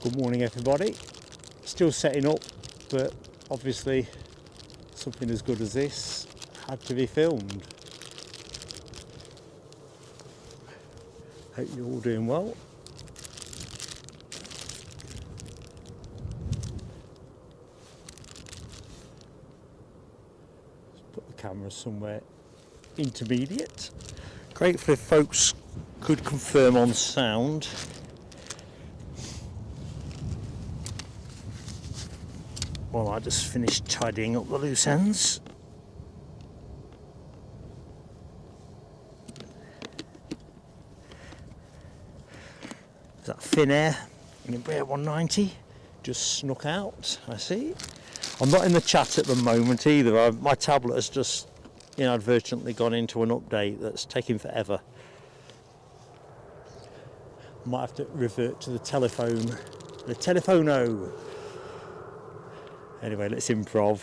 Good morning everybody. Still setting up, but obviously something as good as this had to be filmed. Hope you're all doing well. Let's put the camera somewhere intermediate. Grateful if folks could confirm on sound. Well, I just finished tidying up the loose ends. Is that Finnair in Embraer 190? Just snuck out, I see. I'm not in the chat at the moment either. My tablet has just inadvertently gone into an update that's taking forever. Might have to revert to the telephone. The telephono. Anyway, let's improv.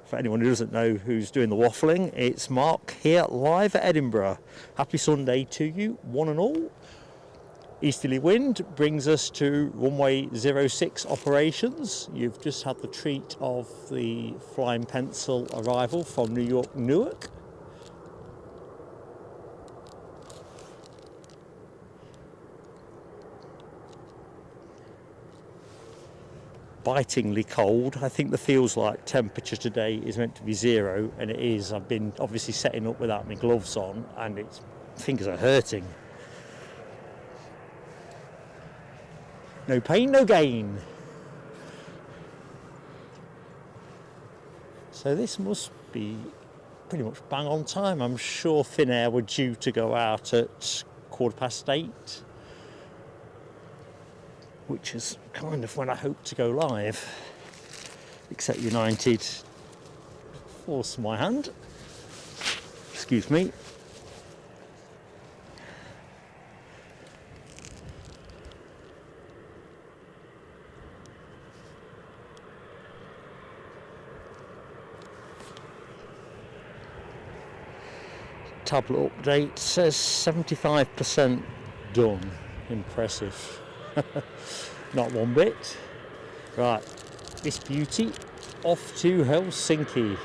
For anyone who doesn't know who's doing the waffling, it's Mark here, live at Edinburgh. Happy Sunday to you, one and all. Easterly wind brings us to runway 06 operations. You've just had the treat of the Flying Pencil arrival from New York, Newark. Bitingly cold. I think the feels like temperature today is meant to be 0, and it is. I've been obviously setting up without my gloves on, and it's fingers are hurting. No pain, no gain. So this must be pretty much bang on time. I'm sure Finnair were due to go out at 8:15. Which is kind of when I hope to go live, except United forced my hand. Excuse me. Tablet update says 75% done. Impressive. Not one bit. Right, this beauty off to Helsinki.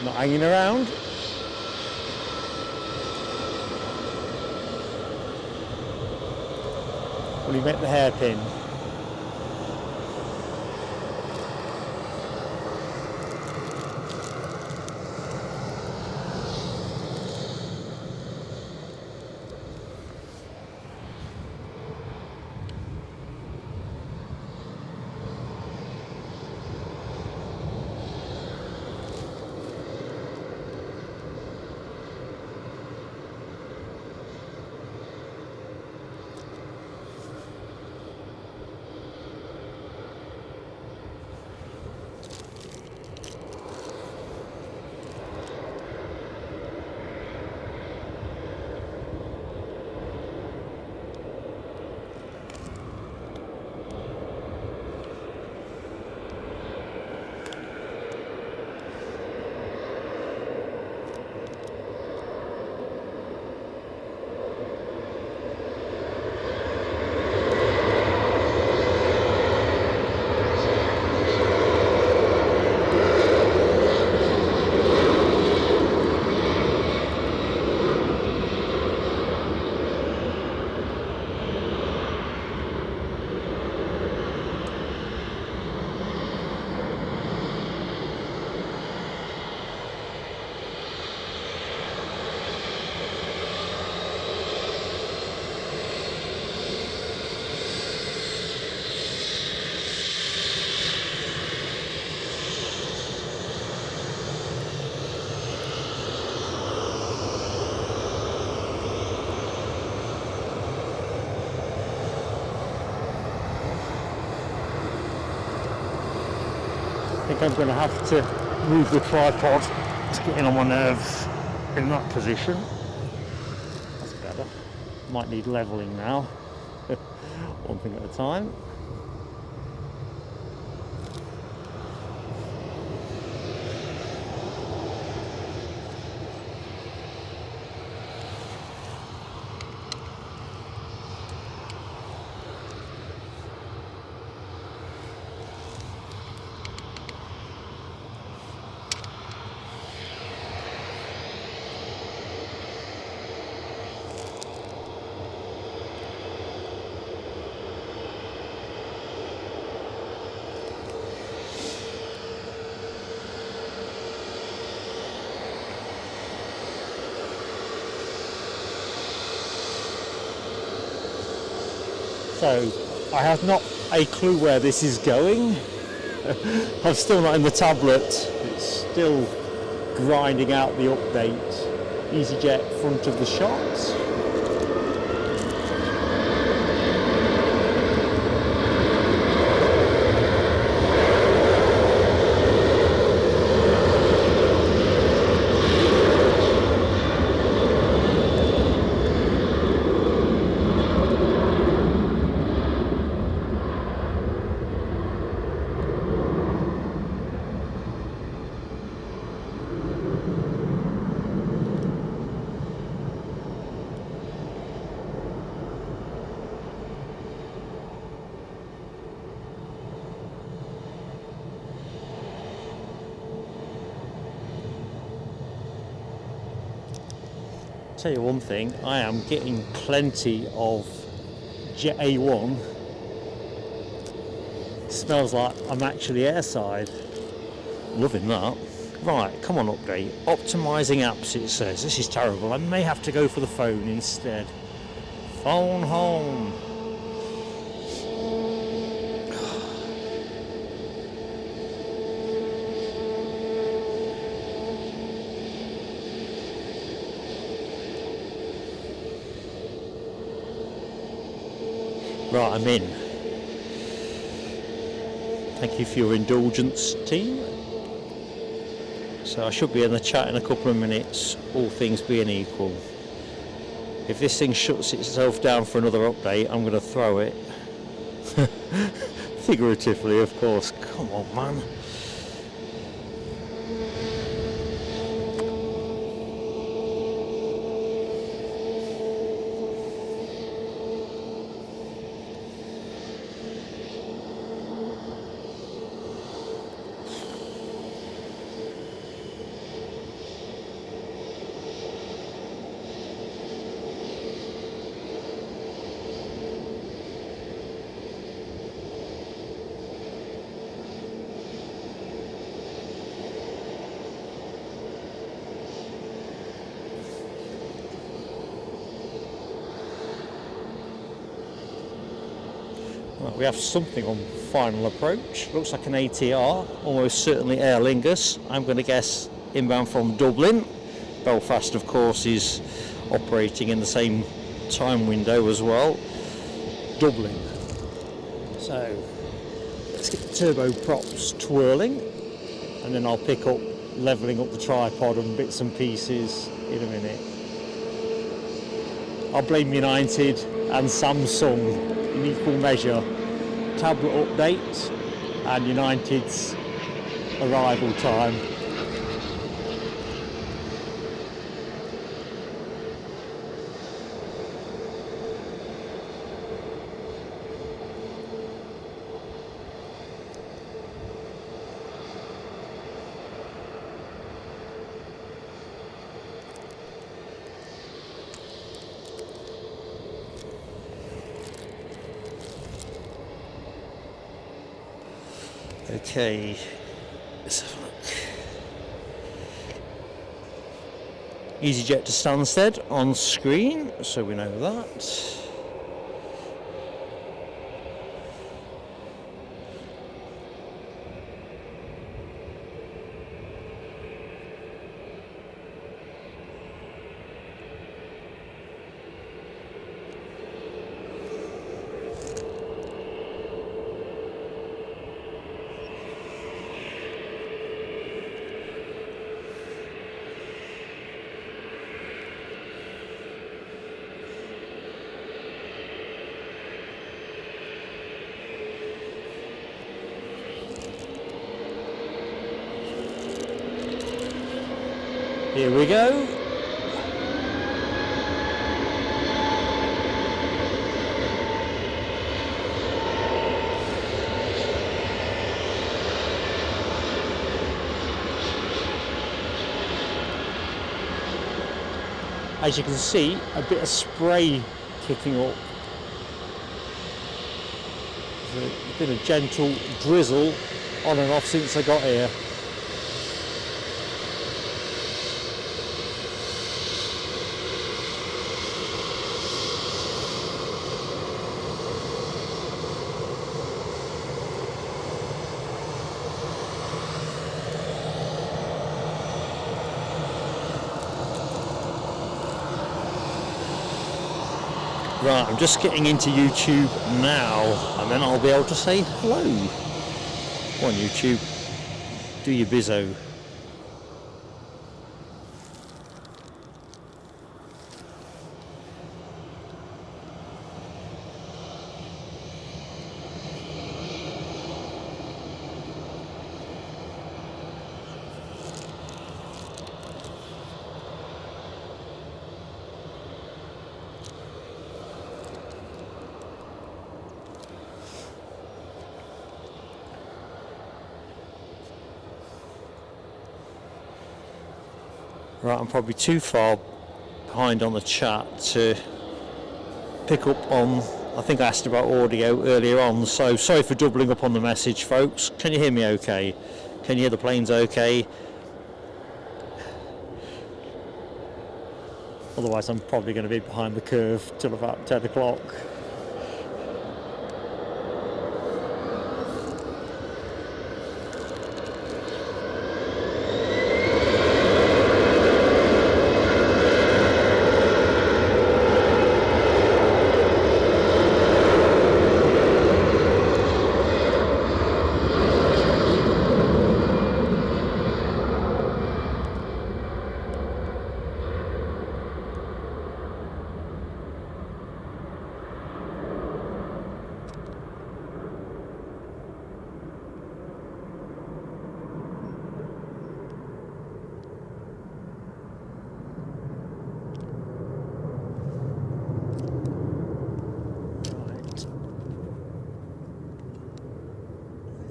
Not hanging around. Will he make the hairpin? think I'm going to have to move the tripod. It's getting on my nerves in that position. That's better. Might need levelling now. One thing at a time. So I have not a clue where this is going. I'm still not in the tablet. It's still grinding out the update. EasyJet front of the shot. Tell you one thing, I am getting plenty of Jet A1. Smells like I'm actually airside. Loving that. Right, come on update. Optimising apps, it says. This is terrible. I may have to go for the phone instead. Phone home. Right, I'm in. Thank you for your indulgence, team. So I should be in the chat in a couple of minutes, all things being equal. If this thing shuts itself down for another update, I'm going to throw it. Figuratively, of course. Come on, man. Right, we have something on final approach. Looks like an ATR, almost certainly Aer Lingus. I'm going to guess inbound from Dublin. Belfast, of course, is operating in the same time window as well. Dublin. So let's get the turbo props twirling, and then I'll pick up levelling up the tripod and bits and pieces in a minute. I'll blame United and Samsung in equal measure. Tablet update and United's arrival time. Okay, let's have a look. EasyJet to Stansted on screen, so we know that. Here we go. As you can see, a bit of spray kicking up. There's been a gentle drizzle on and off since I got here. Right, I'm just getting into YouTube now, and then I'll be able to say hello. Come on, YouTube, do your bizzo. Right, I'm probably too far behind on the chat to pick up on, I think I asked about audio earlier on, so sorry for doubling up on the message, folks. Can you hear me okay? Can you hear the planes okay? Otherwise I'm probably going to be behind the curve till about 10 o'clock.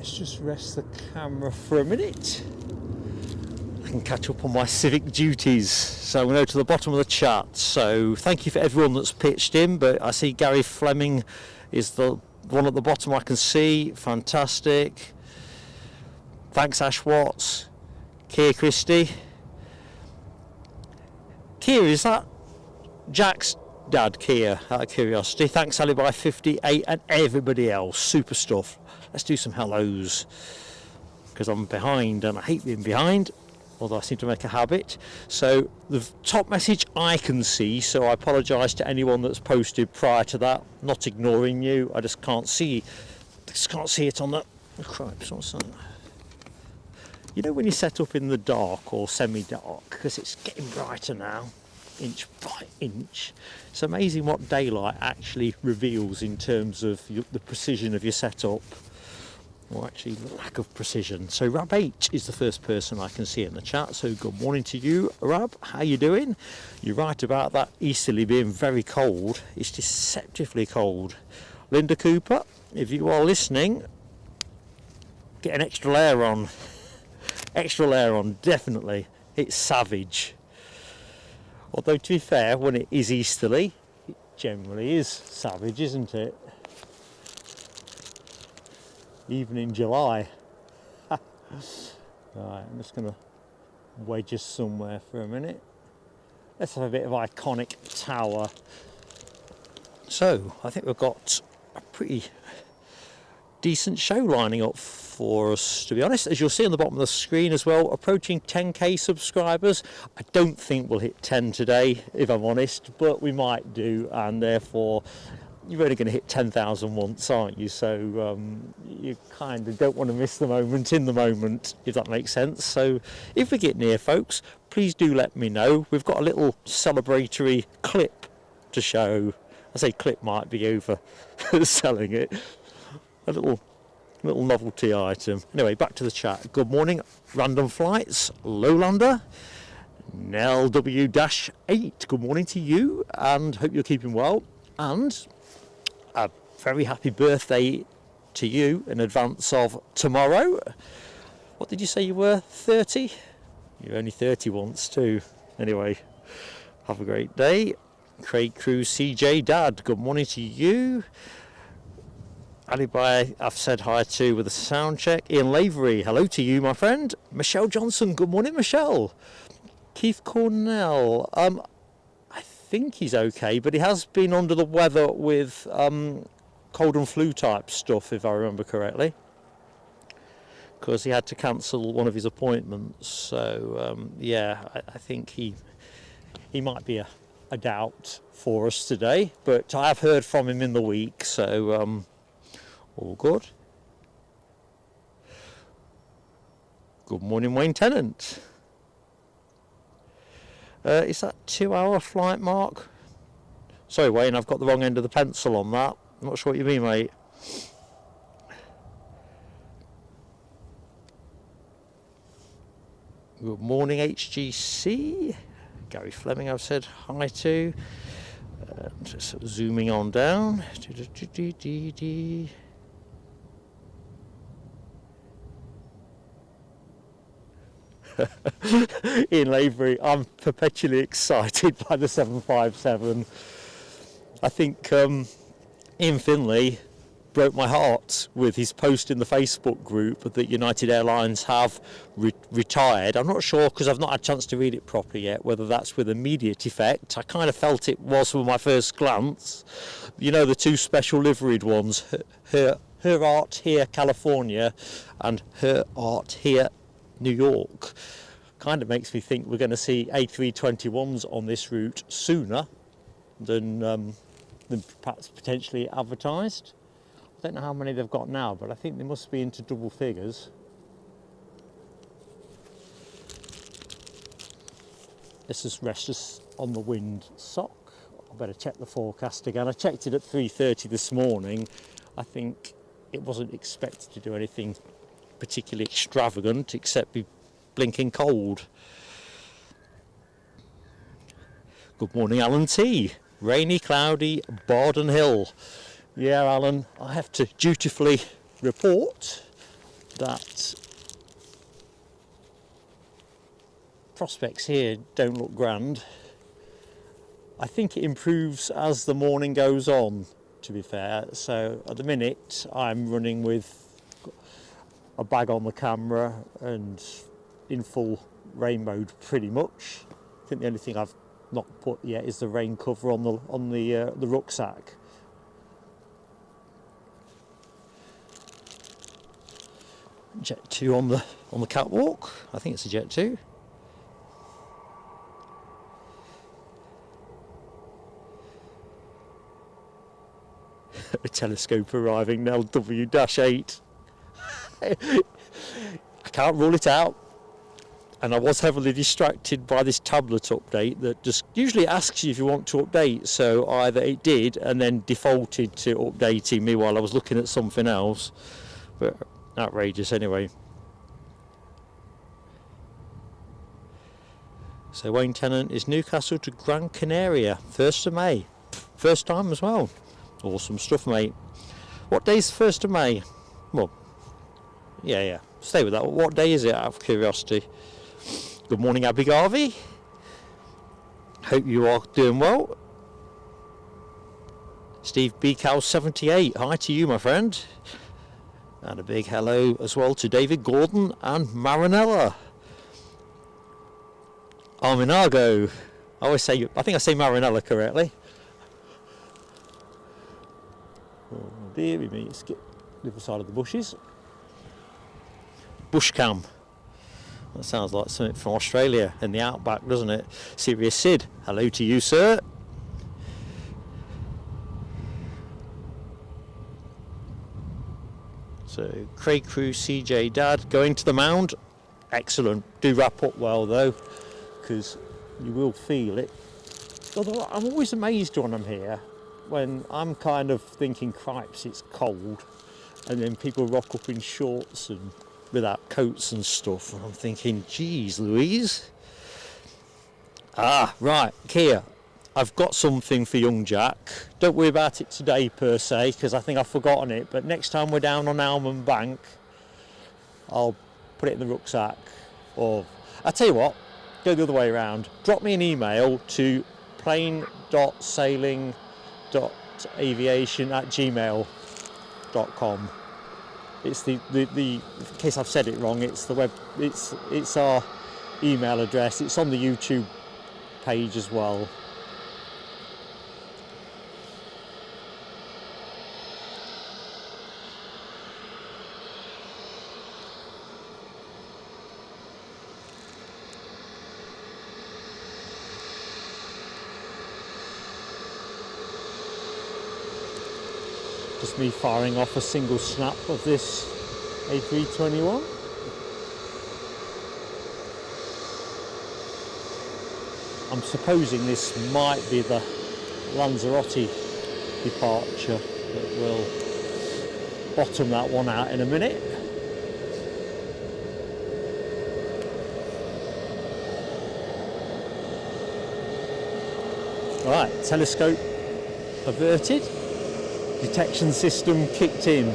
Just rest the camera for a minute. I can catch up on my civic duties. So we'll go to the bottom of the chat. So thank you for everyone that's pitched in, but I see Gary Fleming is the one at the bottom I can see. Fantastic. Thanks Ash Watts. Keir Christie. Keir, is that Jack's dad, Keir, out of curiosity? Thanks Alibi58 and everybody else. Super stuff. Let's do some hellos, because I'm behind and I hate being behind, although I seem to make a habit. So the top message I can see, so I apologise to anyone that's posted prior to that. Not ignoring you, I just can't see it on the... Oh, cripes, what's that? You know when you set up in the dark or semi-dark, because it's getting brighter now, inch by inch. It's amazing what daylight actually reveals in terms of the precision of your setup. Or actually the lack of precision. So Rab H is the first person I can see in the chat, so good morning to you, Rab. How you doing? You're right about that easterly being very cold. It's deceptively cold. Linda Cooper, if you are listening, get an extra layer on. Extra layer on, definitely. It's savage. Although to be fair, when it is easterly, it generally is savage, isn't it? Even in July. Right, I'm just going to wedge us somewhere for a minute. Let's have a bit of iconic tower. So, I think we've got a pretty decent show lining up for us, to be honest. As you'll see on the bottom of the screen as well, approaching 10k subscribers. I don't think we'll hit 10 today, if I'm honest, but we might do, and therefore you're only going to hit 10,000 once, aren't you? So you kind of don't want to miss the moment in the moment, if that makes sense. So if we get near, folks, please do let me know. We've got a little celebratory clip to show. I say clip might be over selling it. A little novelty item. Anyway, back to the chat. Good morning, Random Flights, Lowlander, Nell W-8, good morning to you, and hope you're keeping well, and a very happy birthday to you in advance of tomorrow. What did you say you were, 30? You're only 30 once too. Anyway, have a great day. Craig Cruz CJ Dad, good morning to you. Anybody I've said hi to with a sound check. Ian Lavery, hello to you, my friend. Michelle Johnson, good morning, Michelle. Keith Cornell, I think he's okay, but he has been under the weather with cold and flu type stuff, if I remember correctly, because he had to cancel one of his appointments. So yeah, I think he might be a doubt for us today, but I have heard from him in the week, so all good. Good morning, Wayne Tennant. Is that 2-hour flight, Mark? Sorry, Wayne, I've got the wrong end of the pencil on that. I'm not sure what you mean, mate. Good morning, HGC. Gary Fleming, I've said hi to. Just zooming on down. Ian Lavery, I'm perpetually excited by the 757. I think Ian Finlay broke my heart with his post in the Facebook group that United Airlines have retired. I'm not sure, because I've not had a chance to read it properly yet, whether that's with immediate effect. I kind of felt it was from my first glance. You know, the two special liveried ones, Her Art Here California and Her Art Here New York. Kind of makes me think we're going to see A321s on this route sooner than perhaps potentially advertised. I don't know how many they've got now, but I think they must be into double figures. This is restless on the wind sock. I better check the forecast again. I checked it at 3:30 this morning. I think it wasn't expected to do anything particularly extravagant except be blinking cold. Good morning, Alan T. Rainy, cloudy, Bardon Hill. Yeah, Alan, I have to dutifully report that prospects here don't look grand. I think it improves as the morning goes on, to be fair. So at the minute I'm running with a bag on the camera and in full rain mode pretty much. I think the only thing I've not put yet is the rain cover on the rucksack. Jet 2 on the catwalk. I think it's a Jet 2. A telescope arriving, Nell W-8. I can't rule it out, and I was heavily distracted by this tablet update that just usually asks you if you want to update, so either it did and then defaulted to updating me while I was looking at something else, but outrageous anyway. So Wayne Tennant is Newcastle to Gran Canaria, 1st of May, first time as well. Awesome stuff, mate. What day's 1st of May? Well, yeah, stay with that. What day is it, out of curiosity? Good morning, Abby Garvey. Hope you are doing well. Steve Beacow 78, hi to you, my friend. And a big hello as well to David Gordon and Marinella. Arminago. I think I say Marinella correctly. Oh dearie me, let's get the other side of the bushes. Bushcam. That sounds like something from Australia in the outback, doesn't it? Serious Sid, hello to you, sir. So Craig Crew CJ Dad going to the mound. Excellent. Do wrap up well though, because you will feel it. Although I'm always amazed when I'm here, when I'm kind of thinking, cripes, it's cold, and then people rock up in shorts and without coats and stuff, and I'm thinking, geez Louise. Ah, right, Kia. I've got something for young Jack. Don't worry about it today per se, because I think I've forgotten it. But next time we're down on Almond Bank, I'll put it in the rucksack. Or, I'll tell you what, go the other way around. Drop me an email to plane.sailing.aviation@gmail.com. It's the in case I've said it wrong, it's the web, it's our email address. It's on the YouTube page as well. Just me firing off a single snap of this A321. I'm supposing this might be the Lanzarote departure, but we'll bottom that one out in a minute. Right, telescope averted. Detection system kicked in.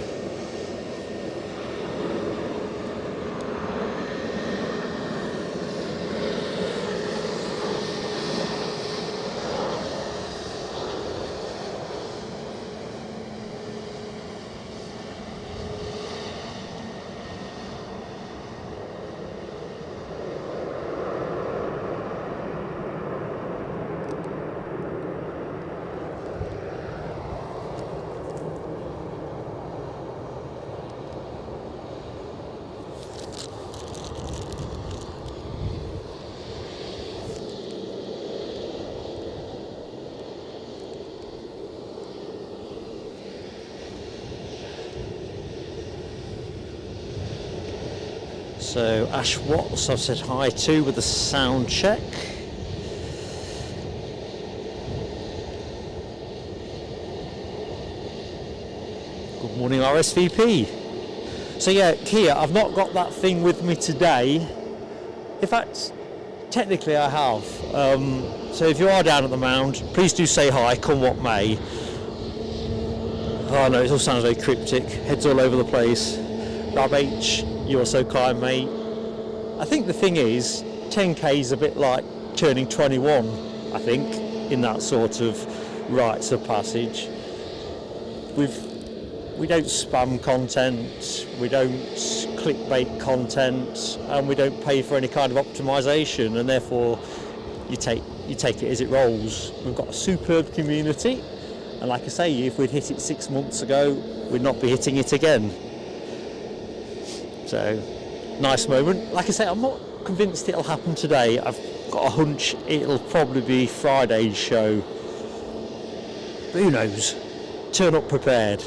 So Ash Watts I've said hi to with the sound check. Good morning RSVP. So yeah, Kia, I've not got that thing with me today. In fact, technically I have. So if you are down at the Mound, please do say hi, come what may. Oh no, it all sounds very cryptic, heads all over the place. Rob H, you are so kind, mate. I think the thing is, 10k is a bit like turning 21, I think, in that sort of rites of passage. We don't spam content, we don't clickbait content, and we don't pay for any kind of optimization, and therefore you take it as it rolls. We've got a superb community, and like I say, if we'd hit it 6 months ago, we'd not be hitting it again. So, nice moment. Like I say, I'm not convinced it'll happen today. I've got a hunch it'll probably be Friday's show. But who knows? Turn up prepared.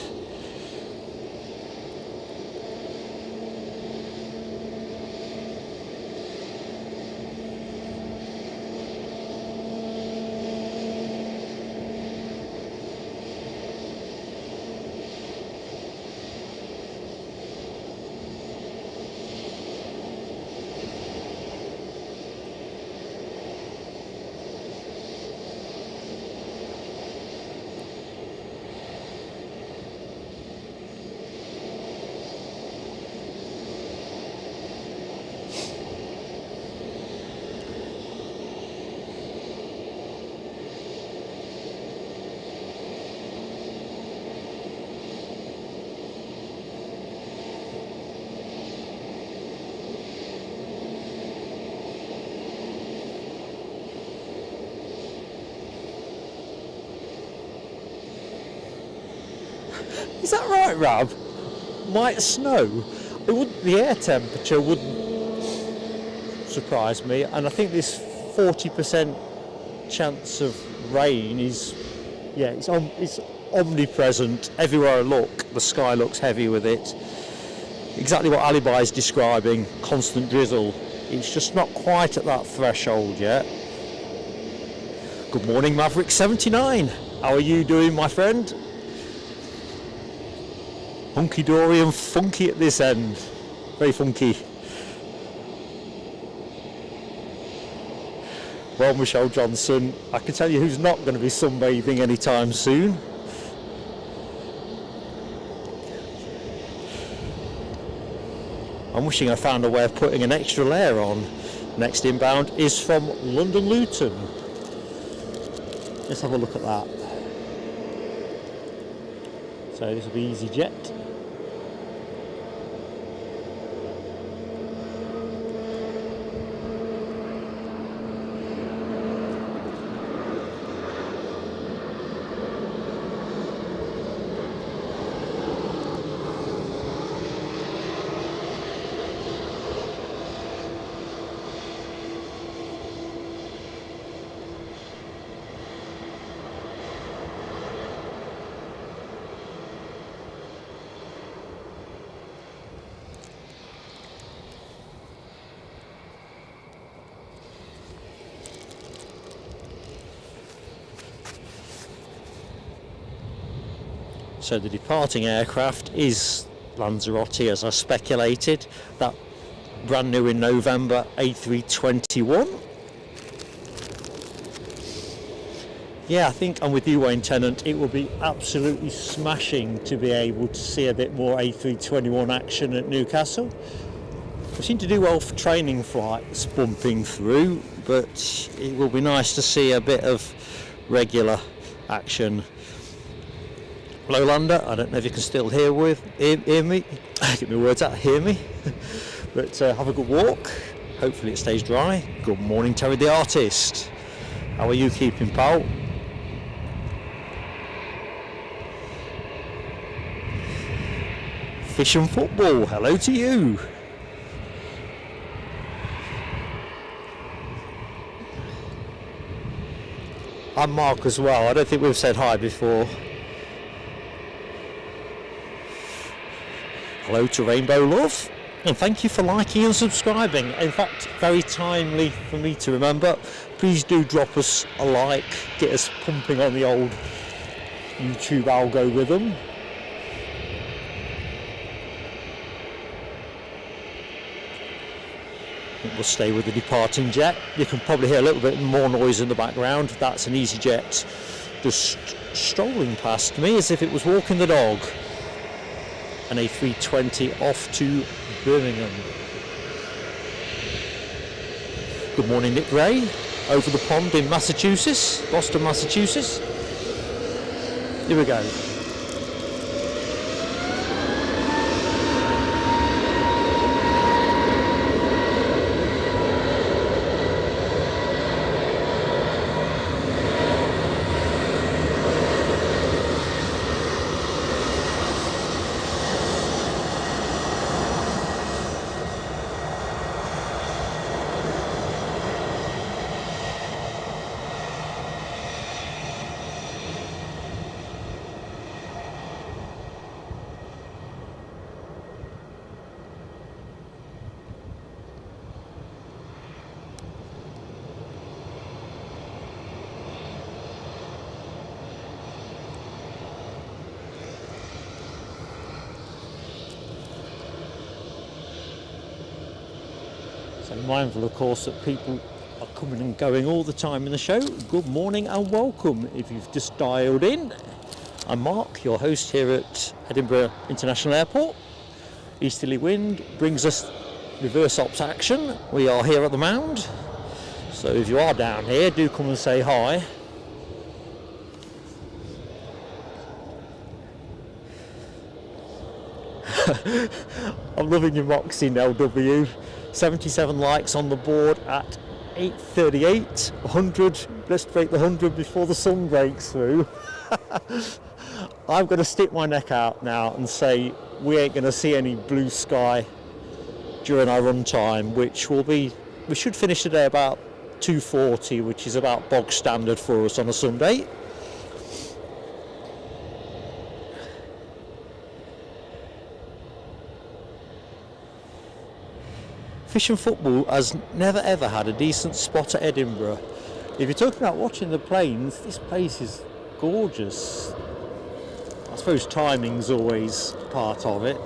Is that right, Rab? Might snow. It wouldn't. The air temperature wouldn't surprise me, and I think this 40% chance of rain is, yeah, it's omnipresent. Everywhere I look, the sky looks heavy with it. Exactly what Alibi is describing. Constant drizzle. It's just not quite at that threshold yet. Good morning, Maverick 79. How are you doing, my friend? Hunky-dory and funky at this end. Very funky. Well, Michelle Johnson, I can tell you who's not going to be sunbathing anytime soon. I'm wishing I found a way of putting an extra layer on. Next inbound is from London Luton. Let's have a look at that. So this will be EasyJet. So the departing aircraft is Lanzarote, as I speculated, that brand new in November A321. Yeah, I think I'm with you, Wayne Tennant. It will be absolutely smashing to be able to see a bit more A321 action at Newcastle. We seem to do well for training flights bumping through, but it will be nice to see a bit of regular action. Lowlander, I don't know if you can still hear me, get my words out, hear me, but have a good walk, hopefully it stays dry. Good morning, Terry the artist, how are you keeping, pal? Fish and football, hello to you. I'm Mark as well, I don't think we've said hi before. Hello to Rainbow Love, and thank you for liking and subscribing. In fact, very timely for me to remember. Please do drop us a like, get us pumping on the old YouTube algorithm. We'll stay with the departing jet. You can probably hear a little bit more noise in the background. That's an EasyJet just strolling past me as if it was walking the dog. An A320 off to Birmingham. Good morning, Nick Ray, over the pond in Massachusetts, Boston, Massachusetts. Here we go. So mindful, of course, that people are coming and going all the time in the show. Good morning and welcome. If you've just dialed in, I'm Mark, your host here at Edinburgh International Airport. Easterly wind brings us reverse ops action. We are here at the Mound. So if you are down here, do come and say hi. I'm loving your Moxie, LW. 77 likes on the board at 8:38. 100. Let's break the 100 before the sun breaks through. I'm going to stick my neck out now and say we ain't going to see any blue sky during our run time, which will be, we should finish today about 2:40, which is about bog standard for us on a Sunday. Fish and football has never ever had a decent spot at Edinburgh. If you're talking about watching the planes, this place is gorgeous. I suppose timing's always part of it.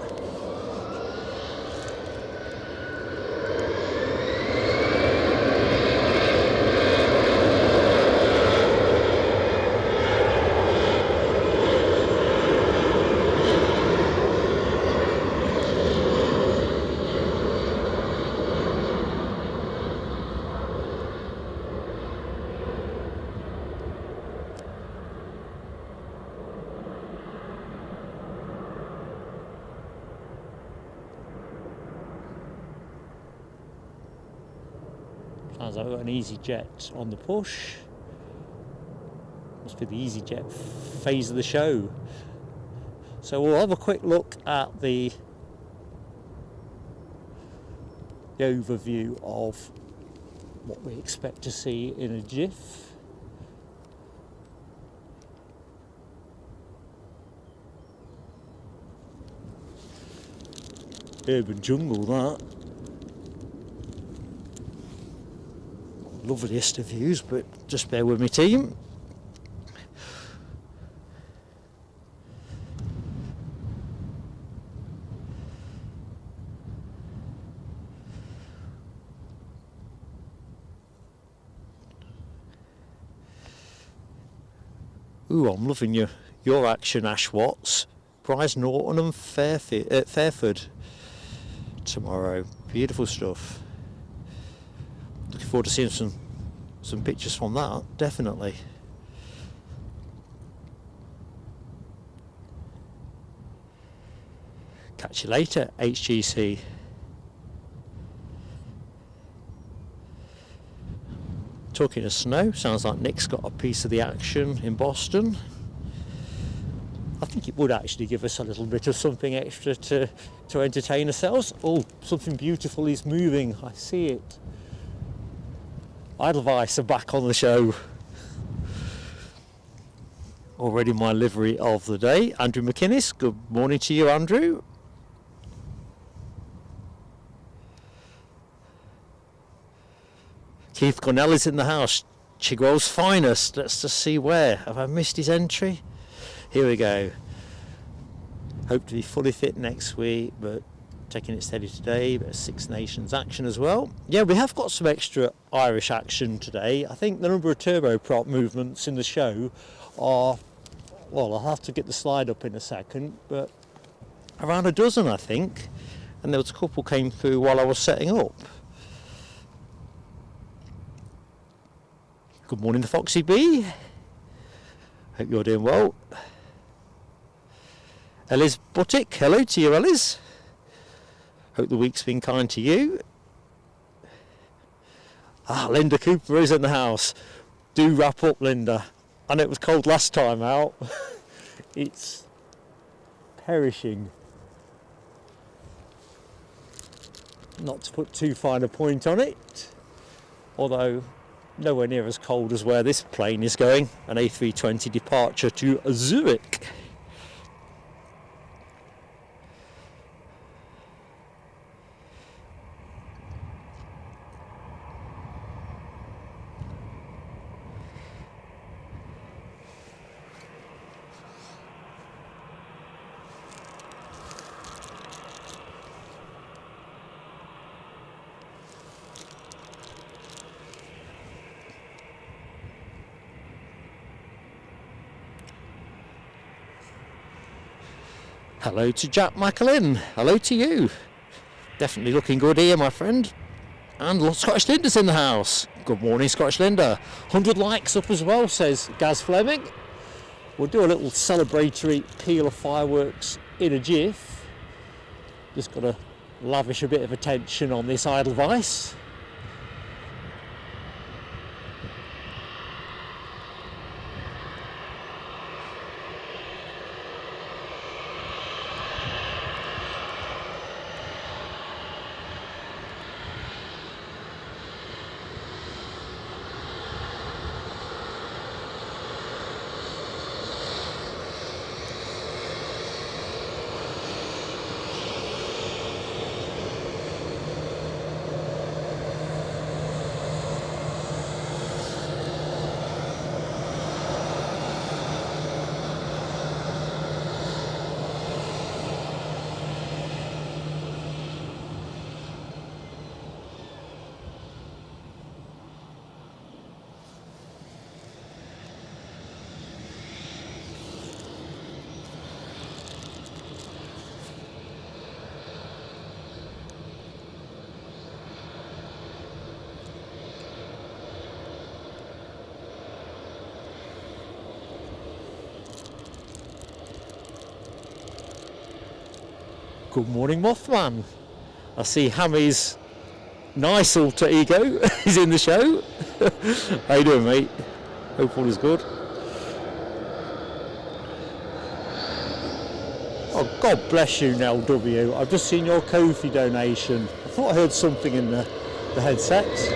Sounds like we've got an EasyJet on the push. Must be the EasyJet phase of the show. So we'll have a quick look at the overview of what we expect to see in a jiff. Urban jungle, that. Loveliest of views, but just bear with me, team. Ooh, I'm loving your action, Ash Watts. Prize Norton and Fairford tomorrow. Beautiful stuff. Looking forward to seeing some pictures from that, definitely. Catch you later, HGC. Talking of snow, sounds like Nick's got a piece of the action in Boston. I think it would actually give us a little bit of something extra to entertain ourselves. Oh, something beautiful is moving, I see it. Edelweiss are back on the show. Already my livery of the day. Andrew McInnes, good morning to you, Andrew. Keith Cornell is in the house. Chigwell's finest. Let's just see where. Have I missed his entry? Here we go. Hope to be fully fit next week, but taking it steady today. Bit of Six Nations action as well. Yeah, we have got some extra Irish action today. I think the number of turboprop movements in the show are, well, I'll have to get the slide up in a second, but around a dozen, I think. And there was a couple came through while I was setting up. Good morning to Foxy B. Hope you're doing well. Ellis Buttick, hello to you, Ellis. Hope the week's been kind to you. Ah, Linda Cooper is in the house. Do wrap up, Linda. I know it was cold last time out. It's perishing. Not to put too fine a point on it, although nowhere near as cold as where this plane is going. An A320 departure to Zurich. Hello to Jack McAlin. Hello to you. Definitely looking good here, my friend. And Scottish Linda's in the house. Good morning, Scottish Linda. 100 likes up as well, says Gaz Fleming. We'll do a little celebratory peal of fireworks in a jiff. Just got to lavish a bit of attention on this Edelweiss. Good morning, Mothman. I see Hammy's nice alter ego is in the show. How you doing, mate? Hope all is good. Oh, God bless you, Nell W. I've just seen your Ko-fi donation. I thought I heard something in the headsets.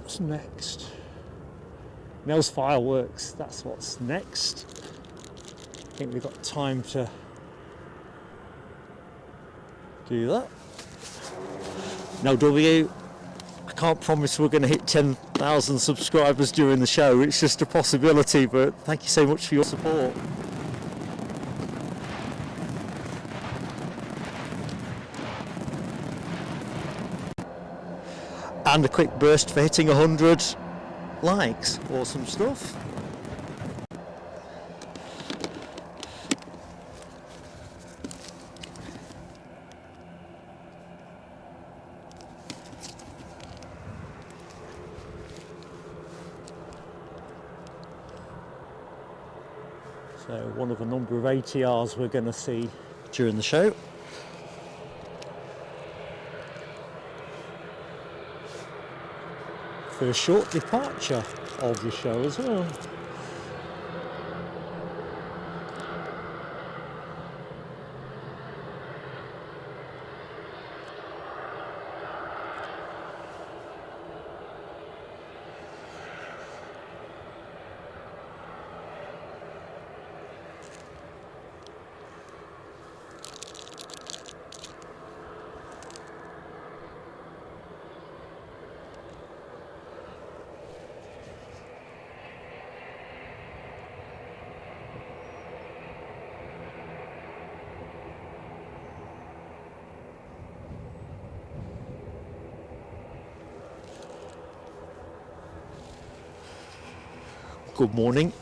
What's next? Nell's fireworks, that's what's next. I think we've got time to do that. Nell W, I can't promise we're going to hit 10,000 subscribers during the show, it's just a possibility, but thank you so much for your support. And a quick burst for hitting 100 likes. Awesome stuff. So one of a number of ATRs we're going to see during the show. For a short departure of the show as well. Good morning,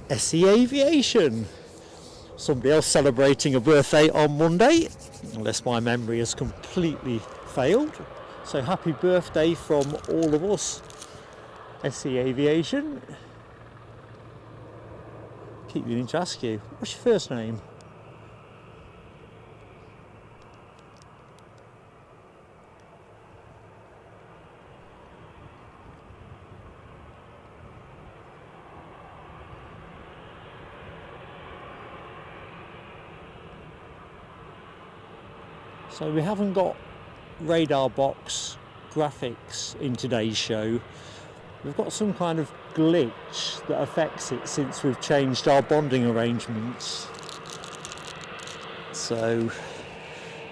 SE Aviation. Somebody else celebrating a birthday on Monday, unless my memory has completely failed. So happy birthday from all of us, SE Aviation. Keep meaning to ask you, what's your first name? So we haven't got radar box graphics in today's show. We've got some kind of glitch that affects it since we've changed our bonding arrangements. So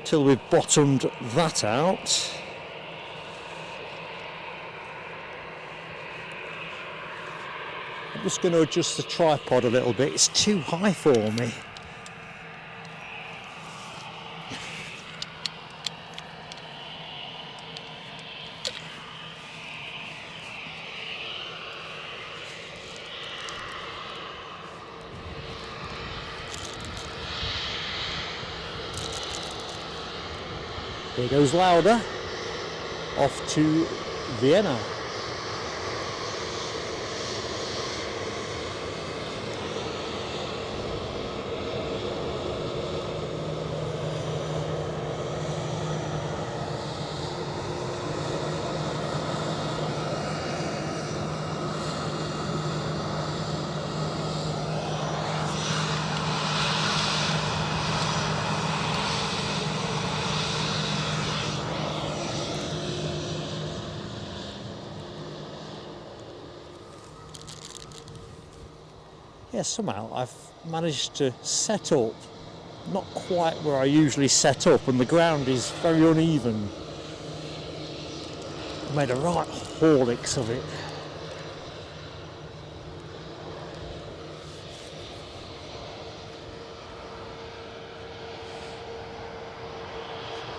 till we've bottomed that out, I'm just going to adjust the tripod a little bit. It's too high for me. Here goes Lauda, off to Vienna. Yeah, somehow I've managed to set up not quite where I usually set up, and the ground is very uneven. Made a right horlicks of it.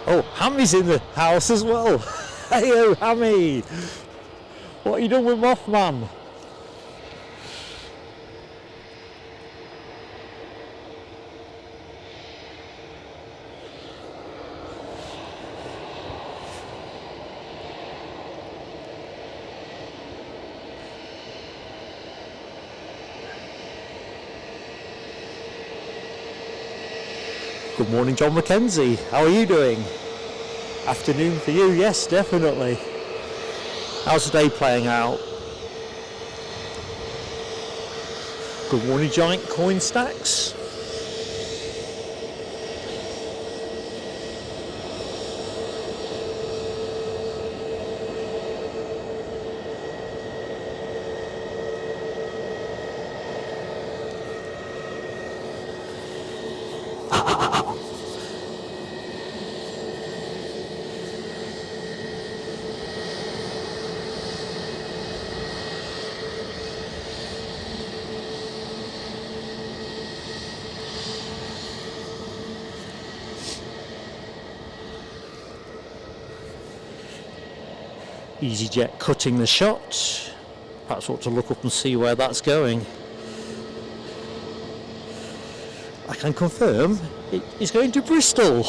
Oh, Hammy's in the house as well. Hey, Hammy! What are you doing with Mothman? Good morning, John Mackenzie. How are you doing? Afternoon for you, yes, definitely. How's the day playing out? Good morning, Giant Coin Stacks. EasyJet cutting the shot. Perhaps ought to look up and see where that's going. I can confirm it is going to Bristol.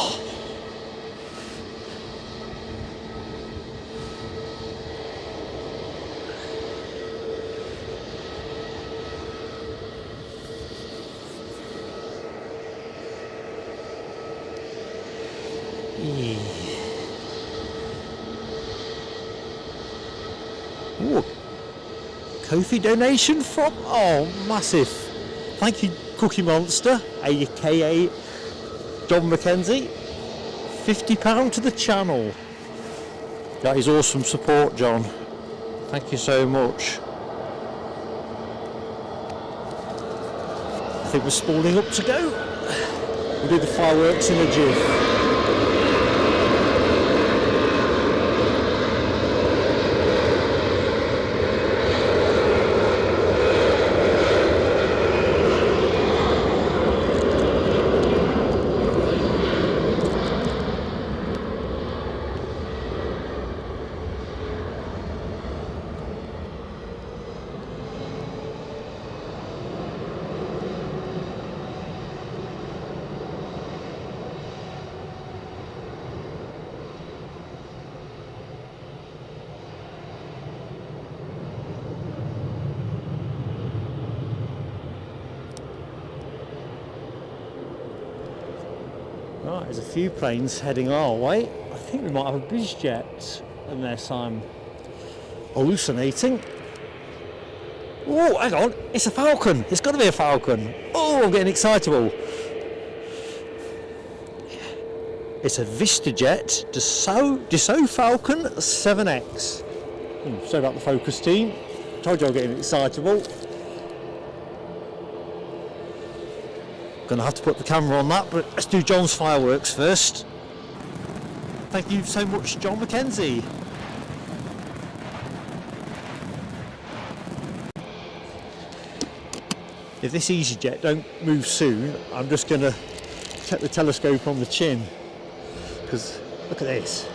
Ooh. Kofi donation from, oh, massive. Thank you, Cookie Monster, aka John Mackenzie. £50 to the channel. That is awesome support, John. Thank you so much. I think we're spooling up to go. We'll do the fireworks in a jiff. Right, there's a few planes heading our way. I think we might have a bizjet, unless I'm hallucinating. Oh, hang on, it's a Falcon. It's got to be a Falcon. Oh, I'm getting excitable. It's a VistaJet Dassault Falcon 7X. Sorry about the focus team. Told you I'm getting excitable. Gonna have to put the camera on that, but let's do John's fireworks first. Thank you so much, John Mackenzie. If this EasyJet don't move soon, I'm just gonna check the telescope on the chin, because look at this.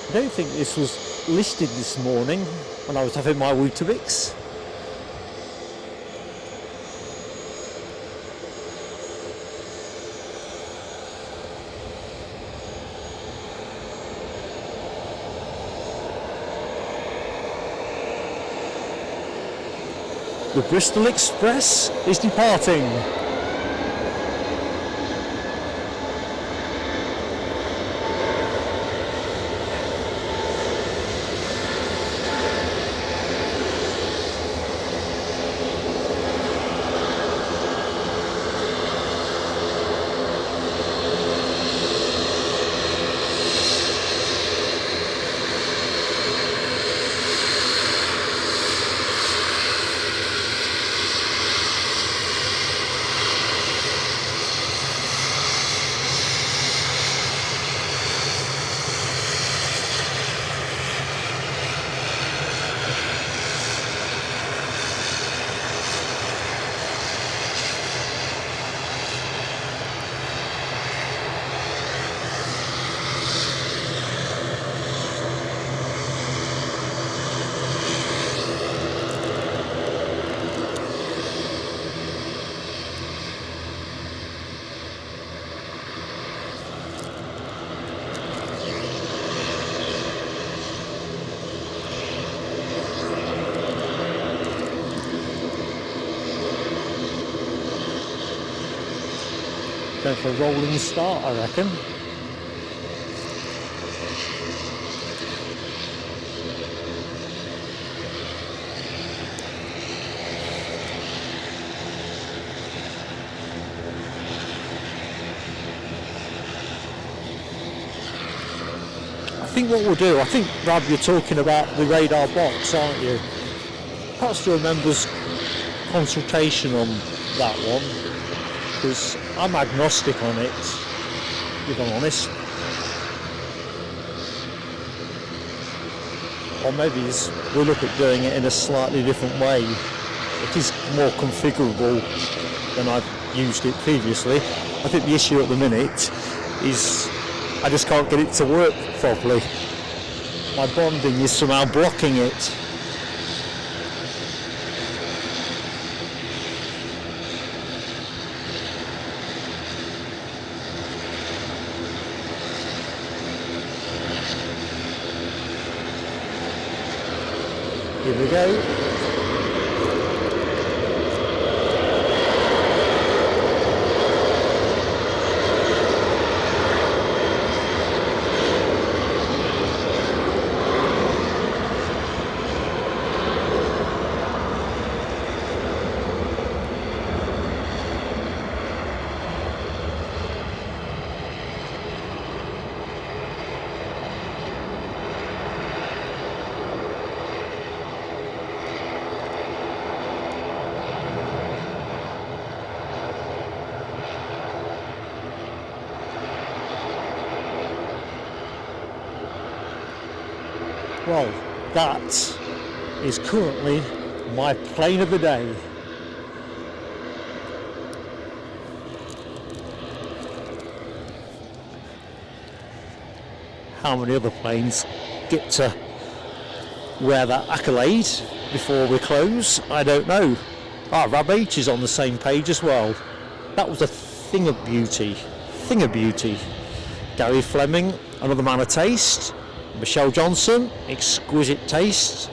I don't think this was listed this morning when I was having my Weetabix. The Bristol Express is departing. Going for a rolling start, I reckon. I think what we'll do, I think, Rob, you're talking about the radar box, aren't you? Perhaps to remember's consultation on that one, because I'm agnostic on it, if I'm honest. Or maybe we'll look at doing it in a slightly different way. It is more configurable than I've used it previously. I think the issue at the minute is I just can't get it to work properly. My bonding is somehow blocking it. Here we go. Well, that is currently my plane of the day. How many other planes get to wear that accolade before we close? I don't know. Rab H is on the same page as well. That was a thing of beauty. Thing of beauty. Gary Fleming, another man of taste. Michelle Johnson, exquisite taste.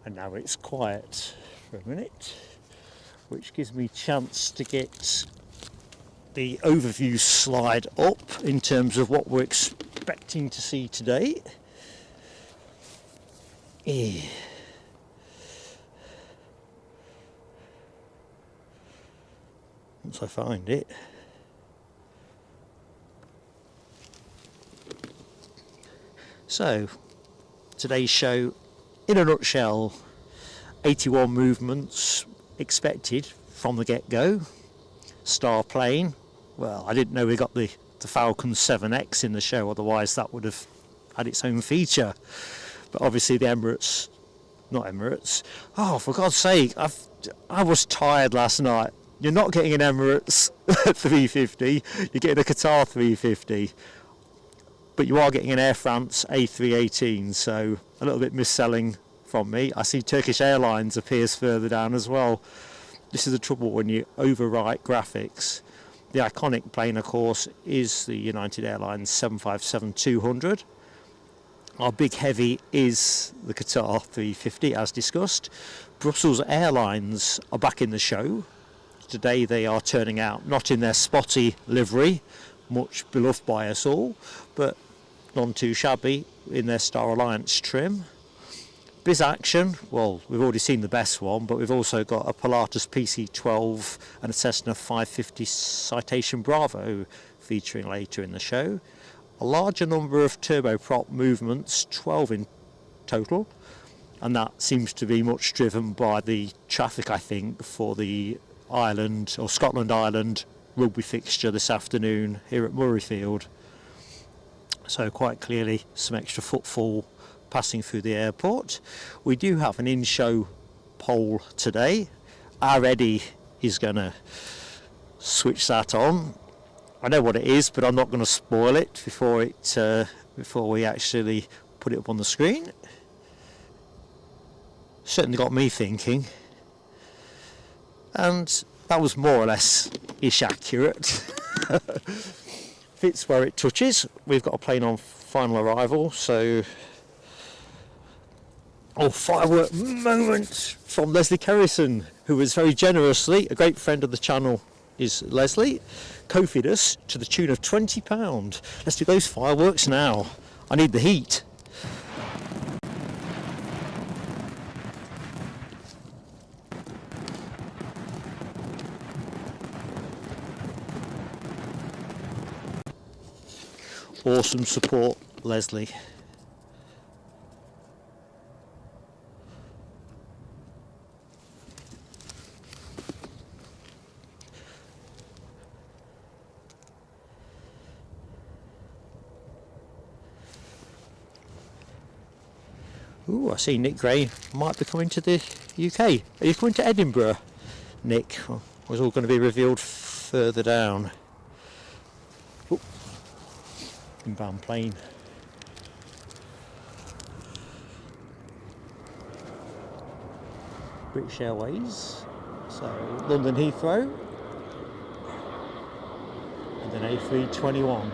And now it's quiet for a minute, which gives me a chance to get the overview slide up in terms of what we're expecting to see today. Once I find it. So, today's show, in a nutshell, 81 movements expected from the get-go. Star plane. Well, I didn't know we got the Falcon 7X in the show, otherwise that would have had its own feature. But obviously the Emirates, not Emirates. Oh, for God's sake, I was tired last night. You're not getting an Emirates 350, you're getting a Qatar 350. But you are getting an Air France A318, so a little bit mis-selling from me. I see Turkish Airlines appears further down as well. This is the trouble when you overwrite graphics. The iconic plane, of course, is the United Airlines 757-200. Our big heavy is the Qatar 350, as discussed. Brussels Airlines are back in the show. Today they are turning out not in their spotty livery, much beloved by us all, but none too shabby in their Star Alliance trim. Biz Action, well, we've already seen the best one, but we've also got a Pilatus PC-12 and a Cessna 550 Citation Bravo featuring later in the show. A larger number of turboprop movements, 12 in total, and that seems to be much driven by the traffic, I think, for the Ireland or Scotland Ireland rugby fixture this afternoon here at Murrayfield. So quite clearly some extra footfall passing through the airport. We do have an in-show poll today. Our Eddie is going to switch that on. I know what it is, but I'm not going to spoil it before we actually put it up on the screen. Certainly got me thinking, and that was more or less ish accurate. Fits where it touches. We've got a plane on final arrival, so firework moment from Leslie Kerrison, who was very generously, a great friend of the channel is Leslie, co-fed us to the tune of £20. Let's do those fireworks now. I need the heat. Awesome support, Leslie. Ooh, I see Nick Gray might be coming to the UK. Are you coming to Edinburgh, Nick? Or was all going to be revealed further down? Ooh. Inbound plane. British Airways. So London Heathrow. And then A321.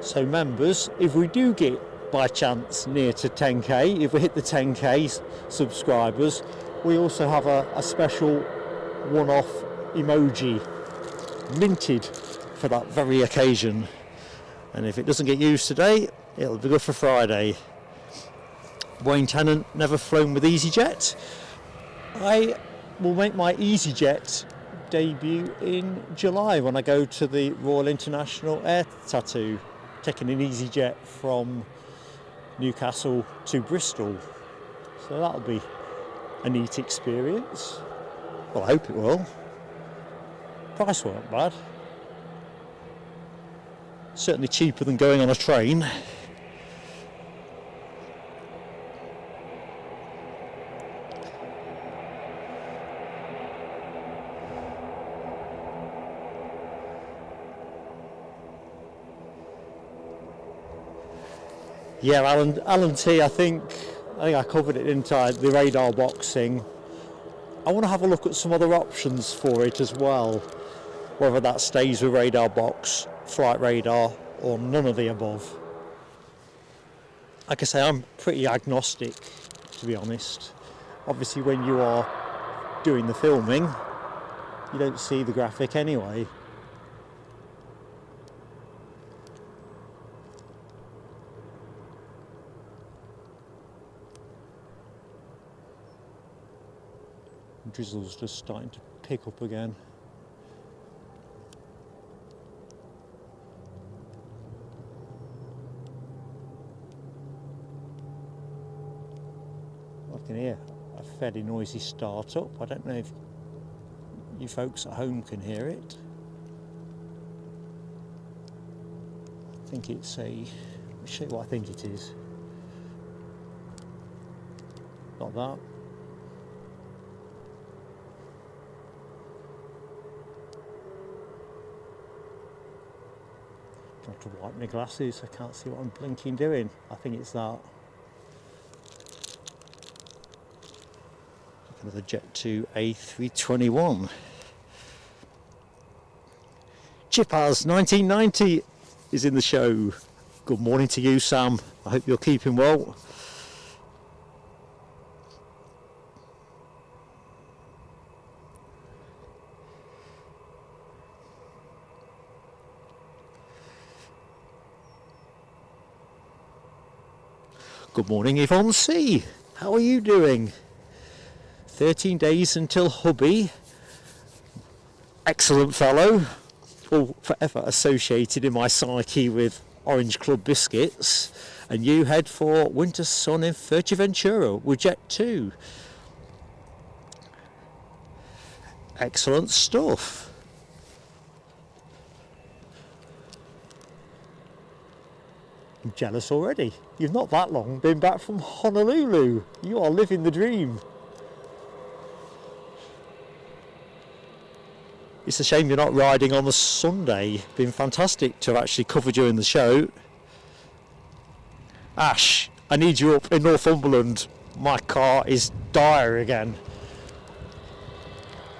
So members, if we do get by chance near to 10k, if we hit the 10k subscribers, we also have a special one-off emoji minted for that very occasion. And if it doesn't get used today, it'll be good for Friday. Wayne Tennant, never flown with EasyJet. I will make my EasyJet debut in July when I go to the Royal International Air Tattoo, taking an EasyJet from Newcastle to Bristol. So that'll be a neat experience. Well, I hope it will. Price weren't bad. Certainly cheaper than going on a train. Yeah, Alan T, I think I covered it, didn't I? The radar boxing. I want to have a look at some other options for it as well. Whether that stays with radar box, flight radar, or none of the above. Like I say, I'm pretty agnostic, to be honest. Obviously, when you are doing the filming, you don't see the graphic anyway. Drizzle's just starting to pick up again. I can hear a fairly noisy start-up. I don't know if you folks at home can hear it. I think it's a... I'll show you what I think it is. Like that. Got to wipe my glasses, I can't see what I'm blinking doing. I think it's that. Another Jet 2 A321. Chipaz 1990 is in the show. Good morning to you, Sam. I hope you're keeping well. Good morning, Yvonne C. how are you doing? 13 days until hubby. Excellent fellow. Well, forever associated in my psyche with Orange Club biscuits. And you head for winter sun in Fuerteventura with Jet 2. Excellent stuff. I'm jealous already. You've not that long been back from Honolulu. You are living the dream. It's a shame you're not riding on the Sunday. Been fantastic to have actually covered you in the show. Ash, I need you up in Northumberland. My car is dire again.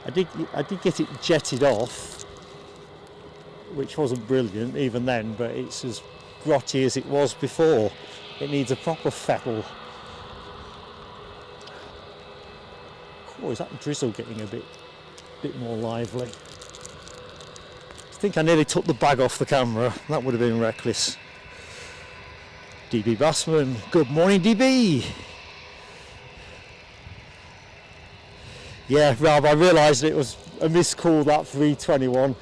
I did get it jetted off, which wasn't brilliant even then, but it's as grotty as it was before. It needs a proper fettle. Oh, is that drizzle getting a bit more lively? I think I nearly took the bag off the camera. That would have been reckless. DB Bassman, good morning DB. Yeah, Rob, I realised it was a missed call, that 321.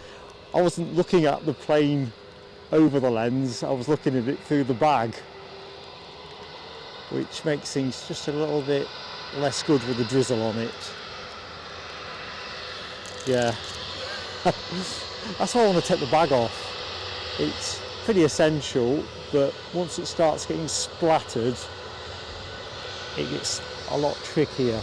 I wasn't looking at the plane over the lens, I was looking at it through the bag, which makes things just a little bit less good with the drizzle on it. Yeah, that's why I want to take the bag off. It's pretty essential, but once it starts getting splattered, it gets a lot trickier.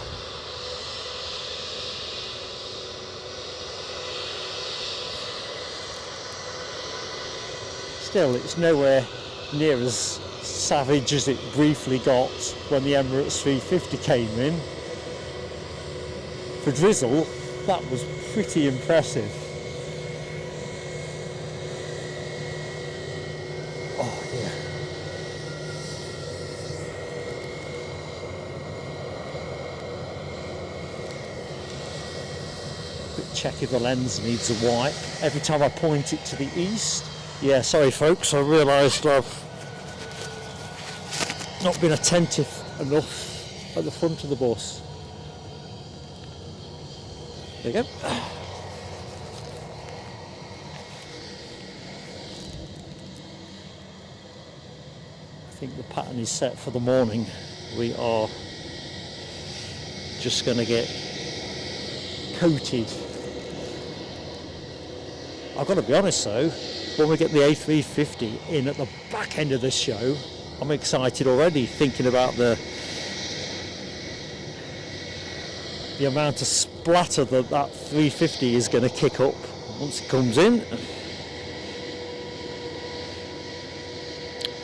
Still, it's nowhere near as savage as it briefly got when the Emirates 350 came in. For drizzle, that was pretty impressive. Oh yeah. Quick check if the lens needs a wipe. Every time I point it to the east. Yeah, sorry folks, I realised I've not been attentive enough at the front of the bus. There you go. I think the pattern is set for the morning. We are just going to get coated. I've got to be honest though, when we get the A350 in at the back end of the show, I'm excited already, thinking about the amount of splatter that 350 is going to kick up once it comes in.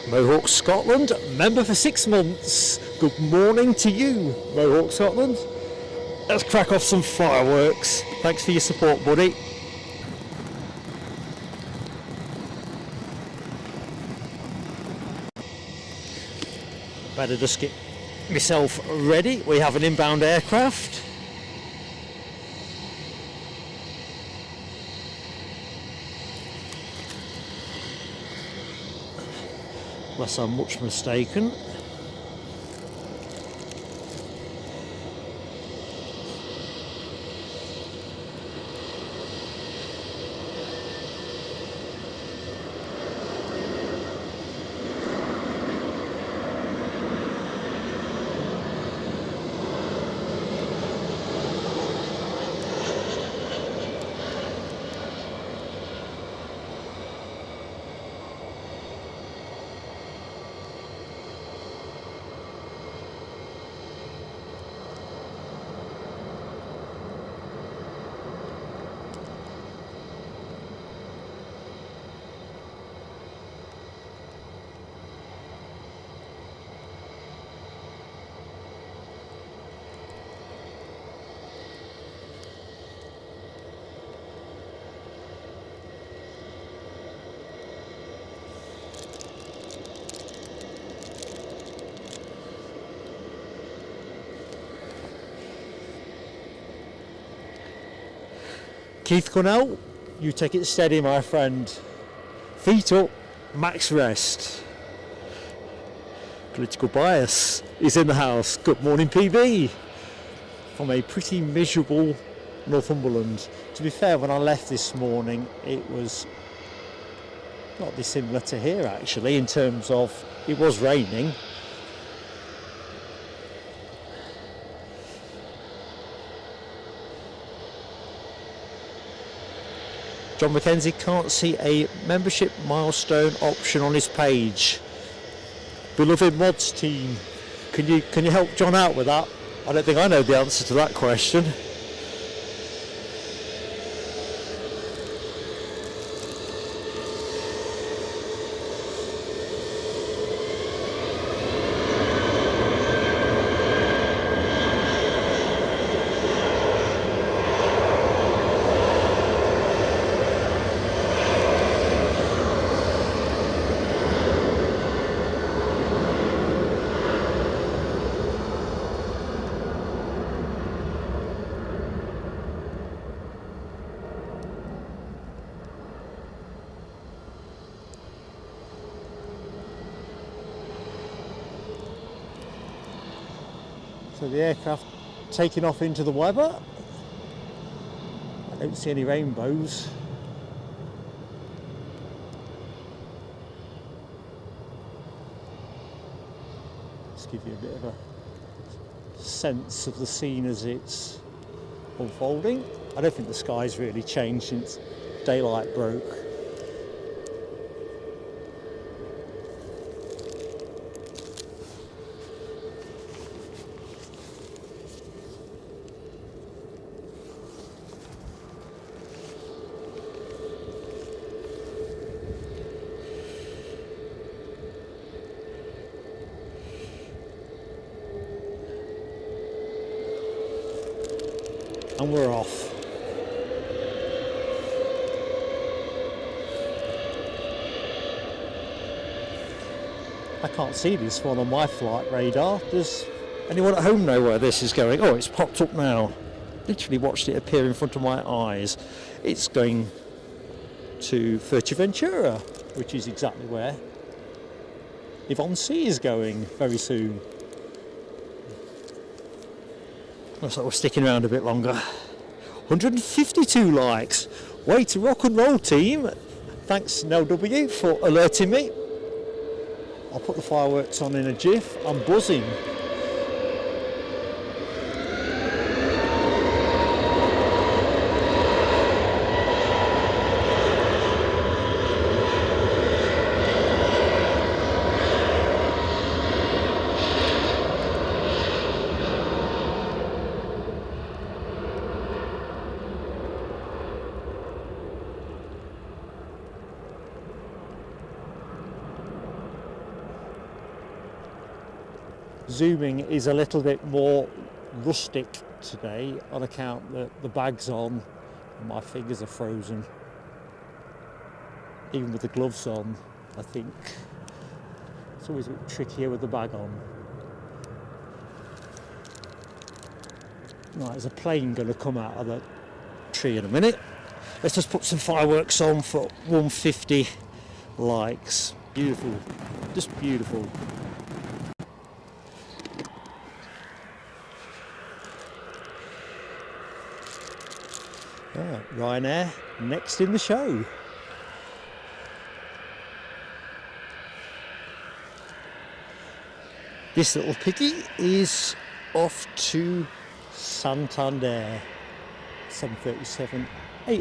Mohawk Scotland, member for 6 months. Good morning to you, Mohawk Scotland. Let's crack off some fireworks. Thanks for your support, buddy. Better just get myself ready. We have an inbound aircraft. Unless I'm much mistaken. Keith Cornell, you take it steady, my friend. Feet up, max rest. Political bias is in the house. Good morning, PB. From a pretty miserable Northumberland. To be fair, when I left this morning, it was not dissimilar to here actually, in terms of it was raining. John McKenzie can't see a membership milestone option on his page. Beloved mods team, can you help John out with that? I don't think I know the answer to that question. So the aircraft taking off into the weather. I don't see any rainbows. Just give you a bit of a sense of the scene as it's unfolding. I don't think the sky's really changed since daylight broke. And we're off. I can't see this one on my flight radar. Does anyone at home know where this is going? Oh, it's popped up now. Literally watched it appear in front of my eyes. It's going to Fuerteventura, which is exactly where Yvonne C is going very soon. Looks like we're sticking around a bit longer. 152 likes. Way to rock and roll, team. Thanks, Nell W, for alerting me. I'll put the fireworks on in a jiff. I'm buzzing. Zooming is a little bit more rustic today on account that the bag's on and my fingers are frozen. Even with the gloves on, I think it's always a bit trickier with the bag on. Right, there's a plane going to come out of the tree in a minute. Let's just put some fireworks on for 150 likes. Beautiful, just beautiful. Ryanair next in the show. This little piggy is off to Santander 737-800. I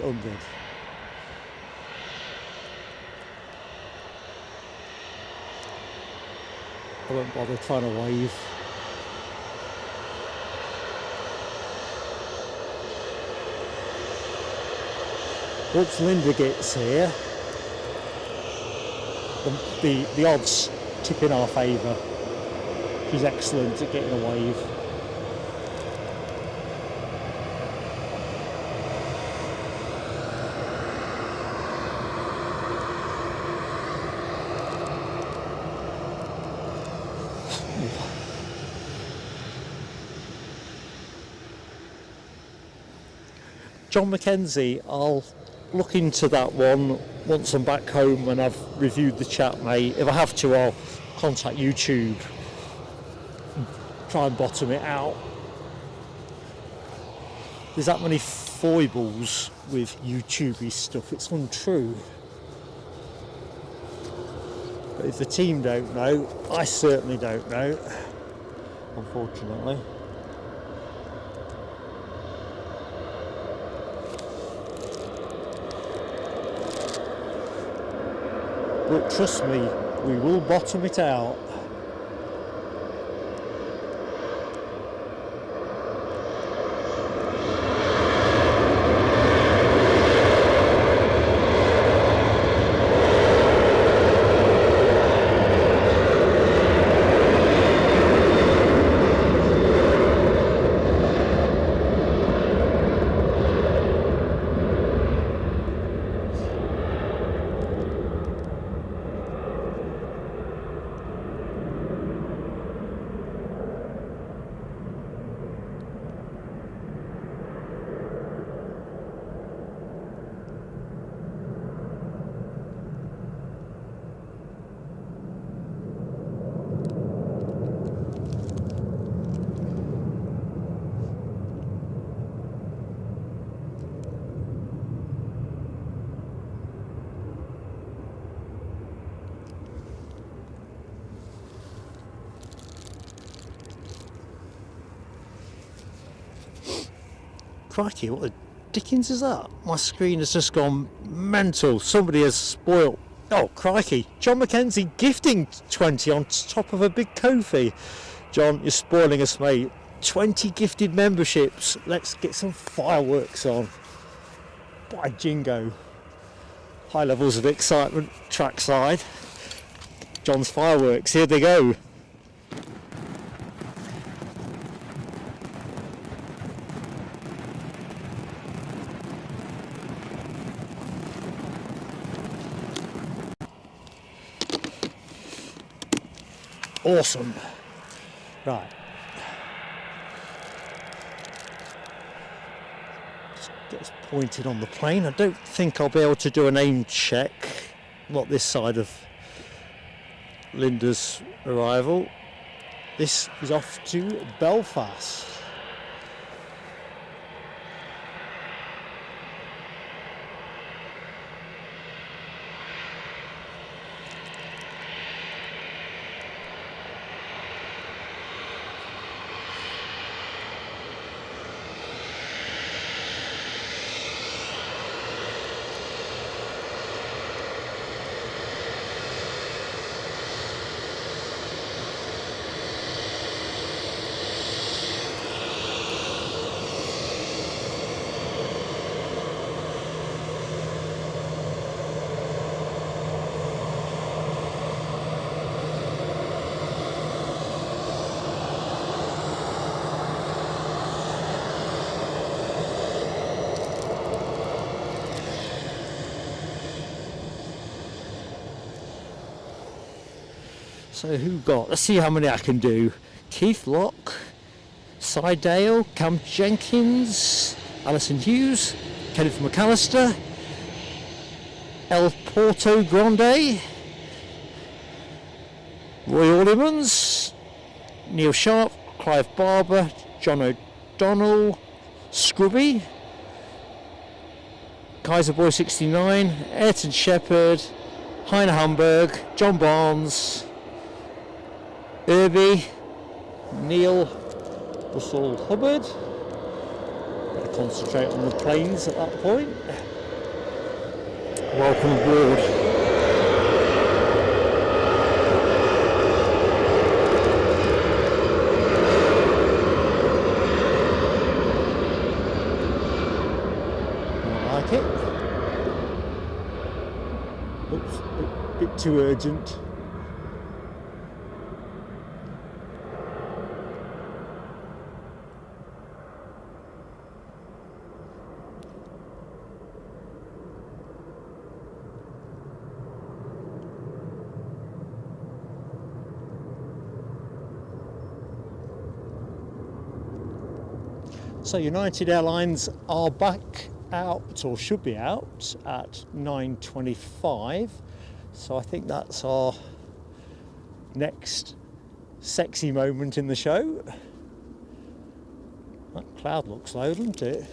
won't bother trying to wave. Once Linda gets here, the odds tip in our favour. She's excellent at getting a wave. John McKenzie, I'll look into that one once I'm back home and I've reviewed the chat, mate. If I have to, I'll contact YouTube try and bottom it out. There's that many foibles with YouTube-y stuff, it's untrue. But if the team don't know, I certainly don't know, unfortunately. But trust me, we will bottom it out. Crikey, what the dickens is that? My screen has just gone mental. Somebody has spoilt. Oh, crikey. John Mackenzie gifting 20 on top of a big Kofi. John, you're spoiling us, mate. 20 gifted memberships. Let's get some fireworks on. By jingo. High levels of excitement trackside. John's fireworks, here they go. Awesome. Right. Just get us pointed on the plane. I don't think I'll be able to do an aim check, not this side of Linda's arrival. This is off to Belfast. So who got? Let's see how many I can do. Keith Locke, Cy Dale, Cam Jenkins, Alison Hughes, Kenneth McAllister, El Porto Grande, Roy Orlemans, Neil Sharp, Clive Barber, John O'Donnell, Scrubby, Kaiser Boy 69, Ayrton Shepherd, Heine Hamburg, John Barnes, Irby, Neil Russell Hubbard. Better concentrate on the planes at that point. Welcome aboard. I like it. Oops, a bit too urgent. So United Airlines are back out, or should be out, at 9:25. So I think that's our next sexy moment in the show. That cloud looks low, doesn't it?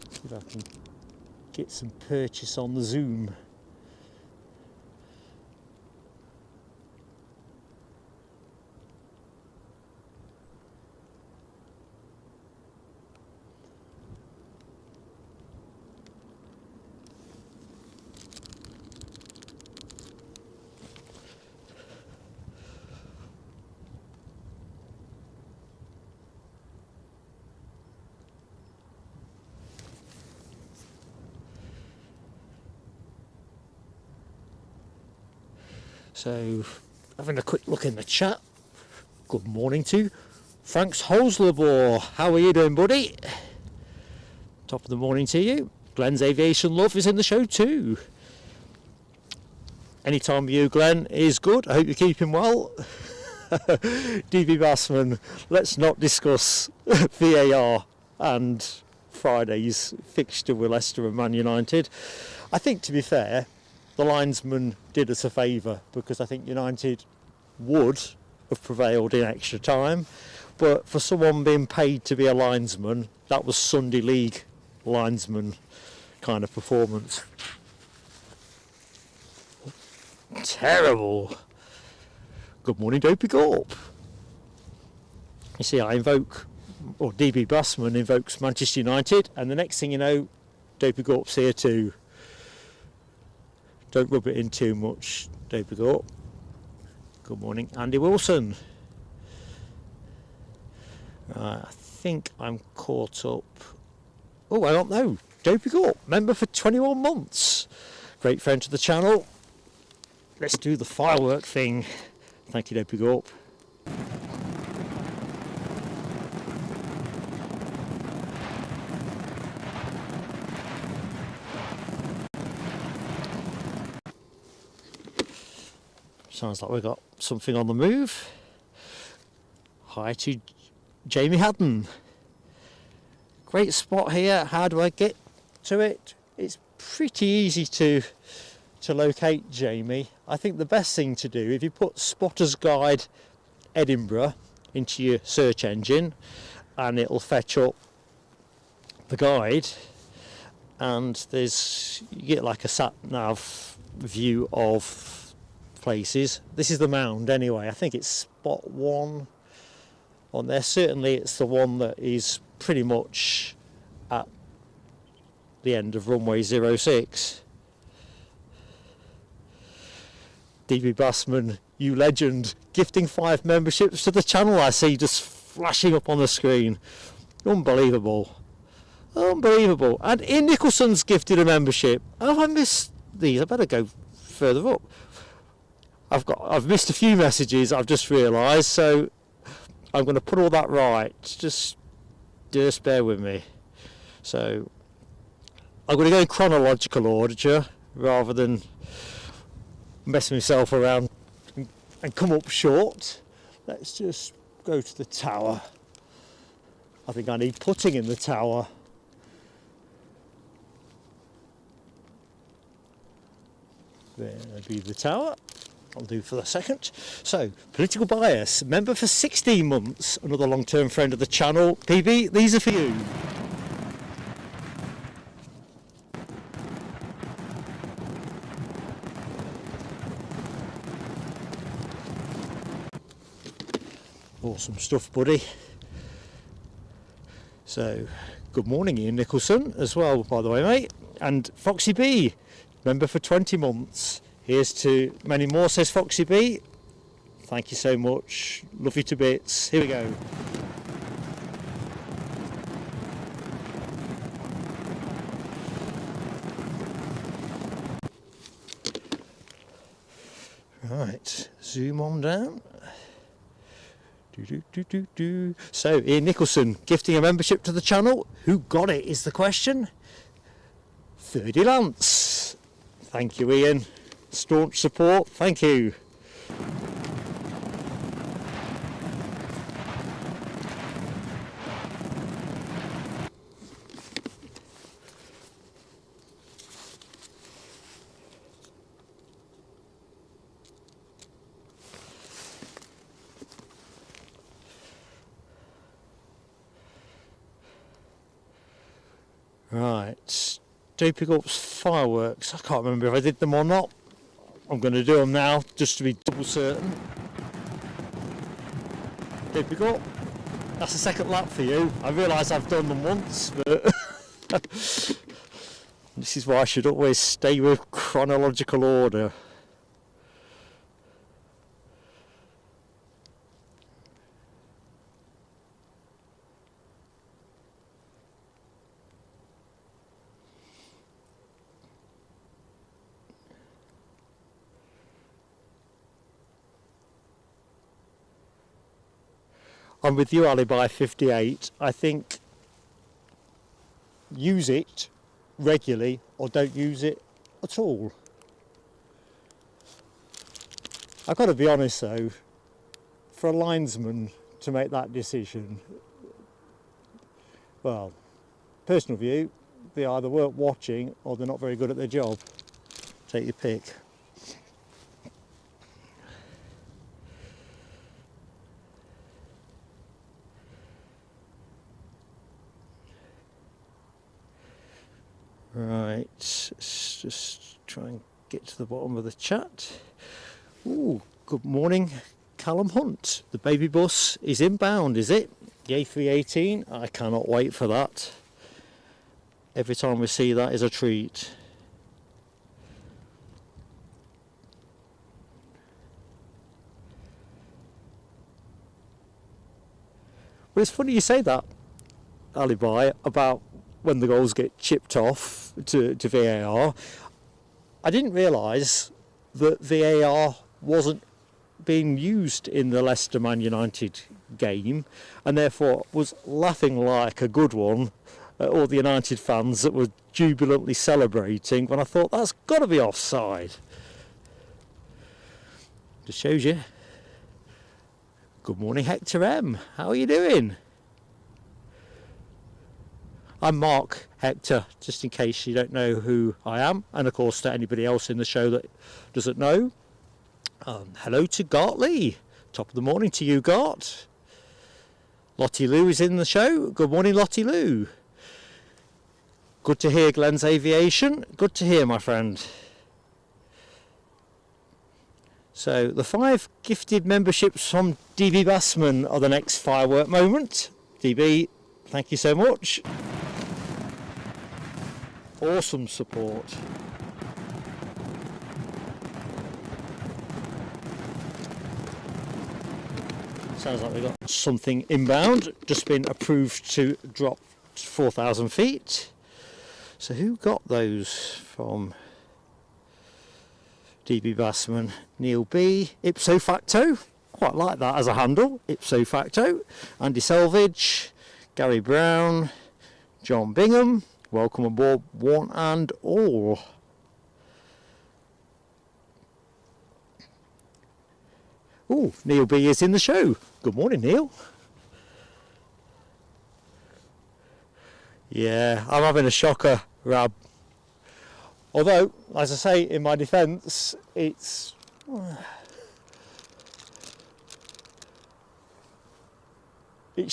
See if I can get some purchase on the zoom. So, having a quick look in the chat. Good morning to Frank's Hoslebor. How are you doing, buddy? Top of the morning to you. Glenn's Aviation Love is in the show too. Any time with you, Glenn, is good. I hope you're keeping well. DB Bassman, let's not discuss VAR and Friday's fixture with Leicester and Man United. I think, to be fair, the linesman did us a favour, because I think United would have prevailed in extra time, but for someone being paid to be a linesman, that was Sunday League linesman kind of performance. Terrible. Good morning, Dopey Gorp. You see, I invoke, or DB Bassman invokes Manchester United, and the next thing you know, Dopey Gorp's here too. Don't rub it in too much, David Gorp. Good morning, Andy Wilson. I think I'm caught up. Oh, I don't know. David Gorp, member for 21 months. Great friend to the channel. Let's do the firework thing. Thank you, David Gorp. Sounds like we've got something on the move. Hi to Jamie Haddon. Great spot here. How do I get to it? It's pretty easy to locate, Jamie. I think the best thing to do, if you put Spotter's Guide Edinburgh into your search engine, and it'll fetch up the guide, and you get like a sat nav view of places. This is the mound anyway. I think it's spot 1 on there. Certainly it's the one that is pretty much at the end of runway 06. DB Bassman, you legend, gifting 5 memberships to the channel. I see just flashing up on the screen. Unbelievable. Unbelievable. And Ian Nicholson's gifted a membership. Oh, I missed these. I better go further up. I've missed a few messages, I've just realised, so I'm going to put all that right. Just bear with me. So I'm going to go in chronological order rather than mess myself around and come up short. Let's just go to the tower. I think I need putting in the tower. There'll be the tower. I'll do for the second. So, political bias, member for 16 months, another long-term friend of the channel. PB, these are for you. Awesome stuff, buddy. So, good morning, Ian Nicholson, as well, by the way, mate. And Foxy B, member for 20 months. Here's to many more, says Foxy B. Thank you so much. Love you to bits. Here we go. Right, zoom on down. So, Ian Nicholson gifting a membership to the channel. Who got it is the question. 30 Lance. Thank you, Ian. Staunch support. Thank you. Right, do pick up fireworks. I can't remember if I did them or not. I'm going to do them now just to be double certain. Do pick up. That's the second lap for you. I realise I've done them once, but this is why I should always stay with chronological order. I'm with you, Ali, by 58. I think use it regularly or don't use it at all. I've got to be honest though, for a linesman to make that decision, well, personal view, they either weren't watching or they're not very good at their job. Take your pick. Right, let's just try and get to the bottom of the chat. Ooh, good morning, Callum Hunt. The baby bus is inbound, is it? The A318, I cannot wait for that. Every time we see that is a treat. But it's funny you say that, Alibi, about when the goals get chipped off to VAR. I didn't realise that VAR wasn't being used in the Leicester Man United game, and therefore was laughing like a good one at all the United fans that were jubilantly celebrating when I thought that's got to be offside. Just shows you. Good morning, Hector M. How are you doing? I'm Mark, Hector, just in case you don't know who I am, and of course to anybody else in the show that doesn't know. Hello to Gart Lee. Top of the morning to you, Gart. Lottie Lou is in the show. Good morning, Lottie Lou. Good to hear, Glenn's Aviation. Good to hear, my friend. So the 5 gifted memberships from DB Bassman are the next firework moment. DB, thank you so much. Awesome support. Sounds like we've got something inbound, just been approved to drop 4,000 feet. So who got those from DB Bassman? Neil B, ipso facto, quite like that as a handle, ipso facto. Andy Selvage, Gary Brown, John Bingham. Welcome aboard, one and all. Oh, Neil B is in the show. Good morning, Neil. Yeah, I'm having a shocker, Rab. Although, as I say, in my defence, it's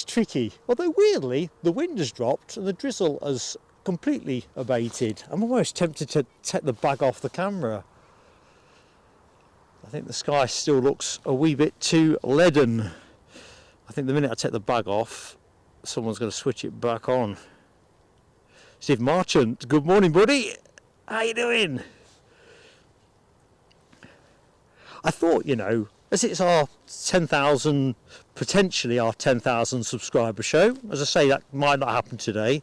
tricky. Although weirdly, the wind has dropped and the drizzle has completely abated. I'm almost tempted to take the bag off the camera. I think the sky still looks a wee bit too leaden. I think the minute I take the bag off, someone's going to switch it back on. Steve Marchant, good morning, buddy. How you doing? I thought, you know, as it's our 10,000, potentially our 10,000 subscriber show, as I say, that might not happen today.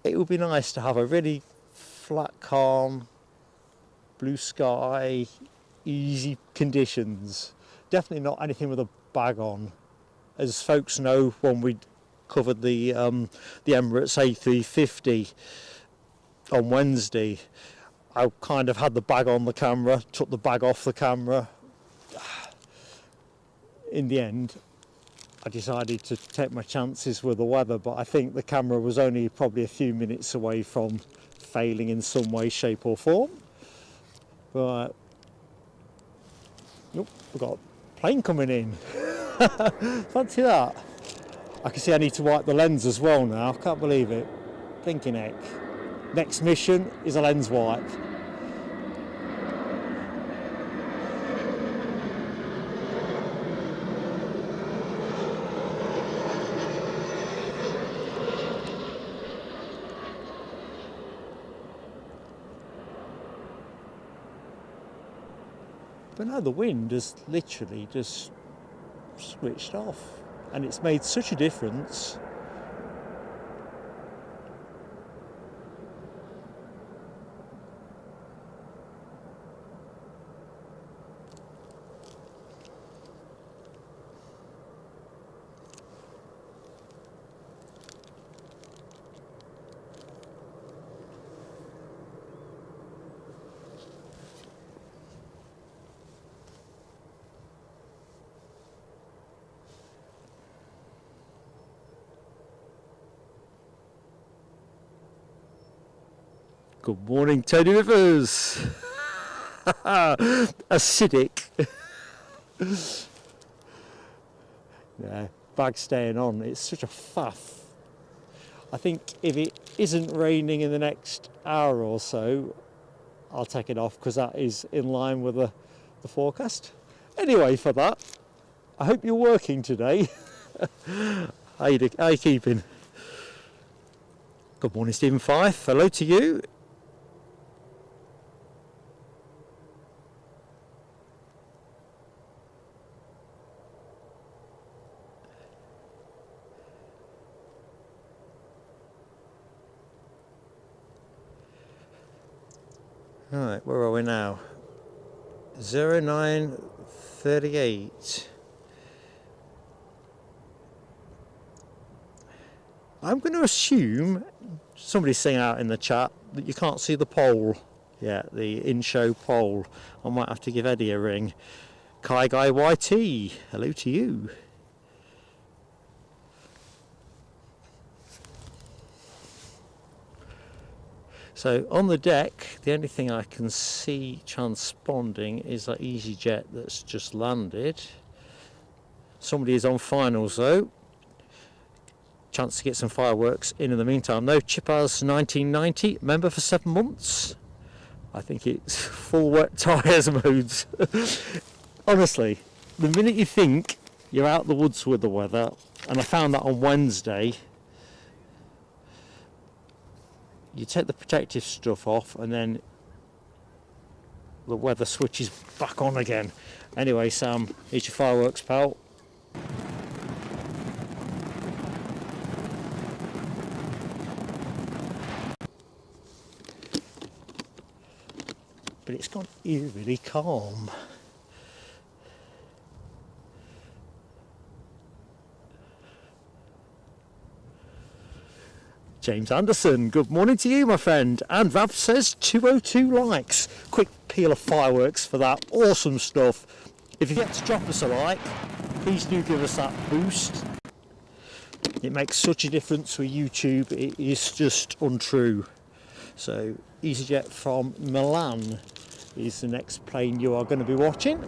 It would be nice to have a really flat, calm, blue sky, easy conditions. Definitely not anything with a bag on. As folks know, when we covered the Emirates A350 on Wednesday, I kind of had the bag on the camera, took the bag off the camera. In the end, I decided to take my chances with the weather, but I think the camera was only probably a few minutes away from failing in some way, shape or form. But nope, we've got a plane coming in. Fancy that. I can see I need to wipe the lens as well now. Can't believe it. Thinking heck. Next mission is a lens wipe. But no, the wind has literally just switched off, and it's made such a difference. Good morning, Tony Rivers. Acidic. Yeah, bag staying on. It's such a faff. I think if it isn't raining in the next hour or so, I'll take it off because that is in line with the forecast. Anyway, for that, I hope you're working today. How you keeping? Good morning, Stephen Fife. Hello to you. Right, where are we now? 0938. I'm going to assume, somebody's saying out in the chat, that you can't see the poll. Yeah, the in-show poll. I might have to give Eddie a ring. Kai Guy YT, hello to you. So on the deck, the only thing I can see transponding is that EasyJet that's just landed. Somebody is on finals though. Chance to get some fireworks in the meantime. No, Chipaz 1990, member for 7 months. I think it's full wet tyres modes. Honestly, the minute you think you're out the woods with the weather, and I found that on Wednesday, you take the protective stuff off and then the weather switches back on again. Anyway, Sam, here's your fireworks, pal. But it's gone eerily calm. James Anderson, good morning to you, my friend. And Rav says 202 likes. Quick peal of fireworks for that. Awesome stuff. If you get to drop us a like, please do give us that boost. It makes such a difference with YouTube. It is just untrue. So, EasyJet from Milan is the next plane you are going to be watching.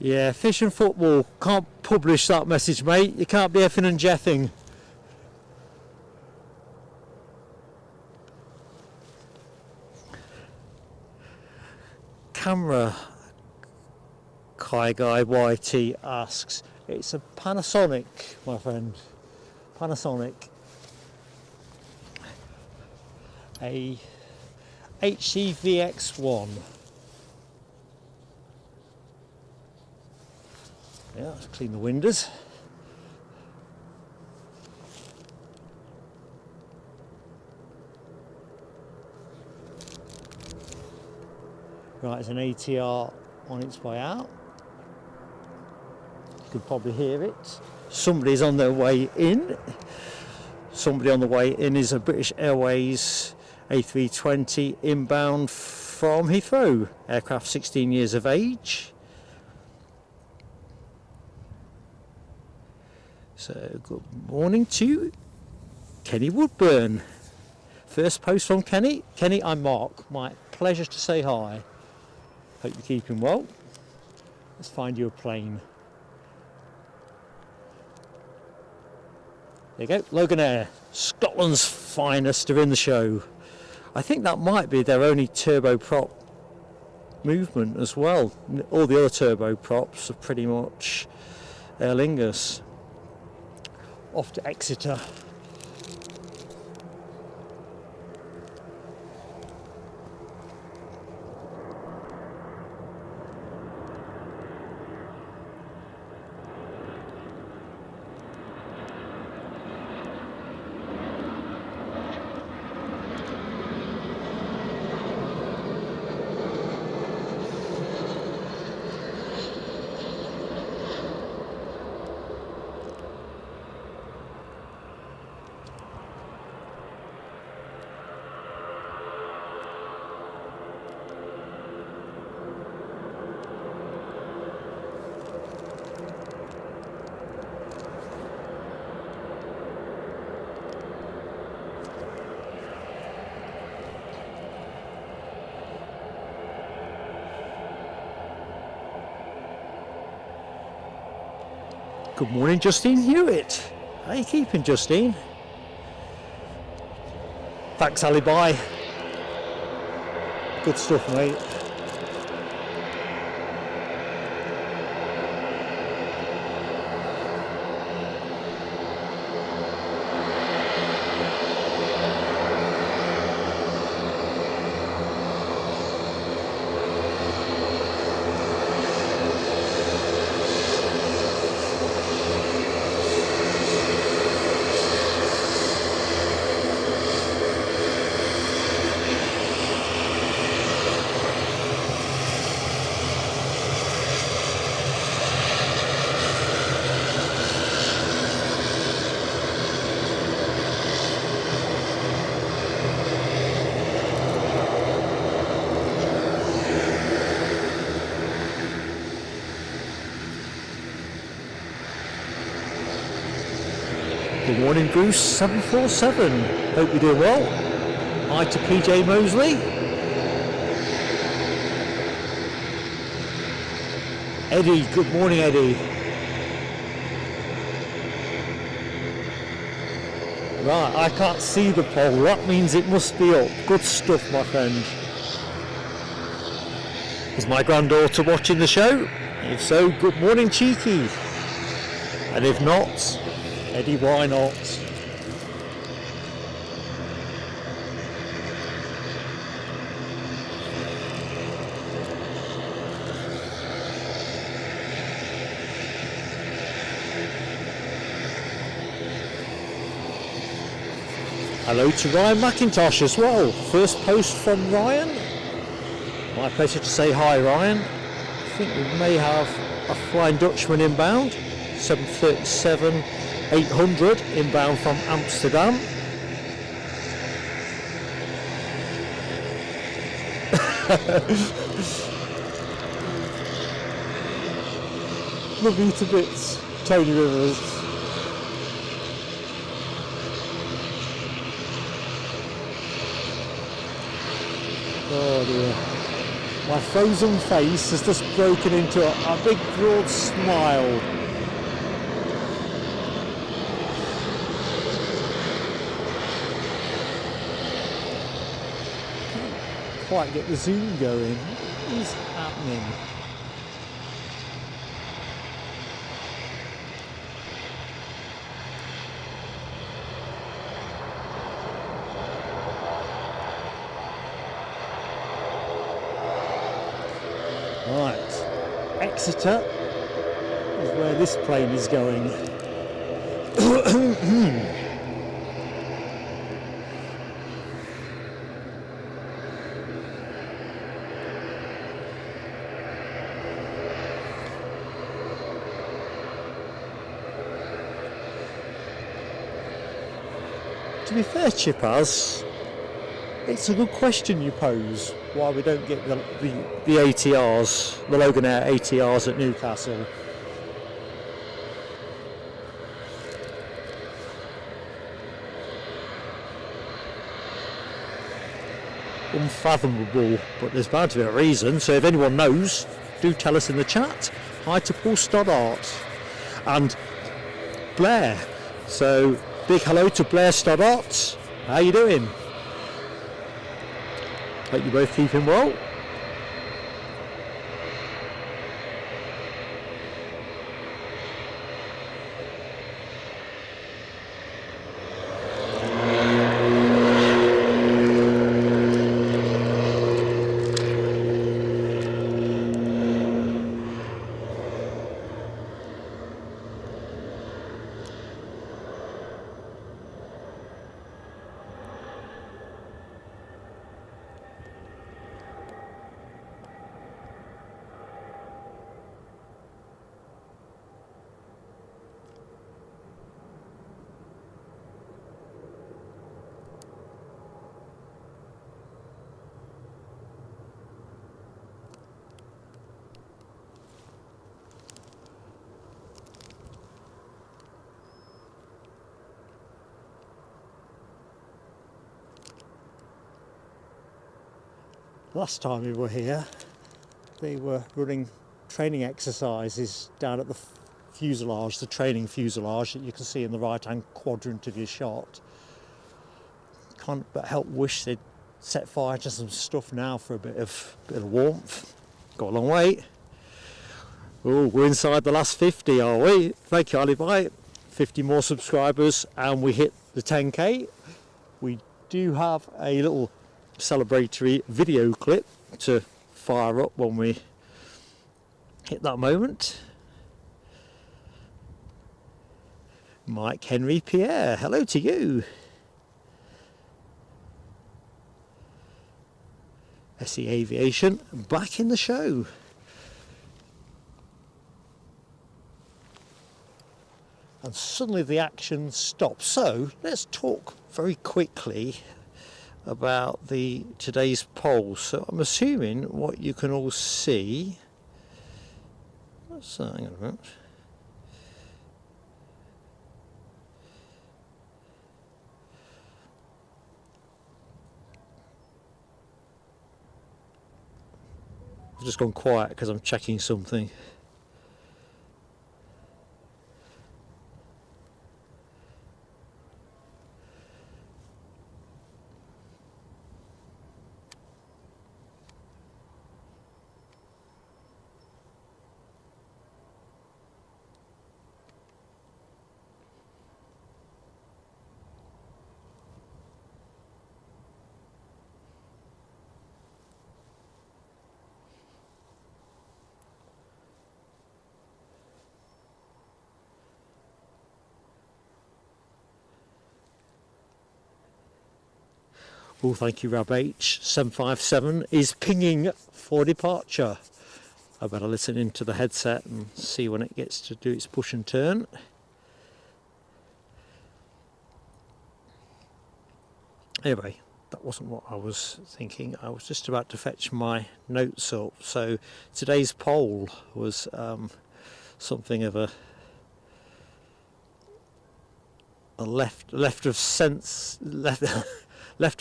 Yeah, fish and football. Can't publish that message, mate. You can't be effing and jeffing. Camera Kai Guy YT asks, it's a Panasonic, my friend. Panasonic. A HCVX1. Yeah, let's clean the windows. Right, there's an ATR on its way out. You can probably hear it. Somebody's on their way in. Somebody on the way in is a British Airways A350 inbound from Heathrow. Aircraft 16 years of age. So good morning to Kenny Woodburn. First post from Kenny. Kenny, I'm Mark. My pleasure to say hi. Hope you're keeping well. Let's find you a plane. There you go, Logan Air, Scotland's finest, are in the show. I think that might be their only turboprop movement as well. All the other turboprops are pretty much Aer Lingus. Off to Exeter. Good morning, Justine Hewitt. How are you keeping, Justine? Thanks, Alibi. Good stuff, mate. Good morning, Bruce 747. Hope you're doing well. Hi to PJ Mosley. Eddie, good morning, Eddie. Right, I can't see the poll. That means it must be up. Good stuff, my friend. Is my granddaughter watching the show? If so, good morning, Cheeky. And if not, Eddie, why not? Hello to Ryan McIntosh as well. First post from Ryan. My pleasure to say hi, Ryan. I think we may have a Flying Dutchman inbound. 737-800 inbound from Amsterdam. Love you to bits, Tony Rivers. Oh dear. My frozen face has just broken into a big broad smile. Can't quite get the zoom going. What is happening? Right, Exeter is where this plane is going. To be fair, Chippers, it's a good question you pose, why we don't get the ATRs, the Loganair ATRs at Newcastle. Unfathomable, but there's bound to be a reason, so if anyone knows, do tell us in the chat. Hi to Paul Stoddart and Blair. So big hello to Blair Stoddart. How you doing? Hope you're both keeping well. Last time we were here, they were running training exercises down at the fuselage, the training fuselage that you can see in the right hand quadrant of your shot. Can't but help wish they'd set fire to some stuff now for a bit of warmth. Got a long way. Oh, we're inside the last 50, are we? Thank you, Ali. 50 more subscribers and we hit the 10k. We do have a little celebratory video clip to fire up when we hit that moment. Mike Henry Pierre, hello to you. SE Aviation back in the show. And suddenly the action stops. So let's talk very quickly about today's poll. So I'm assuming what you can all see. So hang on a minute. I've just gone quiet because I'm checking something. Well, thank you, Rab H. 757 is pinging for departure. I better listen into the headset and see when it gets to do its push and turn. Anyway, that wasn't what I was thinking. I was just about to fetch my notes up. So today's poll was something of a left of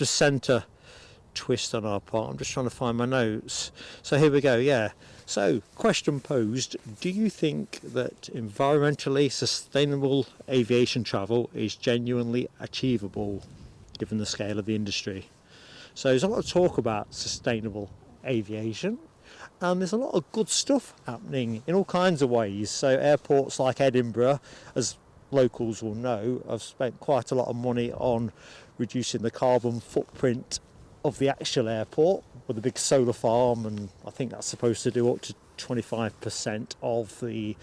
centre twist on our part. I'm just trying to find my notes. So here we go, yeah. So, question posed, do you think that environmentally sustainable aviation travel is genuinely achievable given the scale of the industry? So there's a lot of talk about sustainable aviation, and there's a lot of good stuff happening in all kinds of ways. So airports like Edinburgh, as locals will know, have spent quite a lot of money on reducing the carbon footprint of the actual airport with a big solar farm, and I think that's supposed to do up to 25% of the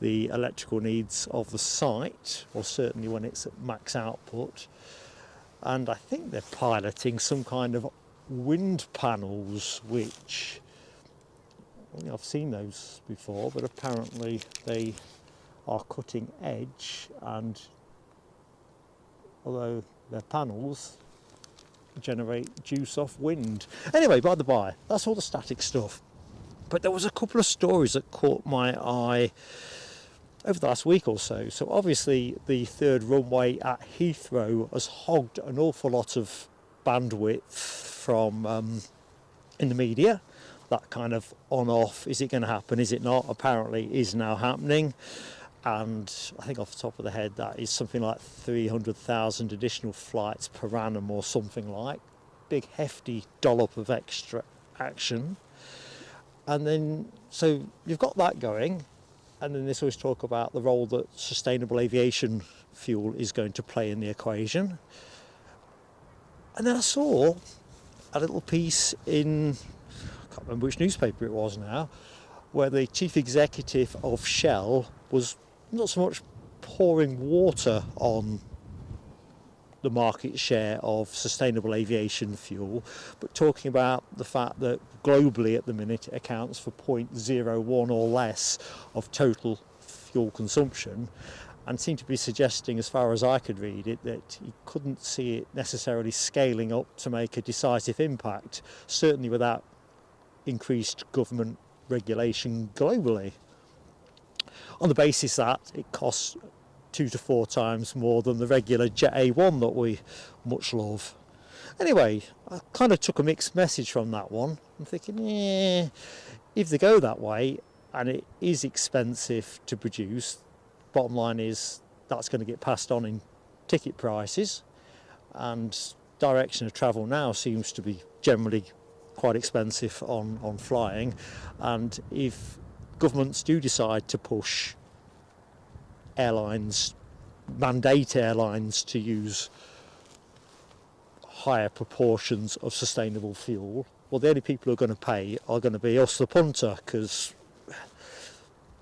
electrical needs of the site, or certainly when it's at max output. And I think they're piloting some kind of wind panels, which I've seen those before, but apparently they are cutting edge, and although they're panels, generate juice off wind. Anyway, by the by, that's all the static stuff. But there was a couple of stories that caught my eye over the last week or so. So obviously the third runway at Heathrow has hogged an awful lot of bandwidth from in the media. That kind of on-off, is it going to happen, is it not? Apparently is now happening. And I think off the top of the head that is something like 300,000 additional flights per annum or something like. Big hefty dollop of extra action. And then, so you've got that going. And then there's always talk about the role that sustainable aviation fuel is going to play in the equation. And then I saw a little piece in, I can't remember which newspaper it was now, where the chief executive of Shell was not so much pouring water on the market share of sustainable aviation fuel, but talking about the fact that globally at the minute it accounts for 0.01 or less of total fuel consumption, and seemed to be suggesting, as far as I could read it, that he couldn't see it necessarily scaling up to make a decisive impact, certainly without increased government regulation globally, on the basis that it costs 2 to 4 times more than the regular Jet A1 that we much love. Anyway, I kind of took a mixed message from that one. I'm thinking, if they go that way and it is expensive to produce, bottom line is that's going to get passed on in ticket prices, and direction of travel now seems to be generally quite expensive on flying. And if governments do decide to push airlines, mandate airlines to use higher proportions of sustainable fuel, well, the only people who are going to pay are going to be us, the punter, because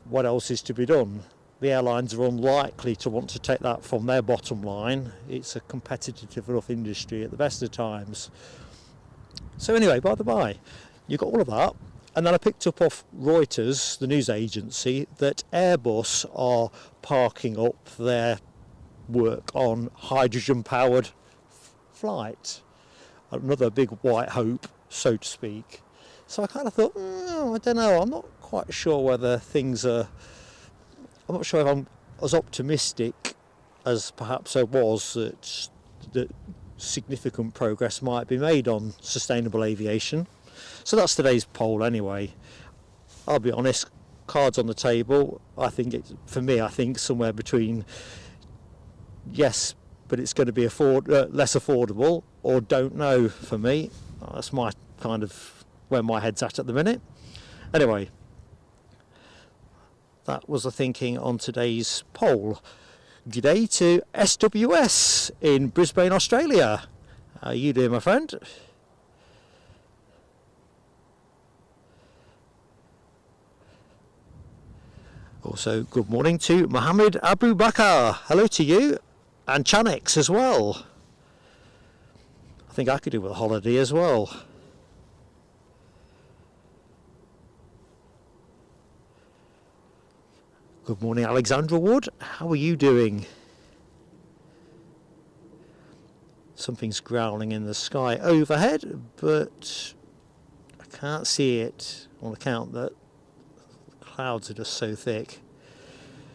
what else is to be done? The airlines are unlikely to want to take that from their bottom line. It's a competitive enough industry at the best of times. So anyway, by the by, you've got all of that. And then I picked up off Reuters, the news agency, that Airbus are parking up their work on hydrogen-powered flight. Another big white hope, so to speak. So I kind of thought, I don't know, I'm not quite sure whether things are... I'm not sure if I'm as optimistic as perhaps I was that significant progress might be made on sustainable aviation. So that's today's poll anyway. I'll be honest, cards on the table. I think for me, I think somewhere between yes, but it's going to be less affordable, or don't know for me. That's my kind of where my head's at the minute. Anyway, that was the thinking on today's poll. G'day to SWS in Brisbane, Australia. How are you doing, my friend? Also, good morning to Mohammed Abu Bakr. Hello to you, and Chanex as well. I think I could do with a holiday as well. Good morning, Alexandra Wood. How are you doing? Something's growling in the sky overhead, but I can't see it on account that clouds are just so thick.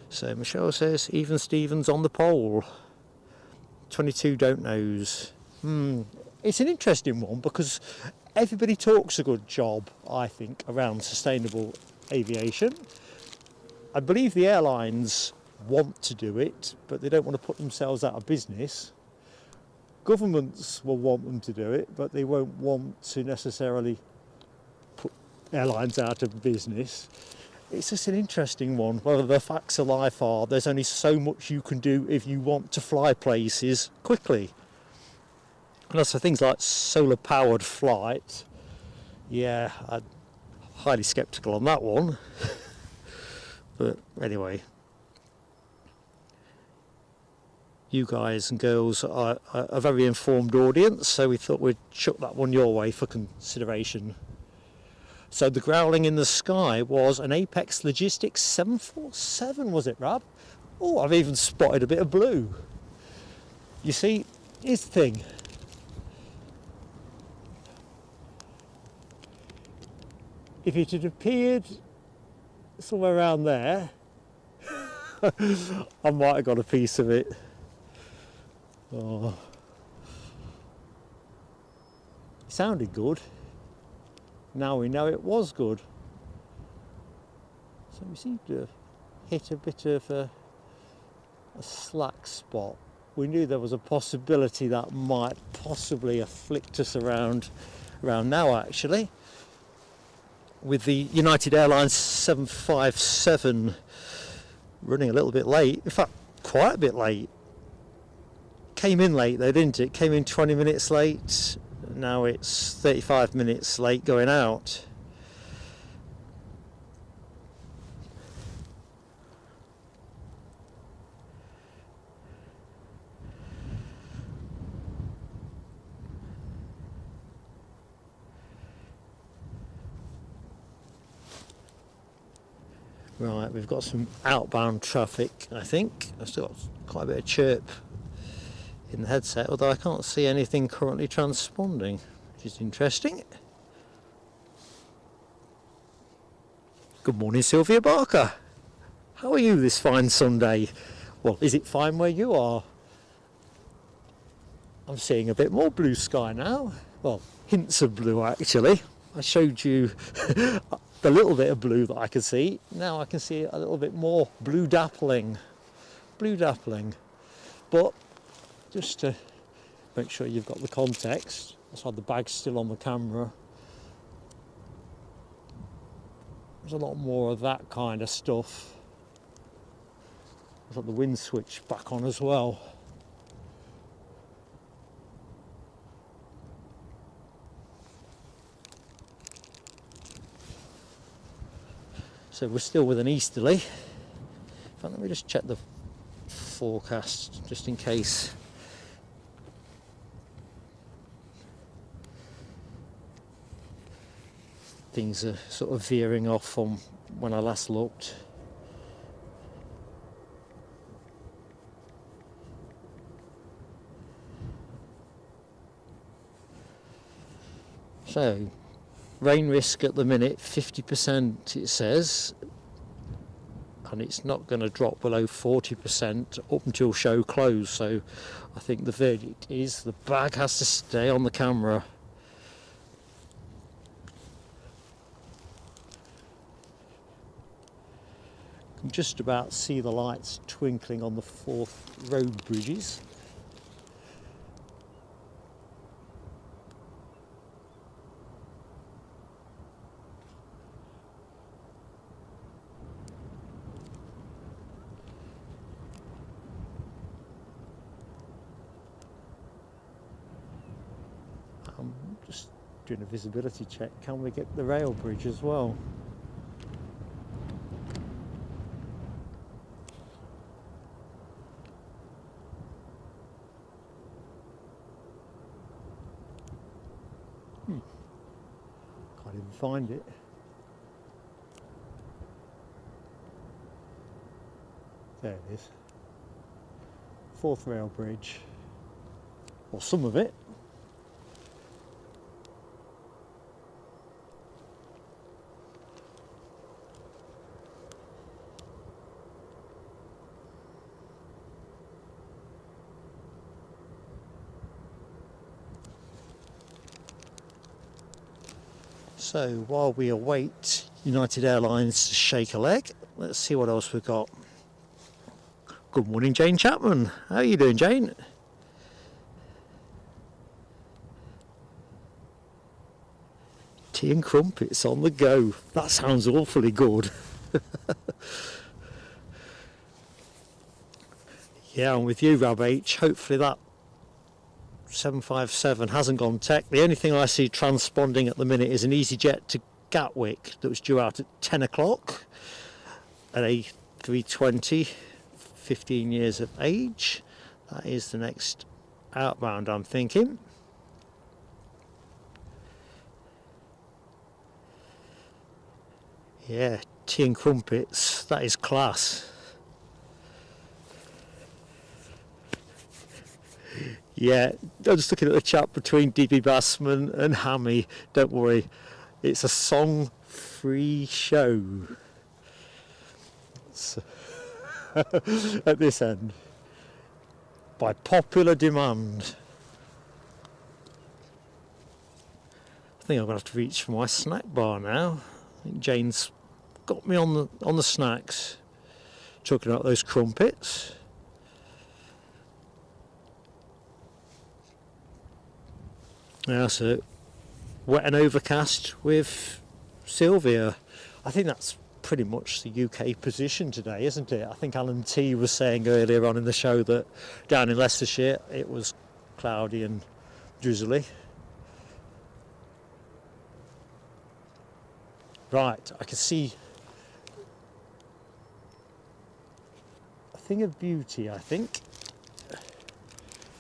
So Michelle says even Stevens on the poll. 22 don't knows. it's an interesting one because everybody talks a good job, I think, around sustainable aviation. I believe the airlines want to do it, but they don't want to put themselves out of business. Governments will want them to do it, but they won't want to necessarily put airlines out of business. It's just an interesting one. Whether the facts of life are, there's only so much you can do if you want to fly places quickly. And also things like solar powered flight, yeah, I'm highly sceptical on that one. But anyway, you guys and girls are a very informed audience, so we thought we'd chuck that one your way for consideration. So the growling in the sky was an Apex Logistics 747, was it, Rab? Oh, I've even spotted a bit of blue. You see, here's the thing. If it had appeared somewhere around there, I might have got a piece of it. Oh. It sounded good. Now we know it was good. So we seem to have hit a bit of a slack spot. We knew there was a possibility that might possibly afflict us around now, actually, with the United Airlines 757 running a little bit late. In fact, quite a bit late. Came in late though, didn't it? Came in 20 minutes late. Now it's 35 minutes late going out. Right, we've got some outbound traffic, I think. I've still got quite a bit of chirp in the headset, although I can't see anything currently transponding, which is interesting. Good morning, Sylvia Barker. How are you this fine Sunday? Well, is it fine where you are? I'm seeing a bit more blue sky now. Well, hints of blue actually. I showed you the little bit of blue that I could see. Now I can see a little bit more blue dappling. Blue dappling. But just to make sure you've got the context, that's why the bag's still on the camera. There's a lot more of that kind of stuff. I've got the wind switch back on as well. So we're still with an easterly. In fact, let me just check the forecast just in case. Things are sort of veering off from when I last looked. So, rain risk at the minute 50% it says, and it's not going to drop below 40% up until show close. So I think the verdict is the bag has to stay on the camera. You can just about see the lights twinkling on the Forth road bridges. I'm just doing a visibility check. Can we get the rail bridge as well? Can't even find it. There it is. Forth rail bridge, or some of it. So while we await United Airlines to shake a leg, let's see what else we've got. Good morning, Jane Chapman. How are you doing, Jane? Tea and crumpets on the go. That sounds awfully good. Yeah, I'm with you, Rab H. Hopefully that 757 hasn't gone tech. The only thing I see transponding at the minute is an EasyJet to Gatwick that was due out at 10 o'clock. An A350, 15 years of age. That is the next outbound, I'm thinking. Yeah, tea and crumpets, that is class. Yeah, I'm just looking at the chat between DB Bassman and Hammy. Don't worry, it's a song-free show. So, at this end, by popular demand. I think I'm going to have to reach for my snack bar now. I think Jane's got me on the snacks, talking about those crumpets. Yeah, so wet and overcast with Sylvia. I think that's pretty much the UK position today, isn't it? I think Alan T was saying earlier on in the show that down in Leicestershire it was cloudy and drizzly. Right, I can see a thing of beauty, I think.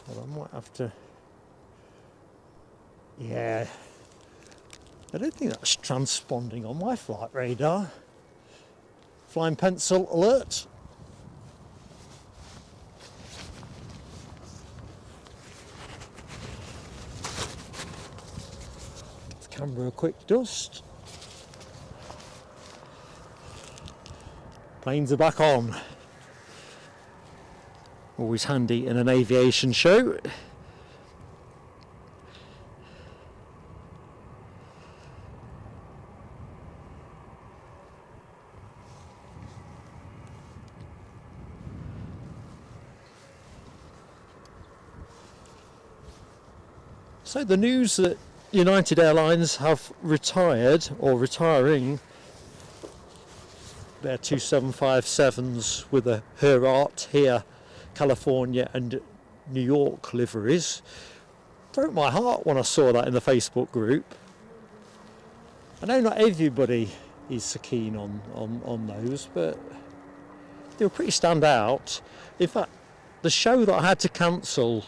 Well, I might have to... Yeah, I don't think that's transponding on my flight radar. Flying pencil alert. Give the camera a quick dust. Planes are back on. Always handy in an aviation show. So the news that United Airlines have retired or retiring their 2757s with a Her Art Here, California and New York liveries broke my heart when I saw that in the Facebook group. I know not everybody is so keen on those, but they were pretty stand out. In fact, the show that I had to cancel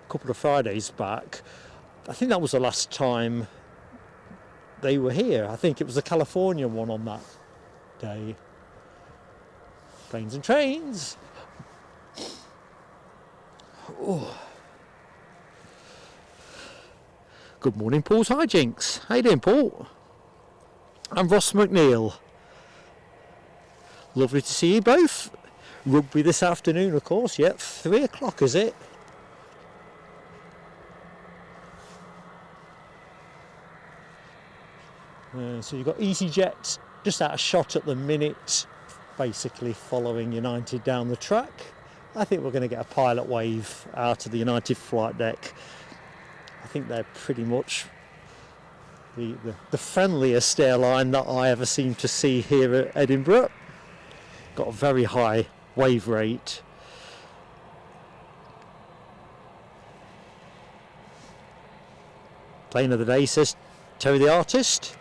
a couple of Fridays back, I think that was the last time they were here. I think it was the California one on that day. Planes and trains. Oh. Good morning, Paul's Hijinks. How you doing, Paul? I'm Ross McNeil. Lovely to see you both. Rugby this afternoon, of course. Yep, 3 o'clock, is it? So you've got EasyJet just out of shot at the minute, basically following United down the track. I think we're going to get a pilot wave out of the United flight deck. I think they're pretty much the friendliest airline that I ever seem to see here at Edinburgh. Got a very high wave rate. Plane of the day, says Terry the artist.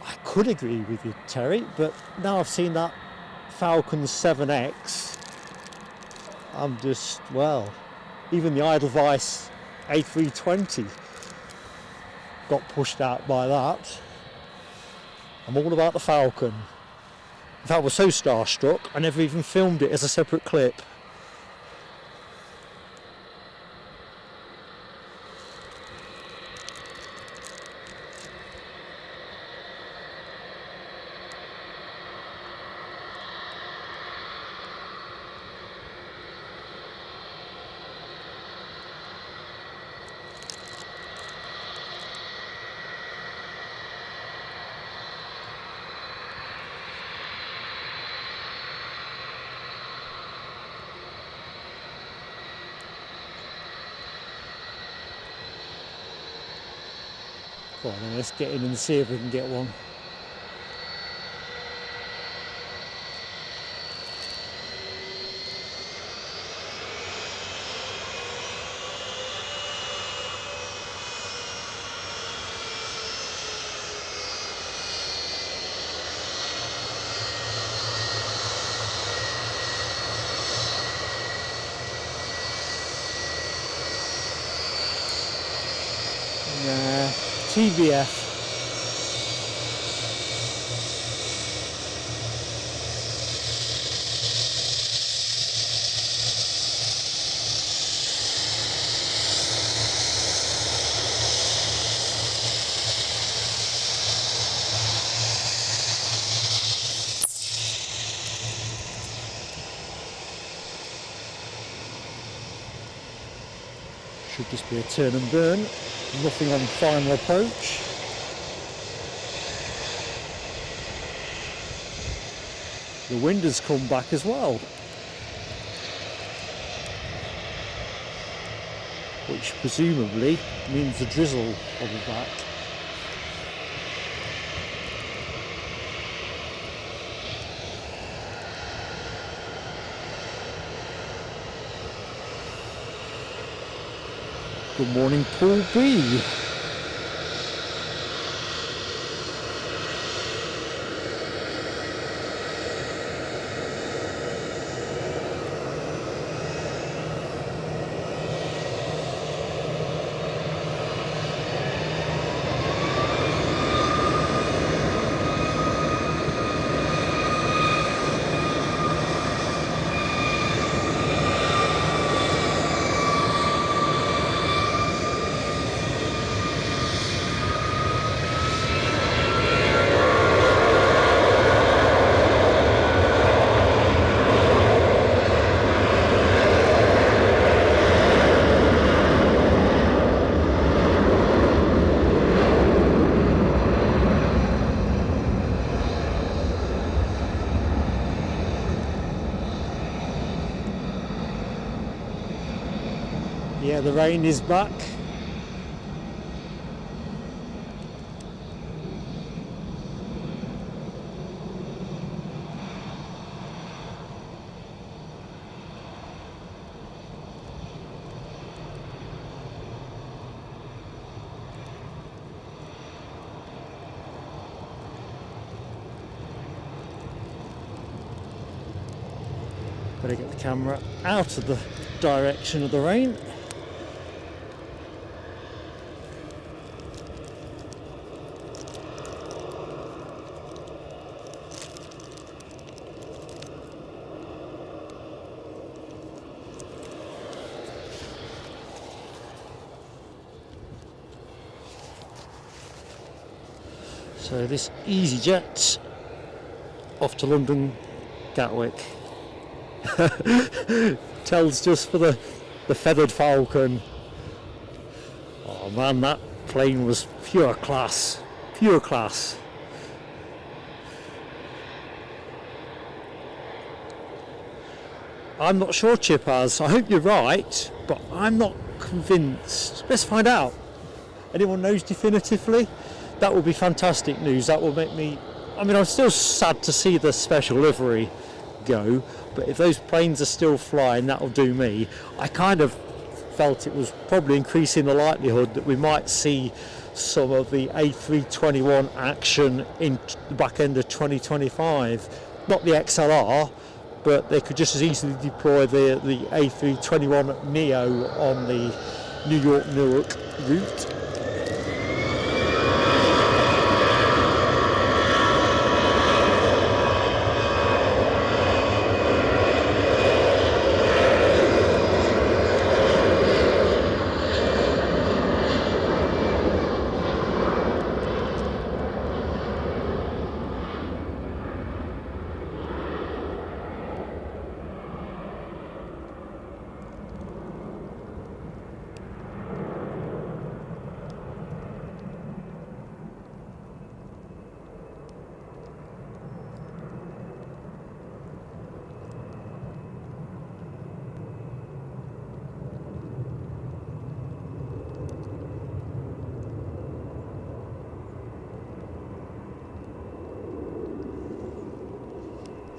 I could agree with you, Terry, but now I've seen that Falcon 7X, I'm just, well, even the Edelweiss A320 got pushed out by that. I'm all about the Falcon. In fact, I was so starstruck, I never even filmed it as a separate clip. Go on then, let's get in and see if we can get one. TBF. Should just be a turn and burn, nothing on final approach. The wind has come back as well, which presumably means the drizzle will be back. Good morning, Paul B. Yeah, the rain is back. Better get the camera out of the direction of the rain. So this EasyJet off to London Gatwick. Tells just for the feathered falcon. Oh man, that plane was pure class, pure class. I'm not sure Chip has. I hope you're right, but I'm not convinced. Let's find out. Anyone knows definitively? That would be fantastic news. That will make me, I mean, I'm still sad to see the special livery go, but if those planes are still flying, that'll do me. I kind of felt it was probably increasing the likelihood that we might see some of the A321 action in the back end of 2025. Not the XLR, but they could just as easily deploy the A321 Neo on the New York-Newark route.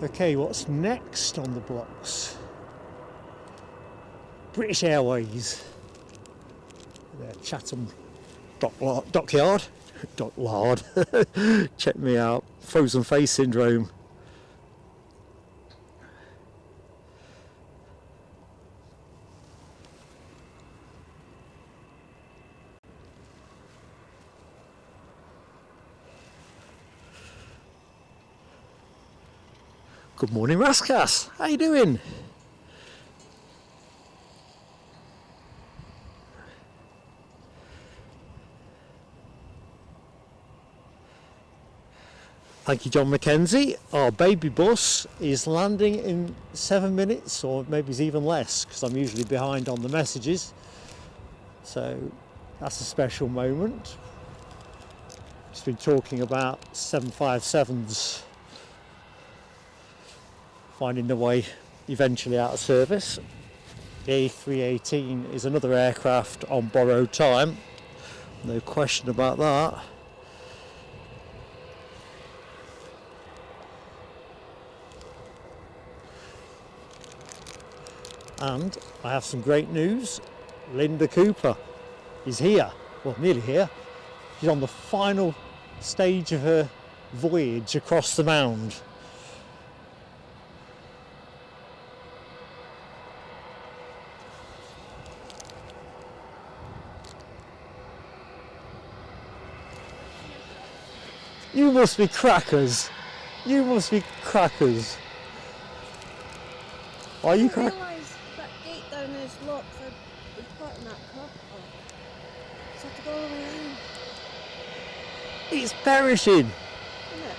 Okay, what's next on the blocks? British Airways. Their Chatham dockyard. Dockyard. Check me out. Frozen face syndrome. Good morning, Raskas. How you doing? Thank you, John Mackenzie. Our baby bus is landing in 7 minutes, or maybe it's even less, because I'm usually behind on the messages. So that's a special moment. Just been talking about 757s finding their way eventually out of service. The A318 is another aircraft on borrowed time, no question about that. And I have some great news. Linda Cooper is here, well, nearly here. She's on the final stage of her voyage across the Mound. You must be crackers. You must be crackers. Are you crackers? I realised that gate down is locked. I'd parked in that car. So I have to go all the way around. It's perishing. Isn't it?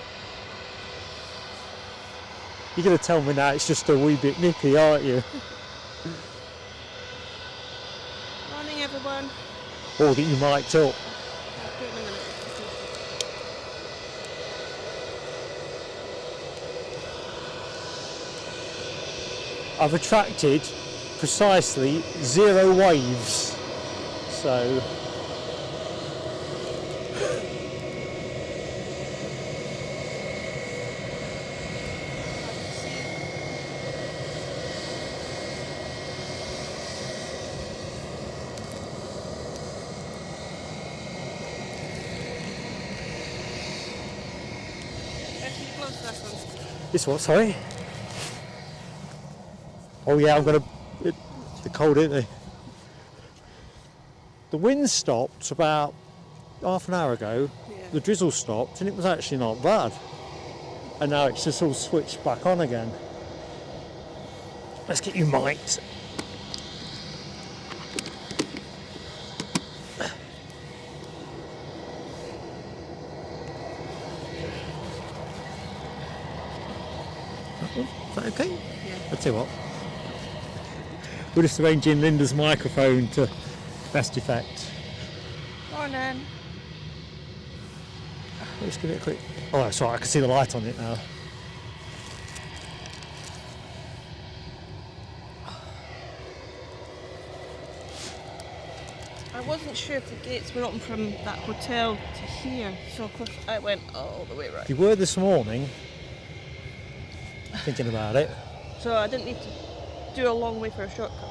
You're going to tell me now it's just a wee bit nippy, aren't you? Morning, everyone. Or that you mic'd up. I'll do it in a minute. I've attracted precisely 0 waves. So this what, sorry? Oh yeah, I'm gonna. They're cold, aren't they? The wind stopped about half an hour ago. Yeah. The drizzle stopped, and it was actually not bad. And now it's just all switched back on again. Let's get you mic'd. Is that okay? Yeah. I'll tell you what. We're just arranging Linda's microphone to best effect. Morning. Let's give it a quick. Oh, that's right, I can see the light on it now. I wasn't sure if the gates were open from that hotel to here, so of course I went all the way around. You were this morning, thinking about it. So I didn't need to do a long way for a shortcut.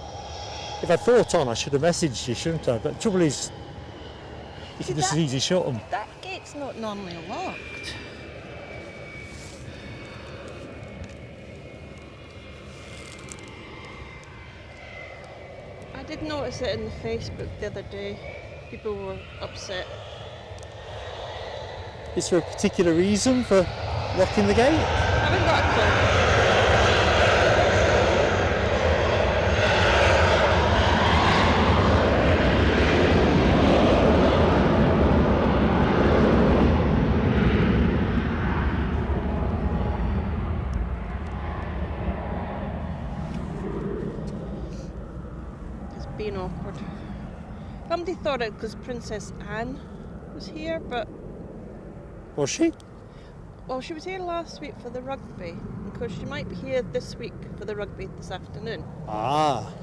If I'd thought on, I should have messaged you, shouldn't I? But the trouble is, you can just as easy shut them. That gate's not normally locked. I did notice it in the Facebook the other day. People were upset. Is there a particular reason for locking the gate? I haven't got a clue. Being awkward. Somebody thought it because Princess Anne was here, but Was she? well, she was here last week for the rugby, and of course she might be here this week for the rugby this afternoon. Ah.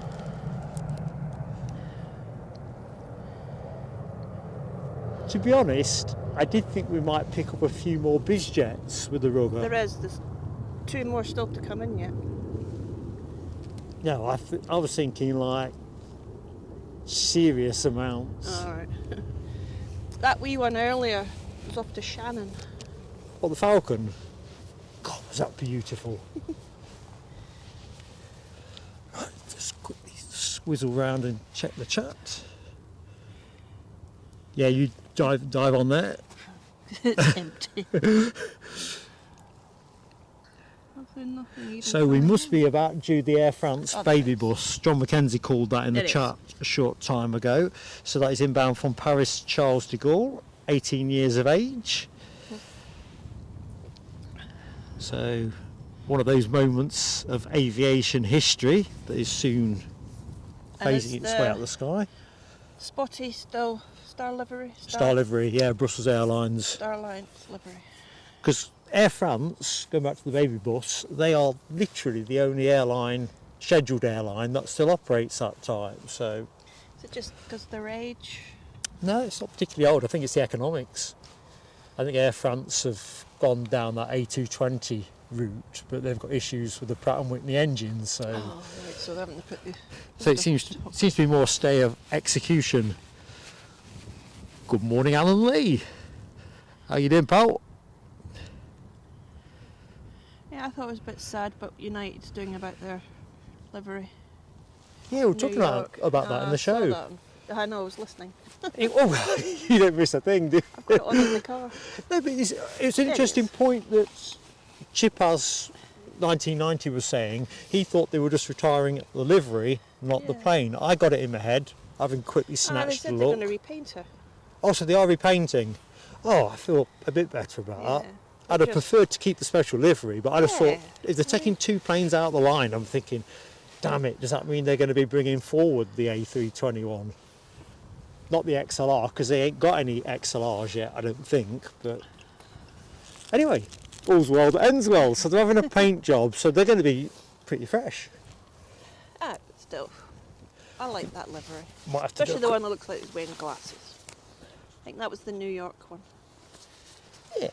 To be honest, I did think we might pick up a few more bizjets with the rugger. There is this 2 more still to come in yet. No, I was thinking like serious amounts. Alright. That wee one earlier was off to Shannon. What, the Falcon? God, was that beautiful. Right, just quickly squizzle round and check the chat. Yeah, you dive on there. It's empty. Nothing even So we coming must in. be about due the Air France Oh, baby there it bus. John McKenzie called that in the It is. chat a short time ago. So that is inbound from Paris Charles de Gaulle, 18 years of age. So one of those moments of aviation history that is soon And is phasing its way the out the sky. Spotty still Star livery? Star livery, yeah, Brussels Airlines. Starline livery. Because Air France, going back to the baby bus, they are literally the only airline, scheduled airline, that still operates that time. So Is it just because of their age? no, it's not particularly old. I think it's the economics. I think Air France have gone down that A350 route, but they've got issues with the Pratt & Whitney engines. So, Oh, right, so they haven't put the... so it seems to be more a stay of execution. Good morning, Alan Lee. How you doing, pal? Yeah, I thought it was a bit sad, but United's doing about their livery. Yeah, we're New talking York. about that in I the saw show. that. I know, I was listening. Oh, you don't miss a thing, do you? I've got it on in the car. No, but it's an interesting point that Chipaz 1990 was saying. He thought they were just retiring the livery, not the Yeah. plane. I got it in my head, having quickly They snatched said a they're look. going to repaint her. Oh, so they are repainting. Oh, I feel a bit better about that. I'd have Just- preferred to keep the special livery, but I just thought, Yeah. if they're taking 2 planes out of the line, I'm thinking, damn it, does that mean they're going to be bringing forward the A321? Not the XLR, because they ain't got any XLRs yet, I don't think. But anyway, all's well that ends well. So they're having a paint job, so they're going to be pretty fresh. Ah, but still. I like that livery. Might have to Especially do the a one that looks like he's wearing glasses. I think that was the New York one. Yeah,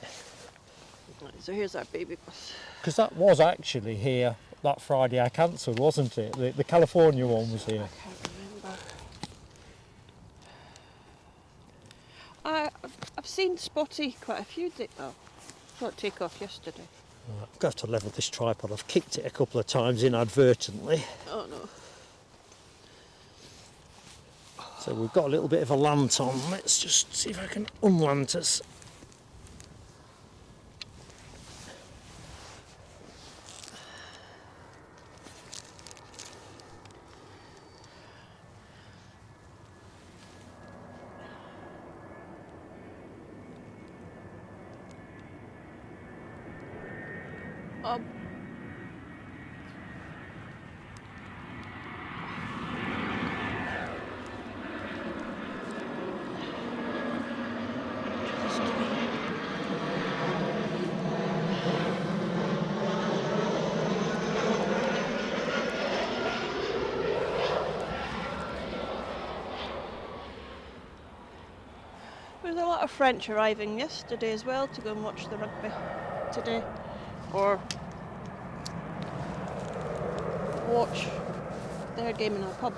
Right, so here's our baby bus. because that was actually here that Friday I cancelled, wasn't it? The California one was here. I can't remember. I've seen Spotty quite a few days. Oh, not take off yesterday. Right, I'm going to have to level this tripod. I've kicked it a couple of times inadvertently. Oh no. So we've got a little bit of a lant on. Let's just see if I can unlant us. Um, There was a lot of French arriving yesterday as well to go and watch the rugby today, or watch their game in our pub.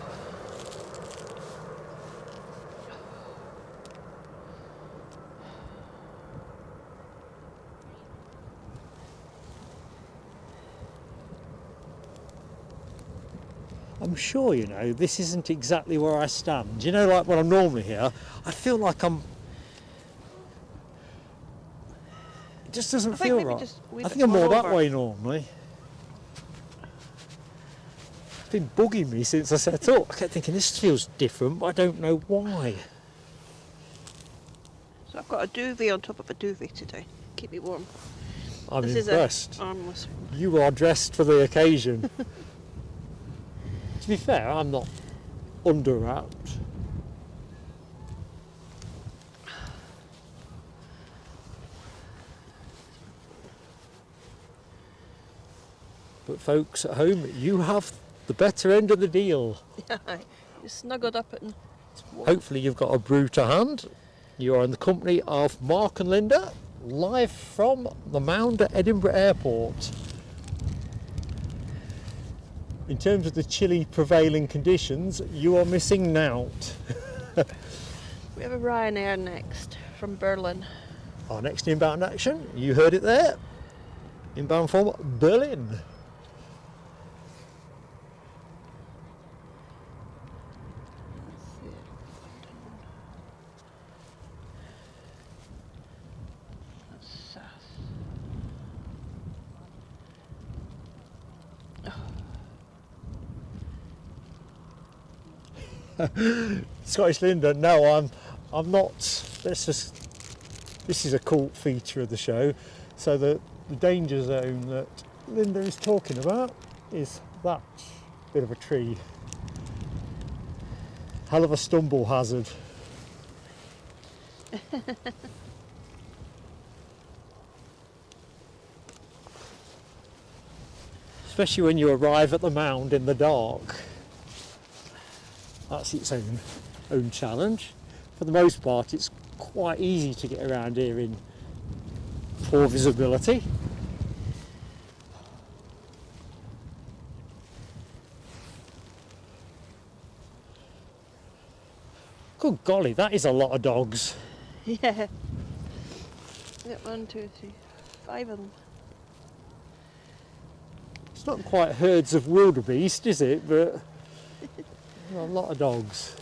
I'm sure, you know, this isn't exactly where I stand. You know, like when I'm normally here, I feel like I'm... It just doesn't I think feel maybe right. just a wee I bit think I'm more more that over. way normally. It's been bugging me since I set up. I kept thinking, this feels different, but I don't know why. So I've got a duvet on top of a duvet today. Keep me warm. I'm This impressed. is a armless one. You are dressed for the occasion. To be fair, I'm not underwrapped. But folks at home, you have the better end of the deal. You're snuggled up and it's warm. Hopefully you've got a brew to hand. You are in the company of Mark and Linda, live from the Mound at Edinburgh Airport. in terms of the chilly prevailing conditions, you are missing out. We have a Ryanair next from Berlin. Our next inbound action, you heard it there, inbound from Berlin. Scottish Linda, no, I'm not. This is a cool feature of the show. So the danger zone that Linda is talking about is that bit of a tree. Hell of a stumble hazard. Especially when you arrive at the mound in the dark. That's its own challenge. For the most part, it's quite easy to get around here in poor visibility. Good golly, that is a lot of dogs. Yeah. Got 1, 2, 3, 5 of them. It's not quite herds of wildebeest, is it? But a lot of dogs.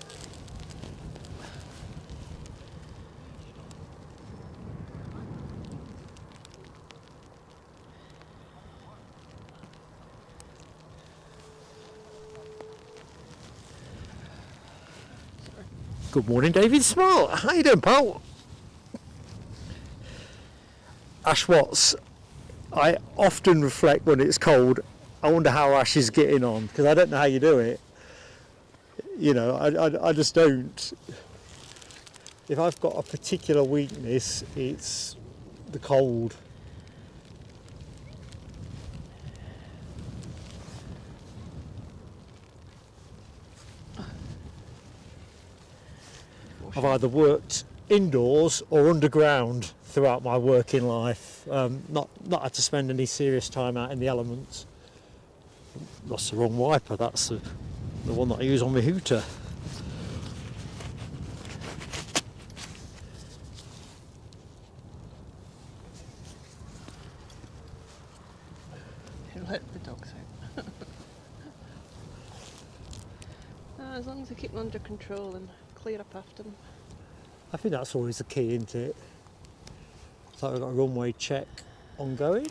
Good morning, David Smart. How you doing, pal? Ash Watts. I often reflect when it's cold. I wonder how Ash is getting on, because I don't know how you do it. You know, I just don't. If I've got a particular weakness, it's the cold. I've either worked indoors or underground throughout my working life. Not had to spend any serious time out in the elements. That's the wrong wiper. That's the one that I use on my hooter. Let the dogs out. As long as I keep them under control and clear up after them. I think that's always the key, isn't it? So we've got a runway check ongoing.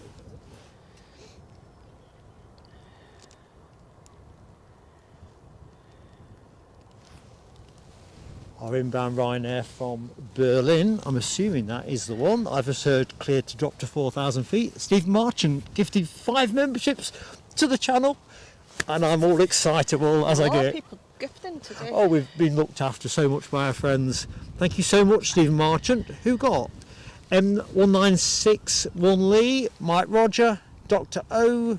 Our inbound Ryanair from Berlin, I'm assuming that is the one. I've just heard cleared to drop to 4,000 feet. Stephen Marchant gifted 5 memberships to the channel, and I'm all excitable as I get. A lot of people gifting today. Oh, we've been looked after so much by our friends. Thank you so much, Stephen Marchant. Who got? M1961 Lee, Mike Roger, Dr. O,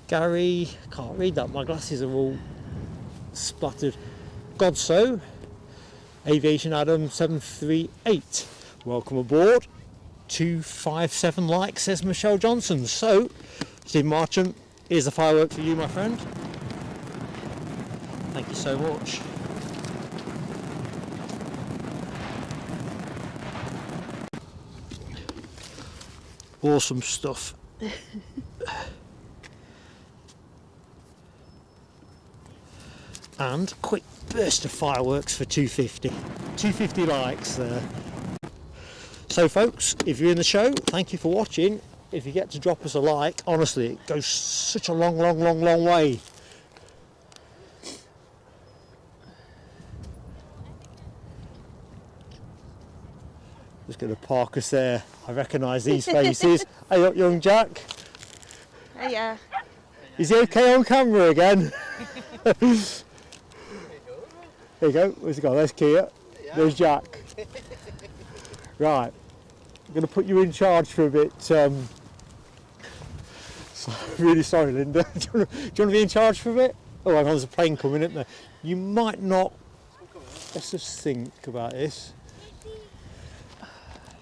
Gary, can't read that, my glasses are all splattered. Godso, Aviation Adam 738. Welcome aboard. 257 likes, says Michelle Johnson. So, Steve Marchant, here's the firework for you, my friend. Thank you so much. Awesome stuff. And quick burst of fireworks for 250. 250 likes there. So folks, if you're in the show, thank you for watching. If you get to drop us a like, honestly, it goes such a long way. Just going to park us there. I recognise these faces. Hey up, young Jack. Hiya. Is he okay on camera again? There you go. Where's he gone? There's Kia. There's Jack. Right. I'm going to put you in charge for a bit. Really sorry, Linda. Do you want to be in charge for a bit? Oh, hang on, there's a plane coming, isn't there? You might not. Let's just think about this.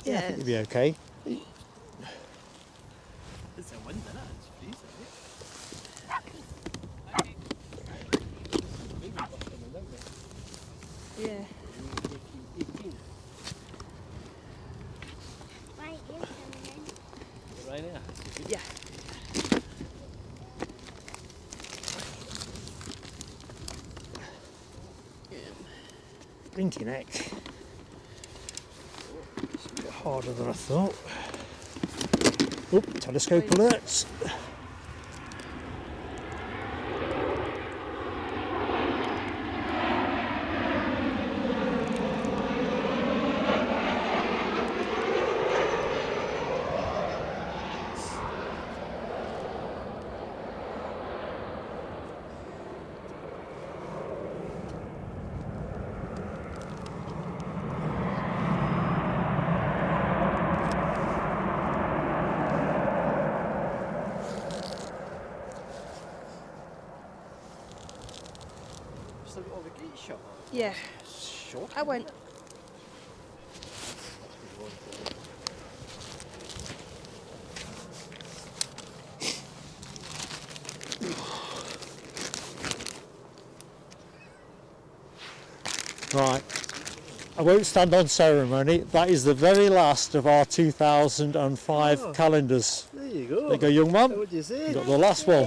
Yeah, I think you'll be okay. Yeah. Right, you're coming in. Ryanair. Yeah. Blinking heck. It's a bit harder than I thought. Oop, telescope alerts. Still got all the gate shut. Yeah. Shocking. I went. Right, I won't stand on ceremony. That is the very last of our 2005 calendars. There you go. There you go, young man. What do you say? You got the last one.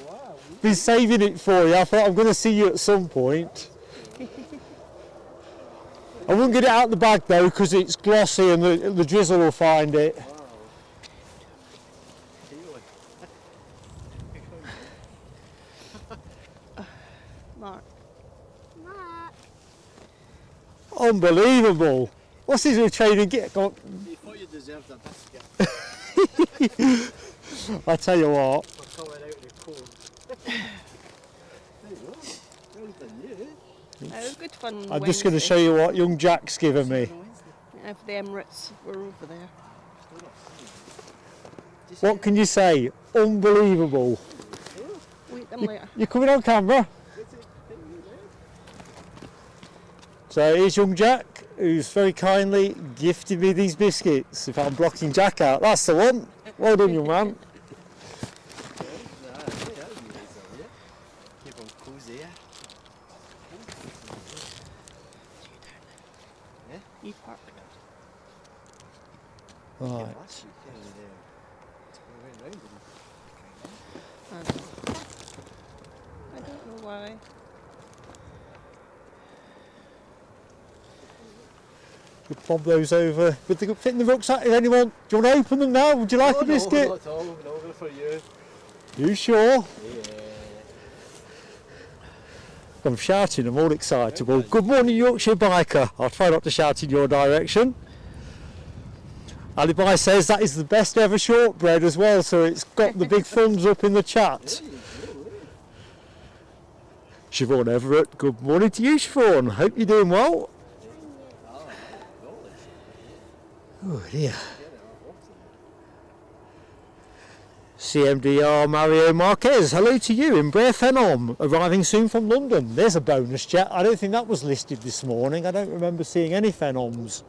Wow. Been saving it for you. I thought I'm going to see you at some point. I wouldn't get it out the bag though because it's glossy and the drizzle will find it. Mark. Mark. Unbelievable. What's his new training get? Go on. You thought you deserved a biscuit I tell you what. for coming out of the cold. There you go. Well done, you. It was good fun. I'm just going to show you what young Jack's given me. If the Emirates were over there. What can you say? Unbelievable. We'll eat them later. You're coming on camera. So here's young Jack, who's very kindly gifted me these biscuits. If I'm blocking Jack out, that's the one. Well done, young man. Keep them cozy. You park. Right. I don't know why. You bob those over. Would they fit in the rucksack if anyone? Do you want to open them now? Would you like a biscuit? No, not at all. No, good for you. You sure? Yeah. I'm shouting, I'm all excitable. Good morning, Yorkshire biker. I'll try not to shout in your direction. Alibi says that is the best ever shortbread as well, so it's got the big thumbs up in the chat. Siobhan Everett, good morning to you, Siobhan. Hope you're doing well. Oh dear. CMDR Mario Marquez, hello to you, Embraer Phenom, arriving soon from London. There's a bonus jet. I don't think that was listed this morning. I don't remember seeing any Phenoms.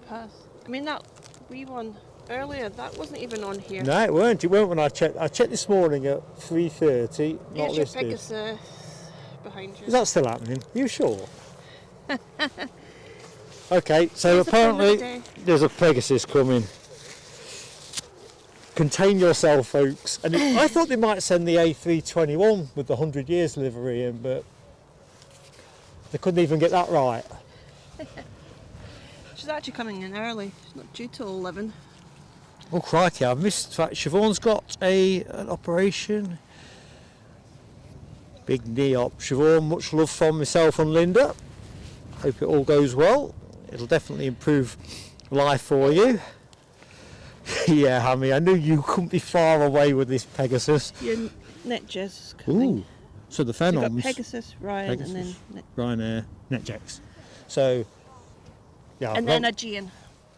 Pass. I mean, that wee one earlier, that wasn't even on here. No, it weren't. It weren't when I checked. I checked this morning at 3:30. Not Here's your listed. Pegasus behind you. Is that still happening? You sure? Okay, so It's a fun apparently day. there's a Pegasus coming. Contain yourself, folks. And I thought they might send the A321 with the 100 years livery in, but they couldn't even get that right. She's actually coming in early. She's not due till 11. Oh crikey, I've missed. In fact, Siobhan's got an operation. Big knee op. Siobhan, much love from myself and Linda. Hope it all goes well. It'll definitely improve life for you. Yeah, Hammy, I knew you couldn't be far away with this Pegasus. Your NetJets is coming. Ooh, so the So you've got Phenoms, Pegasus, Ryan, Pegasus, and then Ryanair, NetJets. So, yeah. and then Aegean.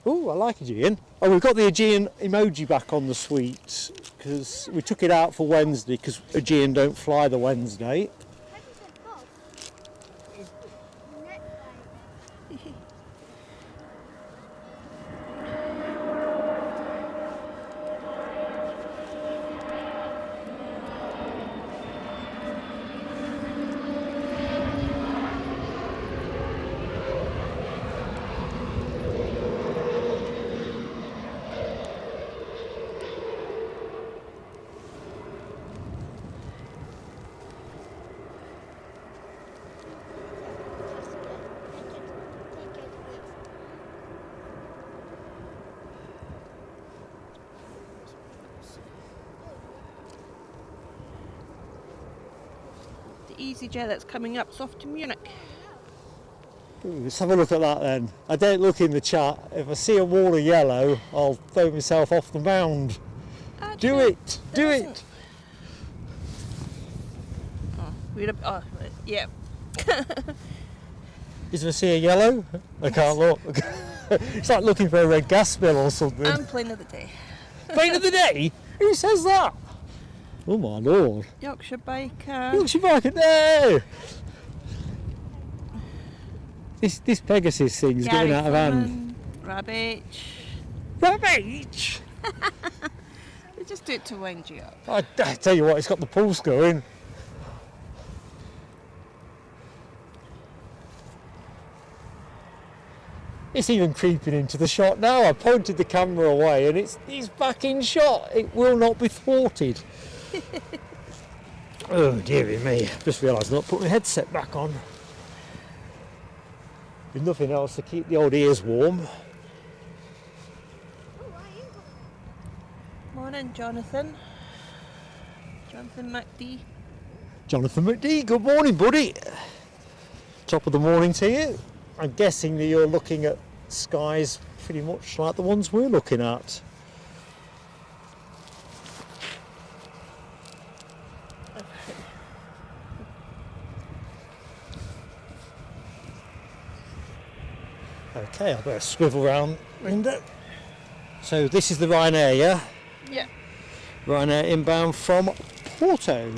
Oh, I like Aegean. Oh, we've got the Aegean emoji back on the suite because we took it out for Wednesday because Aegean don't fly the Wednesday. EasyJet that's coming up, it's off to Munich. Ooh, let's have a look at that then. I don't look in the chat. If I see a wall of yellow, I'll throw myself off the mound. Do it! Do it! Oh, yeah. Is there see a yellow? I can't look. It's like looking for a red gas bill or something. And plane of the day. Plane of the day? Who says that? Oh my lord. Yorkshire Biker. Yorkshire Biker, no! This Pegasus thing's getting out of hand. Rabbit. Rabbit! They just do it to wind you up. I tell you what, it's got the pulse going. It's even creeping into the shot now. I pointed the camera away and it's back in shot. It will not be thwarted. Oh dearie me. Just realised I've not put my headset back on. There's nothing else to keep the old ears warm. Morning, Jonathan. Jonathan McD. Jonathan McD, good morning, buddy. Top of the morning to you. I'm guessing that you're looking at skies pretty much like the ones we're looking at. Okay, I better swivel round window. So this is the Ryanair, yeah? Yeah. Ryanair inbound from Porto.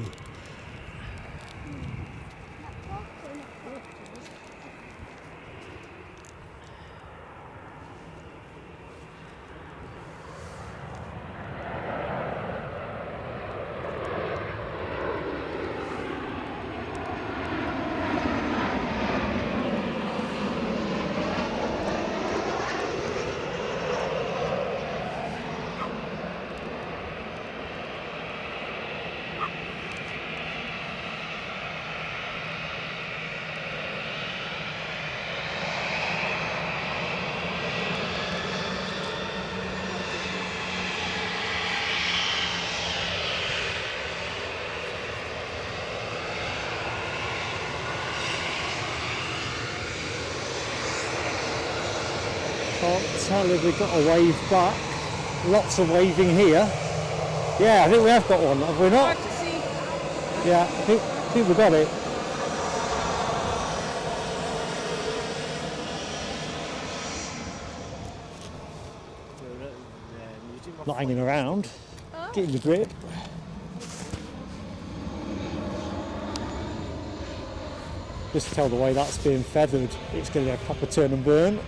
Can't tell if we've got a wave back. Lots of waving here. Yeah, I think we have got one, have we not? Hard to see. Yeah, I think we got it. Not hanging around, getting the grip. Just to tell the way that's being feathered, it's going to be a proper turn and burn.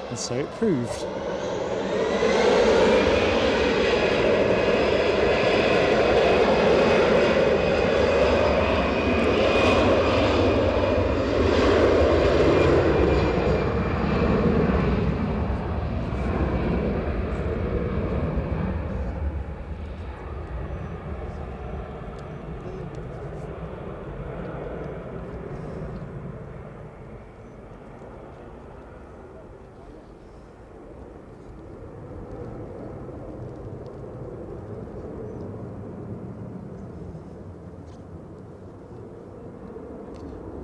And so it proved.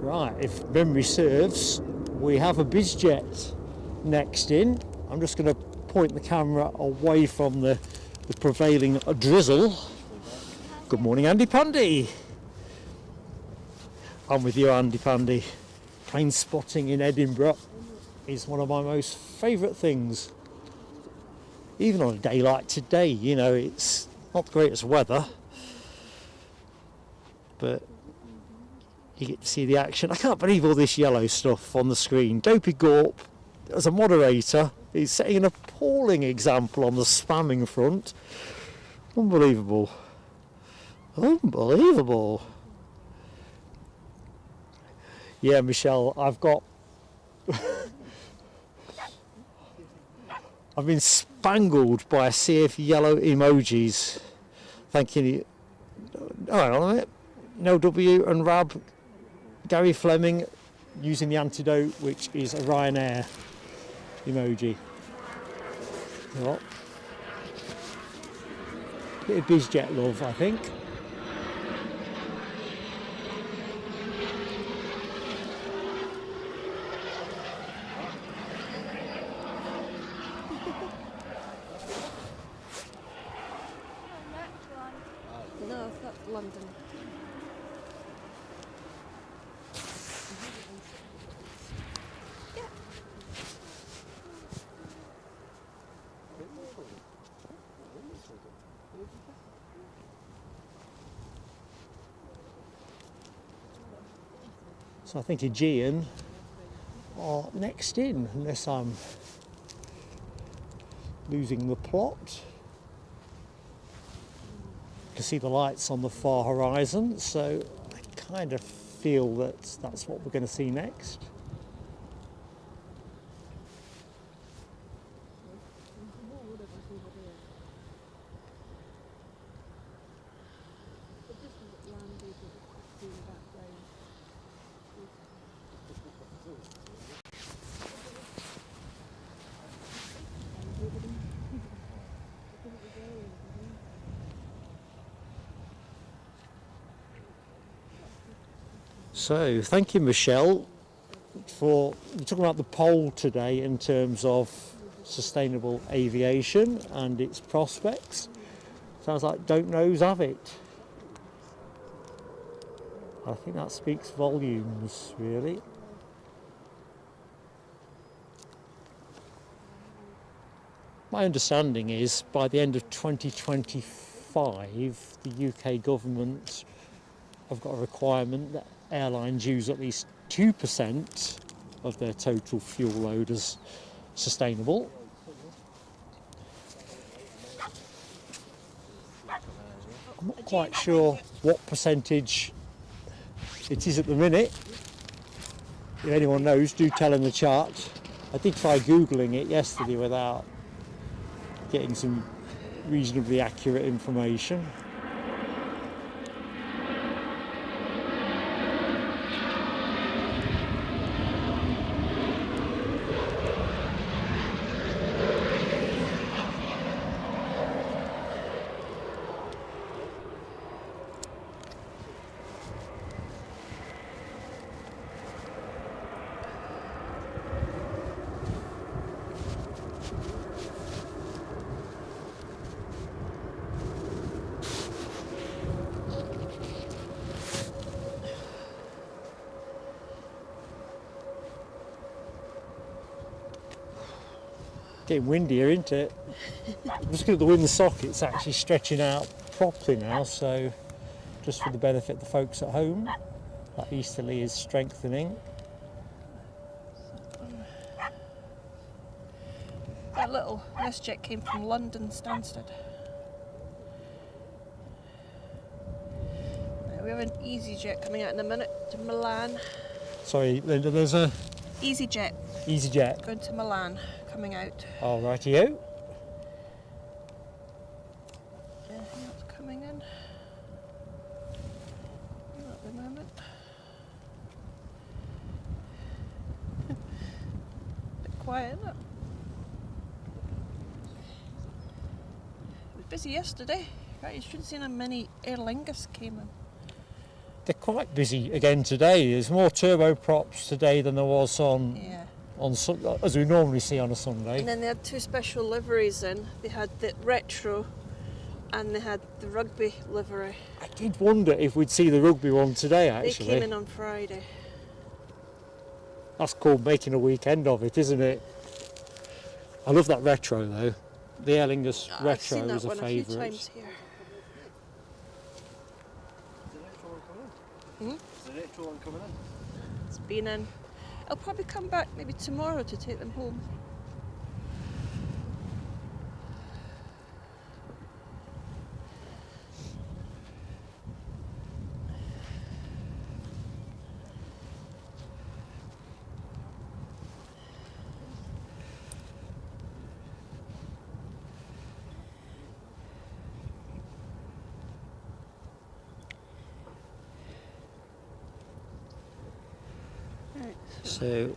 Right, if memory serves, we have a bizjet next in. I'm just going to point the camera away from the prevailing drizzle. Good morning, Andy Pandy. I'm with you, Andy Pandy. Plane spotting in Edinburgh is one of my most favourite things. Even on a day like today, you know, it's not the greatest weather, but you get to see the action. I can't believe all this yellow stuff on the screen. Dopey Gorp, as a moderator, is setting an appalling example on the spamming front. Unbelievable. Unbelievable. Yeah, Michelle, I've been spangled by a sea of yellow emojis. Thanking you. Oh, hang on a minute. NLW and RAB, Gary Fleming using the antidote, which is a Ryanair emoji. Well, bit of bizjet love, I think. No, that's London. So I think Aegean are next in, unless I'm losing the plot. You can see the lights on the far horizon, so I kind of feel that that's what we're going to see next. So, thank you, Michelle, for talking about the poll today in terms of sustainable aviation and its prospects. Sounds like don't knows have it. I think that speaks volumes, really. My understanding is by the end of 2025, the UK government have got a requirement that airlines use at least 2% of their total fuel load as sustainable. I'm not quite sure what percentage it is at the minute. If anyone knows, do tell in the chat. I did try Googling it yesterday without getting some reasonably accurate information. Getting windier, isn't it? I'm just looking at the windsock, it's actually stretching out properly now, so just for the benefit of the folks at home, that easterly is strengthening. That little WestJet came from London Stansted. Now we have an EasyJet coming out in a minute to Milan. Sorry, Linda, there's a EasyJet EasyJet. going to Milan coming out. All rightio. Anything else coming in? Not at the moment. Bit quiet, isn't it? It was busy yesterday. Right, you should have seen how many Aer Lingus came in. They're quite busy again today. There's more turboprops today than there was on as we normally see on a Sunday. And then they had two special liveries in. They had the retro and they had the rugby livery. I did wonder if we'd see the rugby one today, actually. They came in on Friday. That's called making a weekend of it, isn't it? I love that retro though. The Aer Lingus I've retro seen that is a one a few favourite. times here. Is the retro one coming in? It's been in. I'll probably come back maybe tomorrow to take them home. So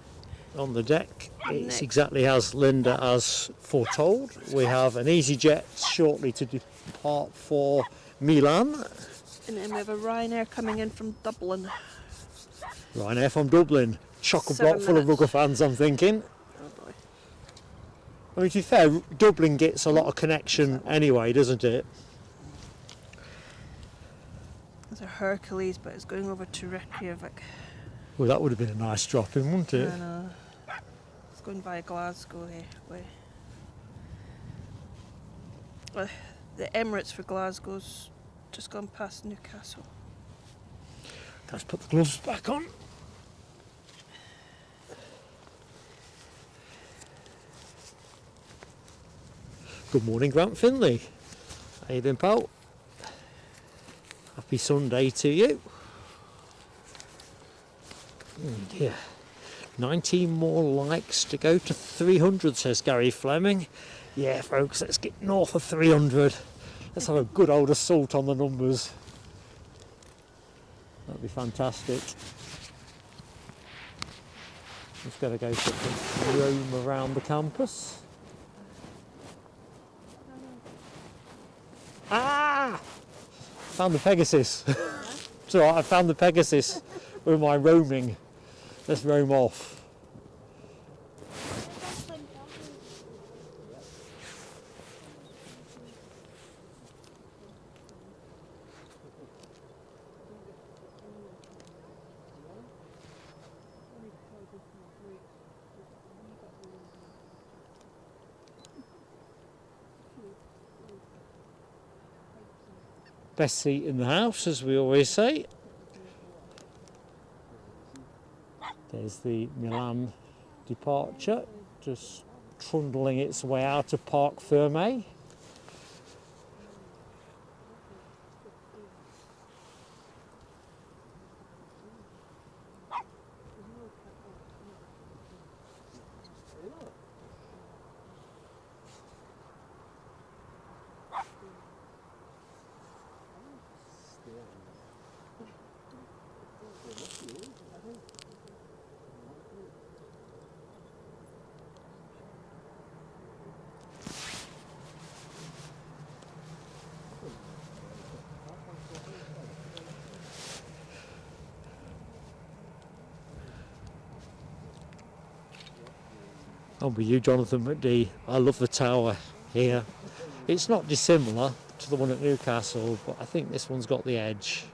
on the deck, it's Next. exactly as Linda has foretold. We have an EasyJet shortly to depart for Milan. And then we have a Ryanair coming in from Dublin. Ryanair from Dublin. Chock-a-block 7 full of minutes. rugger fans, I'm thinking. Oh boy. I mean, to be fair, Dublin gets a lot of connection anyway, doesn't it? There's a Hercules, but it's going over to Reykjavik. Well, that would have been a nice drop in, wouldn't it? And it's going by Glasgow way. The Emirates for Glasgow's just gone past Newcastle. Let's put the gloves back on. Good morning, Grant Finley. How you doing, pal? Happy Sunday to you. Yeah. 19 more likes to go to 300, says Gary Fleming. Yeah, folks, let's get north of 300. Let's have a good old assault on the numbers. That'd be fantastic. Just got to go for a roam around the campus. Ah! Found the Pegasus. It's alright, I found the Pegasus with my roaming. Let's roam off. Best seat in the house, as we always say. There's the Milan departure, just trundling its way out of Parc Fermé. I'm with you, Jonathan McD. I love the tower here. It's not dissimilar to the one at Newcastle, but I think this one's got the edge.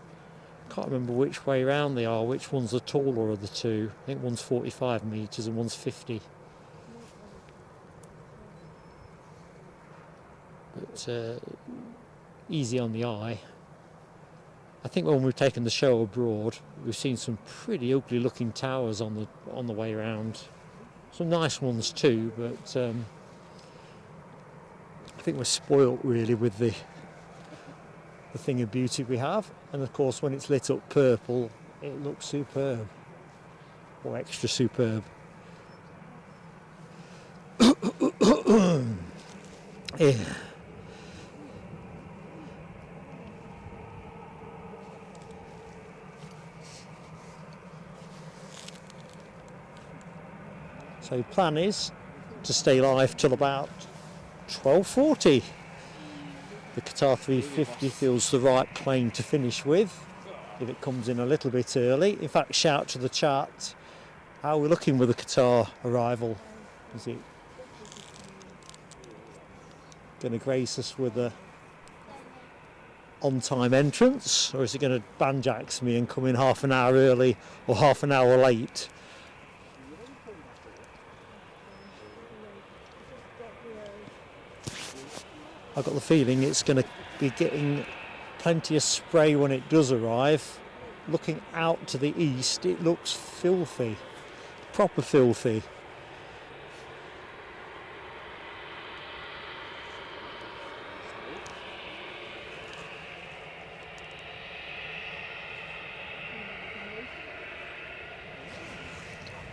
Can't remember which way round they are, which one's the taller of the two. I think one's 45 metres and one's 50. But easy on the eye. I think when we've taken the show abroad, we've seen some pretty ugly looking towers on the way round. Some nice ones too, but I think we're spoilt really with the thing of beauty we have. And of course, when it's lit up purple, it looks superb, or extra superb. Yeah. So plan is to stay live till about 12:40. The Qatar 350 feels the right plane to finish with if it comes in a little bit early. In fact, shout to the chat, how are we looking with the Qatar arrival? Is it going to grace us with a on-time entrance, or is it going to banjax me and come in half an hour early or half an hour late? I've got the feeling it's going to be getting plenty of spray when it does arrive. Looking out to the east, it looks filthy, proper filthy.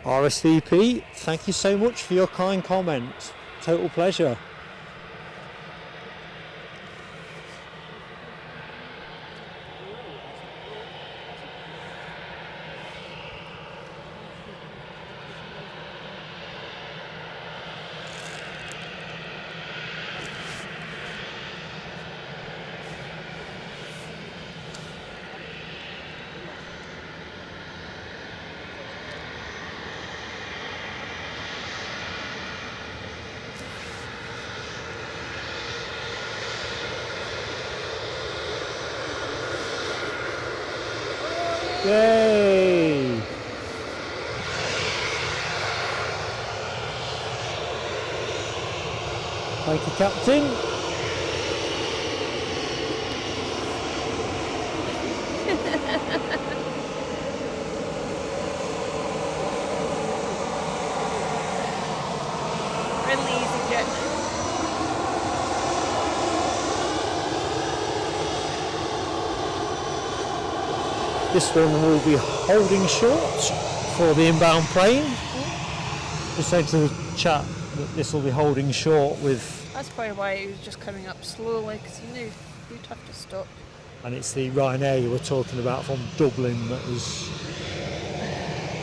RSVP, thank you so much for your kind comment. Total pleasure. Yay! Thank you, Captain. Friendly EasyJet. This one will be holding short for the inbound plane. Just saying to the chat that this will be holding short with, That's probably why he was just coming up slowly, because he knew you'd have to stop. and it's the Ryanair you were talking about from Dublin that was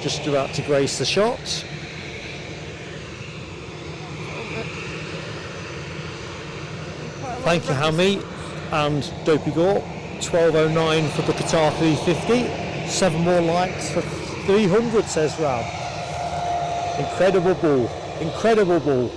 just about to grace the shot. Thank you, Hammy and Dopey Gore. 12.09 for the Qatar 350. 7 more likes for 300, says Rab. Incredible ball. Incredible ball.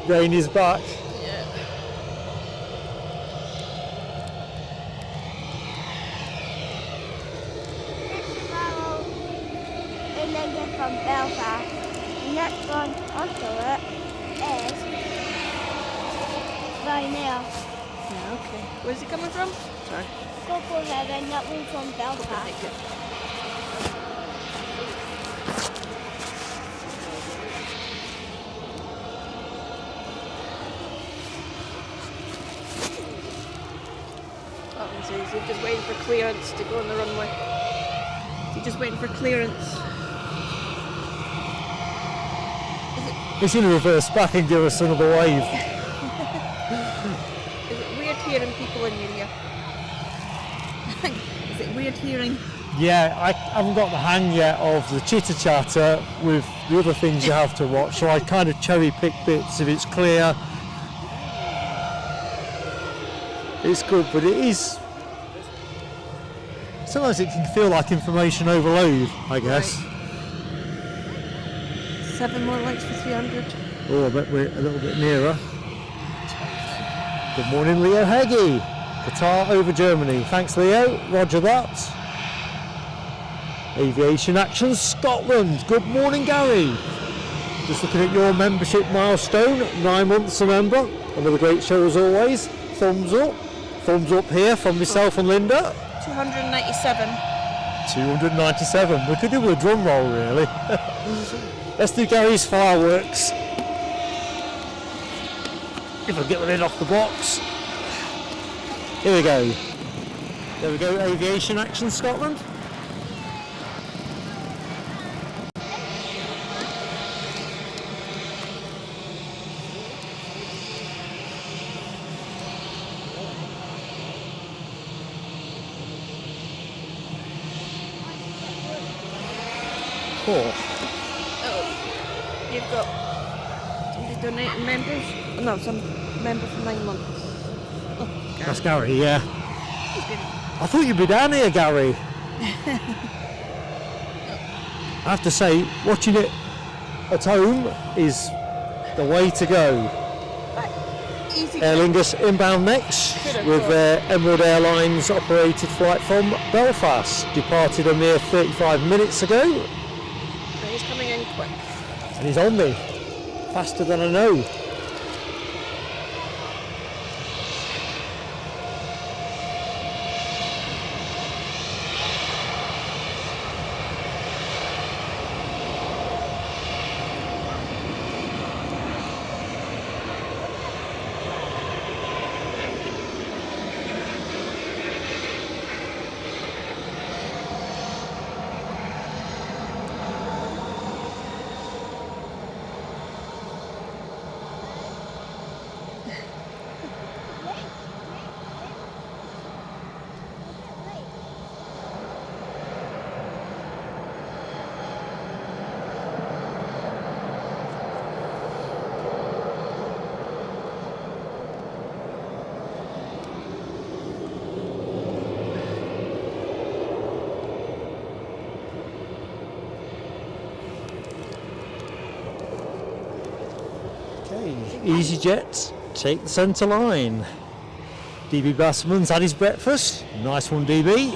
Rain is back. Yeah. Tomorrow, and then get from Belfast. The next one onto it is Ryanair. Yeah, okay. Where's he coming from? Sorry. Go for heaven, that one from Belfast. That one's easy. Just waiting for clearance to go on the runway. He's just waiting for clearance. He's going to reverse back and give us another wave. Is it weird hearing people in your ear? Is it weird hearing? Yeah, I haven't got the hang yet of the chitter chatter with the other things you have to watch, so I kind of cherry pick bits if it's clear. It's good, but it is. Sometimes it can feel like information overload, I guess. Right. 7 more likes for 300. Oh, I bet we're a little bit nearer. Good morning, Leo Heggie. Qatar over Germany. Thanks, Leo. Roger that. Aviation Action Scotland. Good morning, Gary. Just looking at your membership milestone. 9 months a member. Another great show as always. Thumbs up. Thumbs up here from myself and Linda. 297. 297. We could do with a drum roll, really. Let's do Gary's fireworks. If I get one in off the box. Here we go. There we go, Aviation Action Scotland. Cool. You've got somebody donating members? Oh, no, some member for 9 months. Oh, That's Gary, yeah. he's been. I thought you'd be down here, Gary. I have to say, watching it at home is the way to go. Easy. Aer Lingus inbound next with Edinburgh Airlines operated flight from Belfast. Departed a mere 35 minutes ago. He's coming in quick. And he's on me. Faster than I know. EasyJet take the centre line. DB Bassman's had his breakfast. Nice one, DB.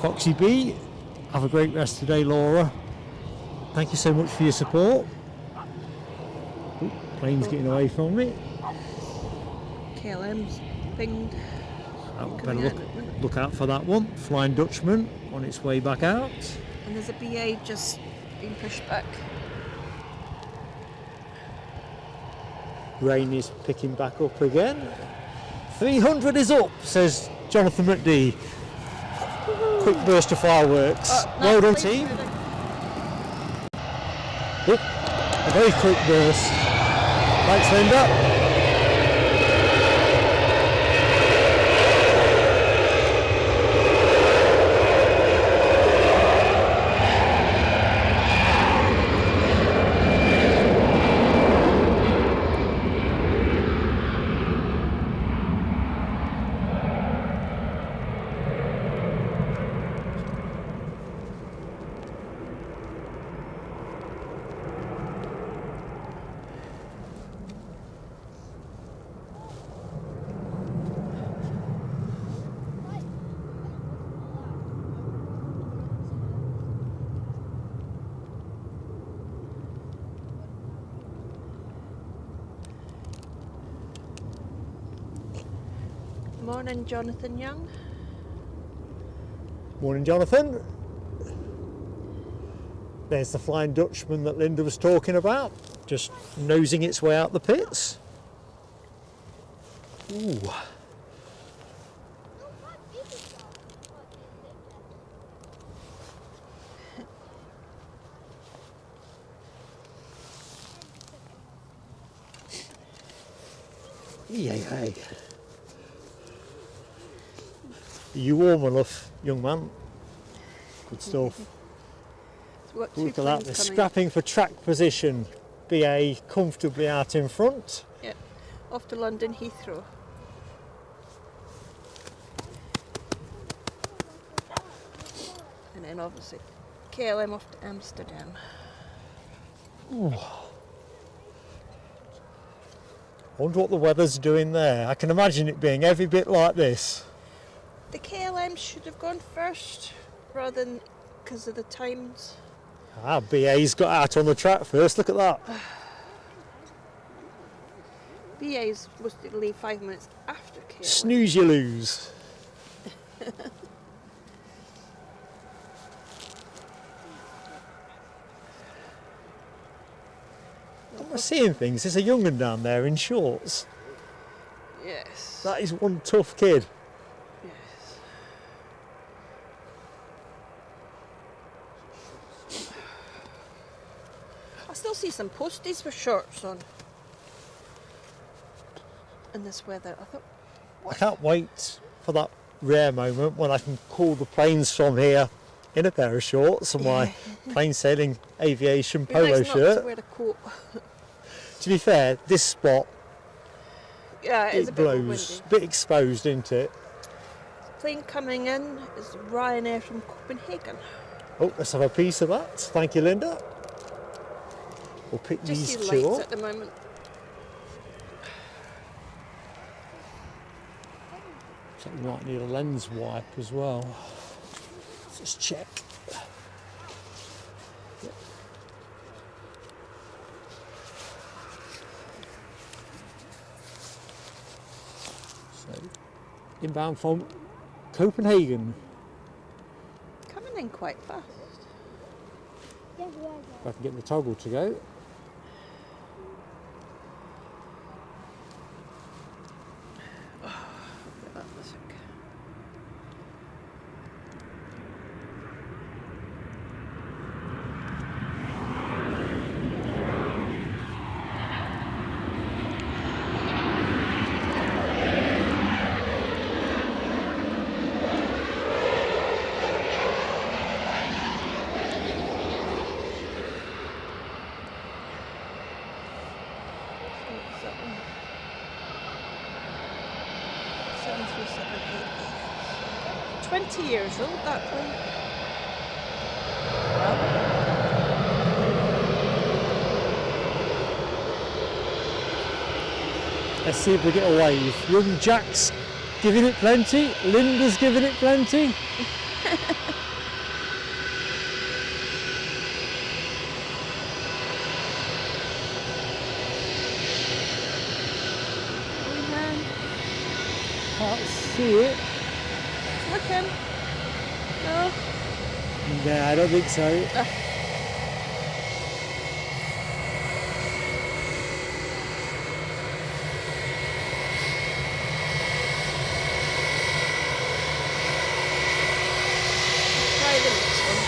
Foxy B, have a great rest today, Laura. Thank you so much for your support. Ooh, plane's getting away from me. KLM's pinged. Oh, better look out for that one. Flying Dutchman on its way back out. And there's a BA just being pushed back. Rain is picking back up again. 300 is up, says Jonathan McD. Quick burst of fireworks. Well done, team. Oh, a very quick burst. Thanks, Linda. Morning, Jonathan Young. Morning, Jonathan. There's the Flying Dutchman that Linda was talking about, just nosing its way out the pits. Ooh. Yay. Are you warm enough, young man? Good stuff. So Look at that, they're scrapping for track position. BA comfortably out in front. Yeah, off to London Heathrow. And then obviously KLM off to Amsterdam. Ooh. I wonder what the weather's doing there. I can imagine it being every bit like this. The KLM should have gone first rather than because of the times. Ah, BA's got out on the track first, look at that. BA's supposed to leave 5 minutes after KLM. Snooze you lose. Am I seeing things? There's a young one down there in shorts. Yes. That is one tough kid. Yes. I still see some posties with shorts on in this weather. I thought, I can't wait for that rare moment when I can call the planes from here in a pair of shorts and my plain sailing aviation be polo nice not shirt. to wear a coat. To be fair, this spot, Yeah, it's a it bit blows, windy. a bit exposed, isn't it? Plane coming in is Ryanair from Copenhagen. Oh, let's have a piece of that. Thank you, Linda. We'll pick Just these see two lights up. at the moment. So we might need a lens wipe as well. Let's just check. Yep. So, inbound from Copenhagen. Coming in quite fast. If I can get the toggle to go. That music. What's that one? 737-8. 20 years old, that plane. Well, Let's see if we get a wave. Young Jack's giving it plenty. Linda's giving it plenty. Can't see it. Looking. No. No, I don't think so. Try the next one.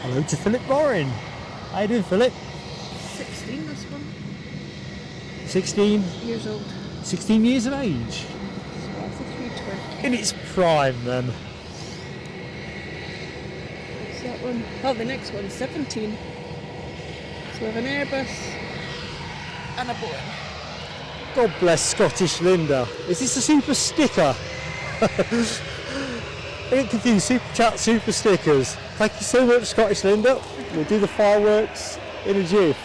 Hello to Philip Morin. How you doing, Philip? 16, this one. 16? Years old. 16 years of age? So that's a 320. In its prime then. What's that one? Oh, the next one's 17. So we have an Airbus and a Boeing. God bless Scottish Linda. Is this a super sticker? I get confused, super chat, super stickers. Thank you so much, Scottish Linda. We'll do the fireworks in a jiff.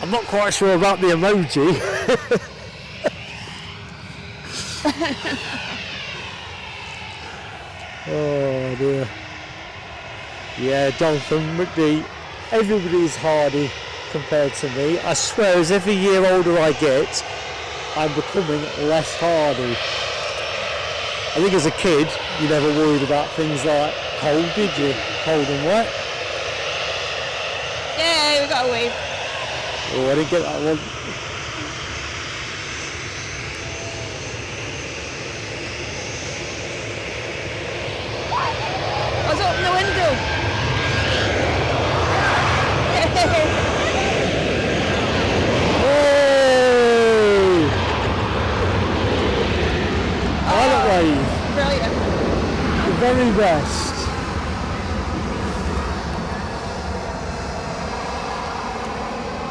I'm not quite sure about the emoji. Oh dear. Yeah, Jonathan McD. Everybody's hardy compared to me. I swear, as every year older I get, I'm becoming less hardy. I think as a kid, you never worried about things like cold, did you? Cold and wet. Yay, we got a wave. Oh, I didn't get that one. Let's open the window. Hey! Pilot wave, Brilliant. the very best.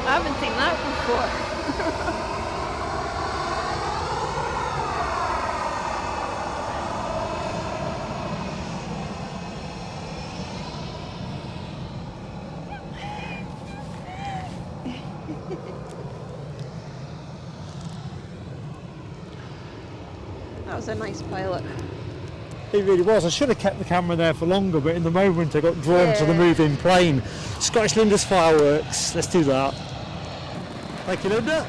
I haven't seen that before. That was a nice pilot. It really was. I should have kept the camera there for longer, but in the moment I got drawn to the moving plane. Scottish Linda's fireworks. Let's do that. Thank you, Linda.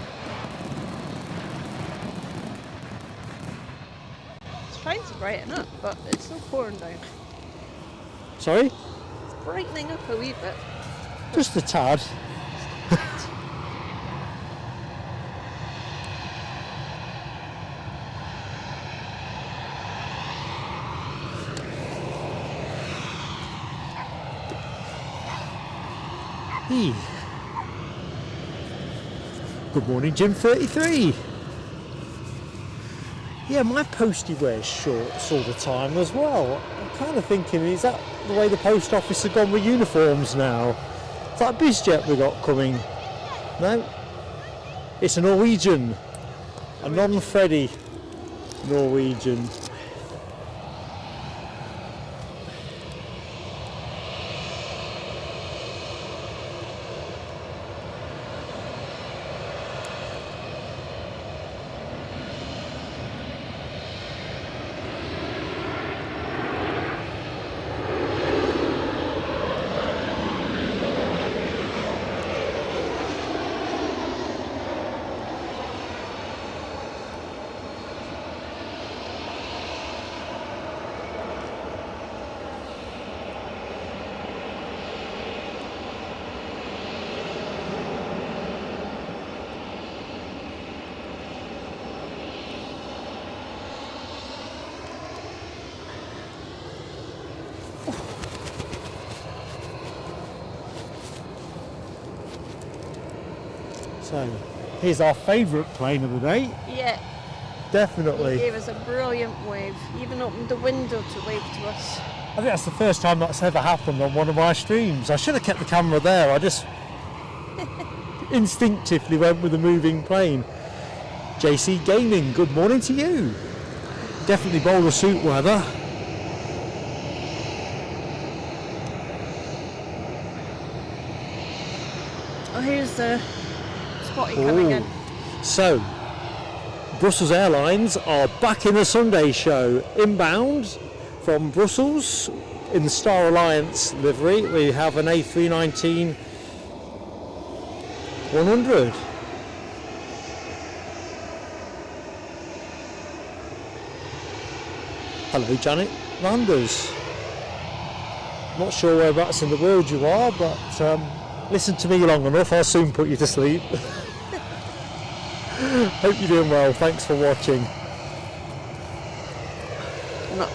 It's trying to brighten up, but it's still pouring down. Sorry? It's brightening up a wee bit. Just a tad. Hey. Good morning, Jim 33. Yeah, my postie wears shorts all the time as well. I'm kind of thinking, is that the way the post office have gone with uniforms now? It's like bizjet we got coming. No? It's a Norwegian. A non-Freddy Norwegian. So, here's our favourite plane of the day. Yeah, he Definitely. gave us a brilliant wave. He even opened the window to wave to us. think that's the first time that's ever happened on one of my streams. I should have kept the camera there. I just instinctively went with the moving plane. JC Gaming, good morning to you. Definitely bowler suit weather. Oh, here's the Spotty coming in. So, Brussels Airlines are back in the Sunday show. Inbound from Brussels in the Star Alliance livery, we have an A319-100. Hello, Janet Landers. Not sure whereabouts in the world you are, but listen to me long enough, I'll soon put you to sleep. Hope you're doing well. Thanks for watching. No.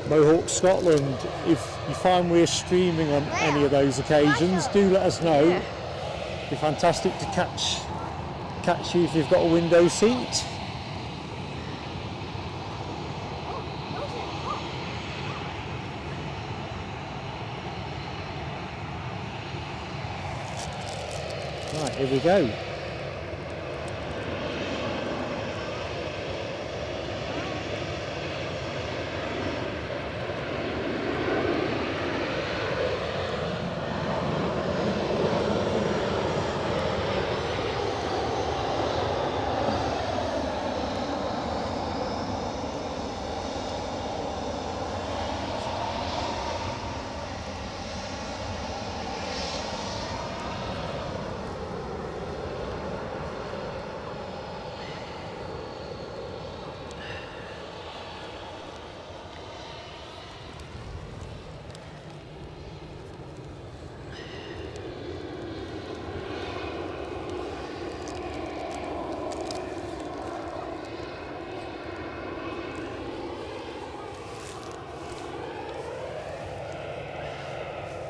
Mohawk, Scotland. If you find we're streaming on any of those occasions, do let us know. Yeah. It'd be fantastic to catch you if you've got a window seat. Right, here we go.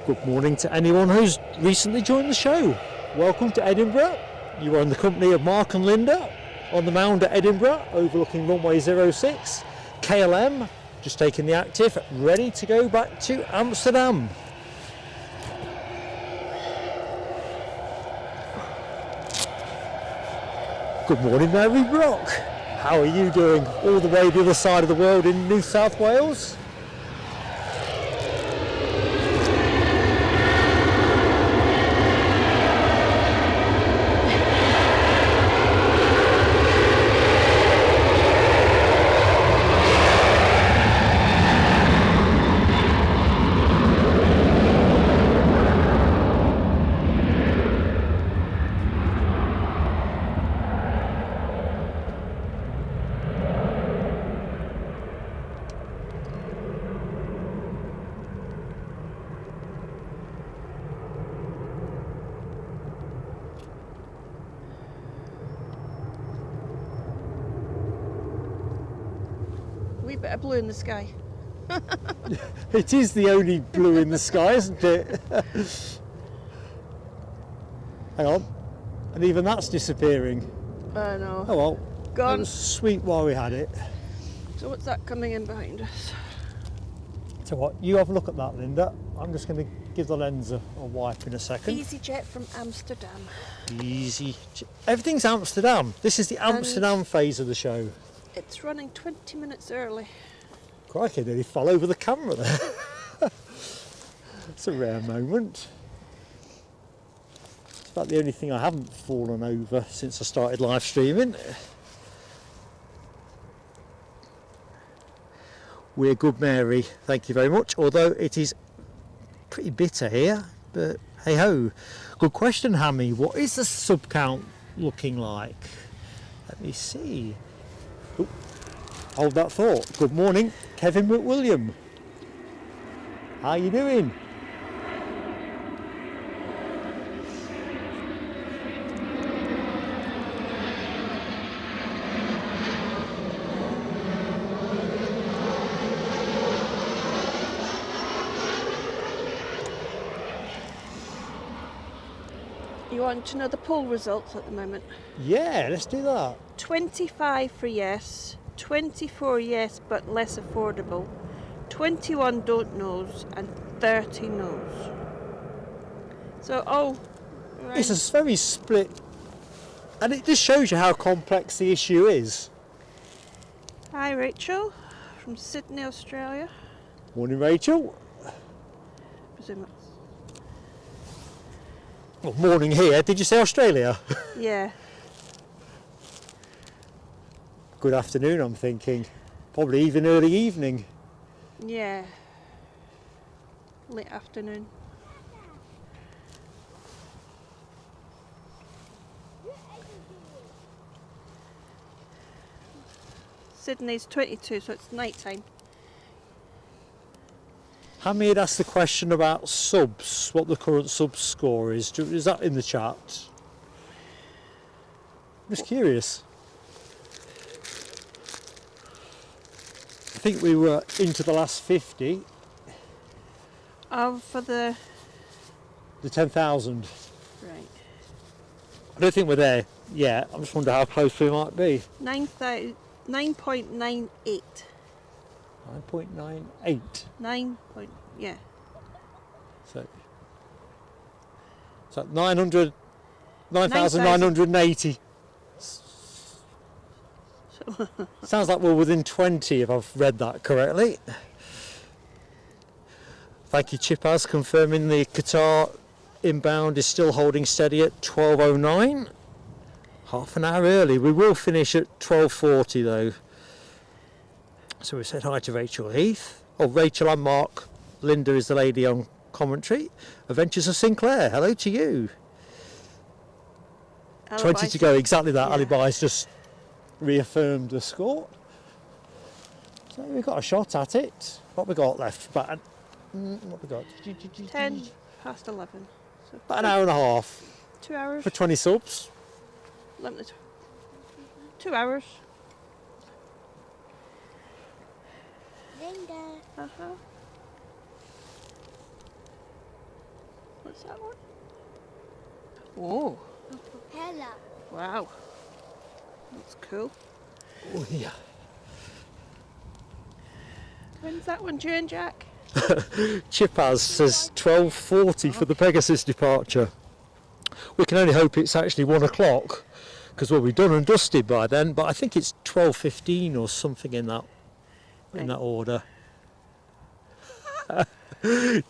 Good morning to anyone who's recently joined the show. Welcome to Edinburgh. You are in the company of Mark and Linda on the mound at Edinburgh, overlooking runway 06. KLM, just taking the active, ready to go back to Amsterdam. Good morning, Mary Brock. How are you doing? All the way the other side of the world in New South Wales? Wee bit of blue in the sky. It is the only blue in the sky, isn't it? Hang on. And even that's disappearing. I know. Oh well. It Gone. was sweet while we had it. So what's that coming in behind us? So what, you have a look at that, Linda. I'm just going to give the lens a wipe in a second. EasyJet from Amsterdam. Easy. Everything's Amsterdam. This is the Amsterdam phase of the show. It's running 20 minutes early. Crikey, nearly fell over the camera there. It's a rare moment. It's about the only thing I haven't fallen over since I started live streaming. We're good, Mary. Thank you very much. Although it is pretty bitter here, but hey ho. Good question, Hammy. What is the sub count looking like? Let me see. Ooh, hold that thought. Good morning, Kevin McWilliam. How you doing? You want to know the poll results at the moment? Yeah, let's do that. 25 for yes, 24 yes but less affordable, 21 don't knows, and 30 knows. So, It's a very split, and it just shows you how complex the issue is. Hi Rachel, from Sydney, Australia. Morning, Rachel. Presume that's... Well, morning here. Did you say Australia? Yeah. Good afternoon, I'm thinking. Probably even early evening. Yeah. Late afternoon. Sydney's 22, so it's night time. Hammy had asked the question about subs, what the current sub score is. Is that in the chat? I'm just curious. I think we were into the last 50. Oh, for the... The 10,000. Right. I don't think we're there yet. I just wonder how close we might be. 9.98. 9.98. 9 point... yeah. So 900, 9,980. Sounds like we're within 20 if I've read that correctly. Thank you, Chipaz, confirming the Qatar inbound is still holding steady at 12:09. Half an hour early. We will finish at 12:40 though. So we said hi to Rachel Heath. Oh, Rachel and Mark. Linda is the lady on commentary. Adventures of Sinclair. Hello to you. 20 to go. Exactly that. Yeah. Alibi's just reaffirmed the score. So we've got a shot at it. What we got left? What we got? 10 past 11. So About an hour and a half 2 hours. for 20 subs. Limited. 2 hours. Linda. Uh-huh. What's that one? Oh, A propeller. wow. That's cool. Oh yeah. When's that one due in, Jack? Chipaz says 12:40 for the Pegasus departure. We can only hope it's actually 1 o'clock because we'll be done and dusted by then. But I think it's 12:15 or something in that order.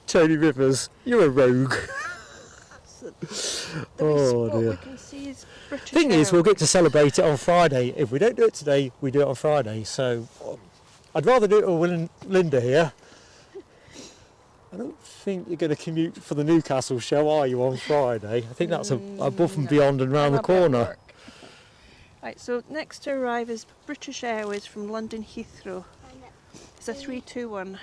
Tony Rivers, you're a rogue. So Oh what dear. we can see is British Thing is, we'll Airways. get to celebrate it on Friday. If we don't do it today, we do it on Friday. So I'd rather do it with Will and Linda here. I don't think you're going to commute for the Newcastle show, are you, on Friday? I think that's above and No. beyond and round the I'm a bit at corner. work. Right, so next to arrive is British Airways from London Heathrow. It's a 321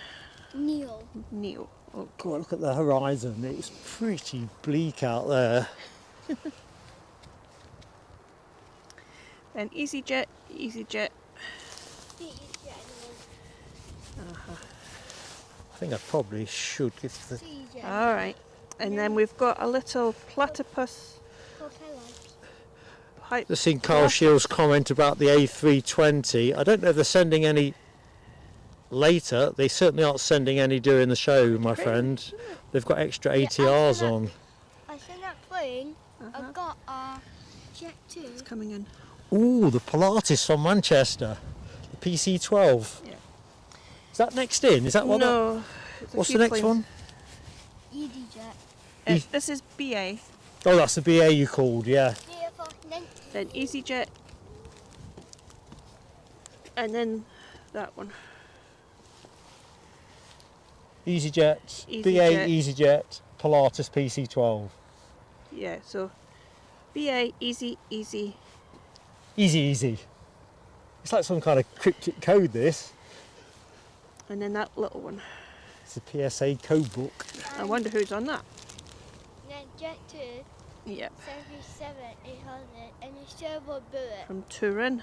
Neil. Neo. Oh, God, look at the horizon. It's pretty bleak out there. then EasyJet. I think I probably should give the... All right, and then we've got a little platypus. Just seen Carl Shields' comment about the A320. I don't know if they're sending any later. They certainly aren't sending any during the show, my friend. They've got extra ATRs on. I sent that plane. I got a jet too. It's coming in. Ooh, the Pilatus from Manchester. The PC-12. Yeah. Is that next in? Is that what? No. What's the next one? EasyJet. This is BA. Oh, that's the BA you called, yeah. Then EasyJet. And then that one. EasyJet, BA, EasyJet. EasyJet, Pilatus PC-12. Yeah, so BA, easy. Easy. It's like some kind of cryptic code, this. And then that little one. It's a PSA code book. I wonder who's on that. Then jet 2, Yep. 737-800, and a servo bullet. From Turin.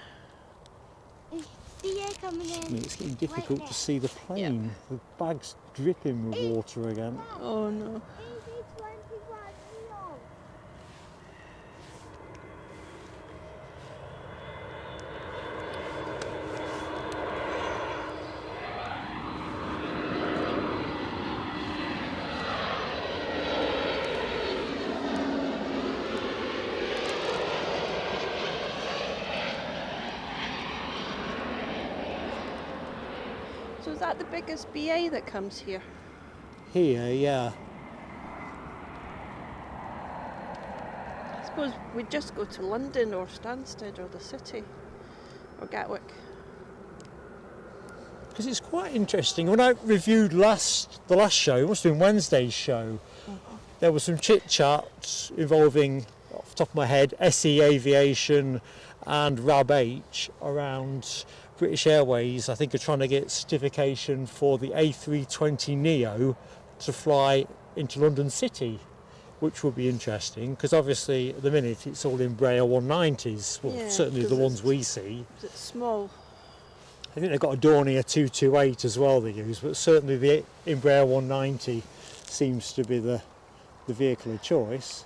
BA coming in. I mean, it's getting difficult to see the plane. The bag's dripping with water again. Oh no. So is that the biggest BA that comes here? Here, yeah. I suppose we'd just go to London or Stansted or the city or Gatwick. Because it's quite interesting. When I reviewed the last show, it must have been Wednesday's show, there was some chit chat involving, off the top of my head, SE Aviation and RAB-H around British Airways. I think are trying to get certification for the A320neo to fly into London City, which would be interesting because obviously at the minute it's all Embraer 190s, well, Yeah, certainly the 'cause ones we see. It's small. I think they've got a Dornier 228 as well they use, but certainly the Embraer 190 seems to be the vehicle of choice.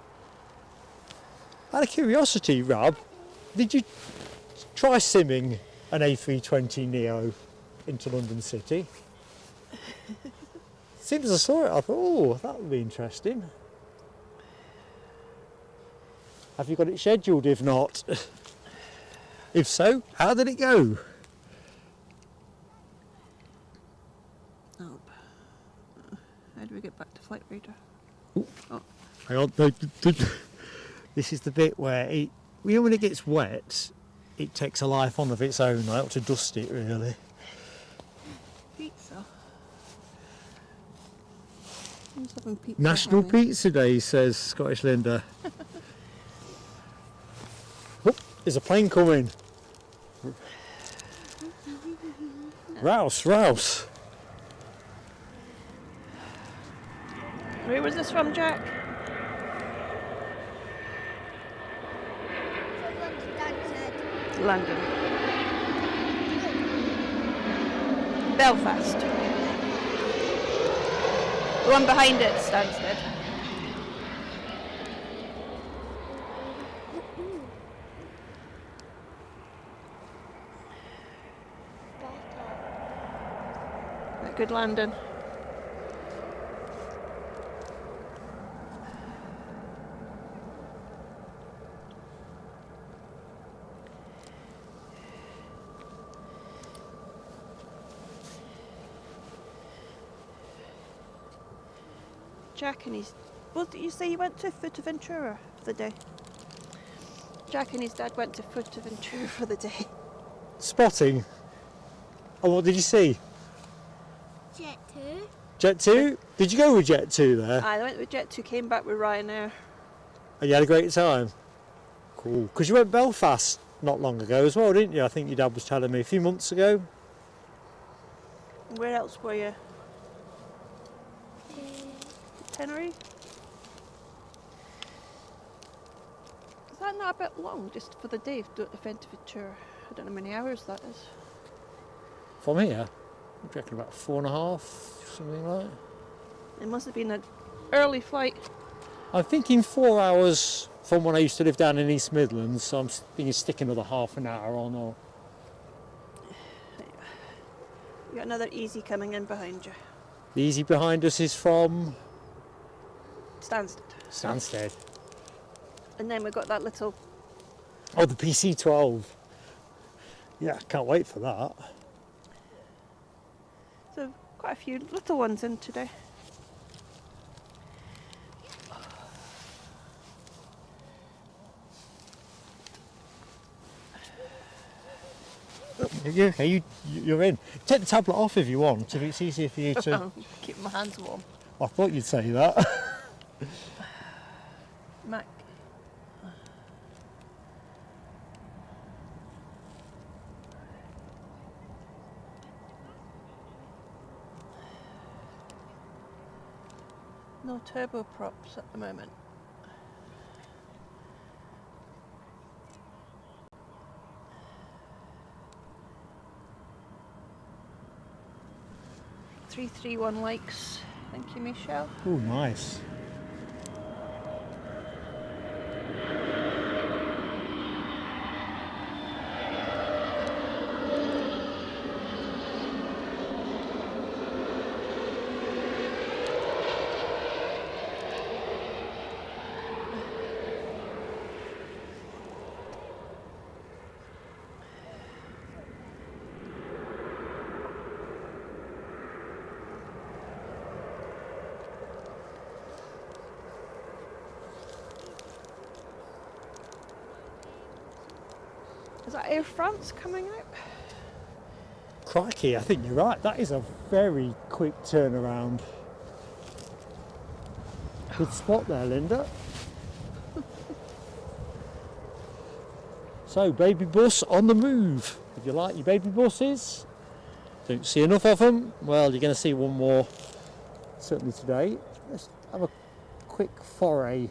Out of curiosity, Rob, did you try simming an A320neo into London City? As soon as I saw it, I thought, oh, that would be interesting. Have you got it scheduled? If not, if so, how did it go? Oh. How do we get back to Flight Radar? Oh. Hang on, this is the bit where when it gets wet, it takes a life on of its own. I ought to dust it really. Pizza. Who's having pizza? National Pizza Day, says Scottish Linda. Oh, there's a plane coming. Rouse. Where was this from, Jack? London. Belfast. The one behind it, Stansted. A good landing. Jack and his... What did you say you went to Fuerteventura for the day? Jack and his dad went to Fuerteventura for the day. Spotting. Oh, what did you see? Jet 2. Jet 2? Did you go with Jet 2 there? I went with Jet 2, came back with Ryanair. And you had a great time? Cool. Because you went Belfast not long ago as well, didn't you? I think your dad was telling me a few months ago. Where else were you? Tenerife? Is that not a bit long just for the day to do the Fuerteventura? I don't know how many hours that is. From here? I reckon about 4.5, something like that. It must have been an early flight. I'm thinking 4 hours from when I used to live down in East Midlands, so I'm thinking stick another half an hour on. Or You got another Easy coming in behind you. the Easy behind us is from Stansted. And then we've got that little... Oh, the PC-12. Yeah, can't wait for that. So quite a few little ones in today. You're in. Take the tablet off if you want, if it's easier for you to... Keep my hands warm. I thought you'd say that. Mac. No turboprops at the moment. $331 likes. Thank you, Michelle. Oh, nice. Is that Air France coming out? Crikey, I think you're right. That is a very quick turnaround. Good spot there, Linda. So, baby bus on the move. If you like your baby buses, don't see enough of them, well, you're going to see one more, certainly today. Let's have a quick forage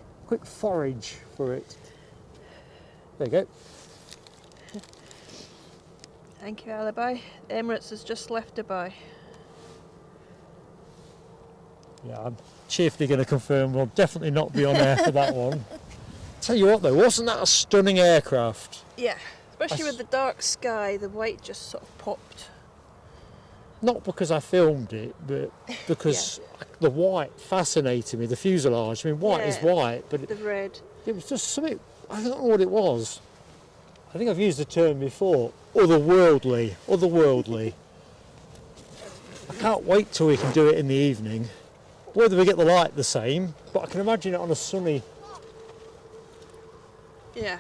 for it. There you go. Thank you, Alibi. Emirates has just left Dubai. Yeah, I'm cheerfully going to confirm we'll definitely not be on air for that one. Tell you what though, wasn't that a stunning aircraft? Yeah, especially with the dark sky, the white just sort of popped. Not because I filmed it, but because the white fascinated me, the fuselage. I mean, white is white, but the red. It was just something, I don't know what it was. I think I've used the term before, otherworldly. I can't wait till we can do it in the evening. Whether we get the light the same, but I can imagine it on a sunny. Yeah.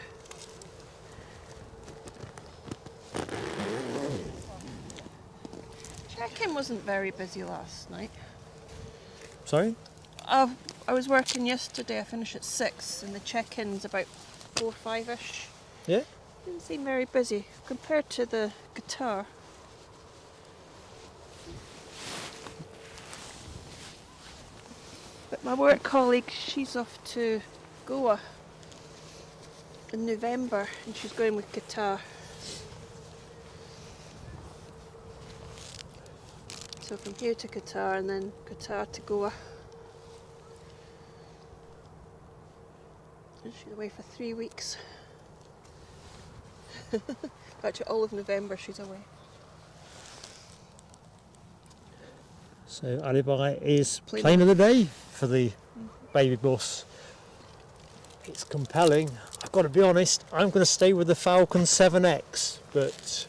Check-in wasn't very busy last night. Sorry? I was working yesterday, I finished at 6 and the check-in's about 4 or 5ish. Yeah? Didn't seem very busy compared to the Qatar. But my work colleague, she's off to Goa in November and she's going with Qatar. So from here to Qatar and then Qatar to Goa. And she's away for 3 weeks. Actually, all of November she's away. So Alibi is plane of the day for the baby bus. It's compelling. I've got to be honest, I'm going to stay with the Falcon 7X, but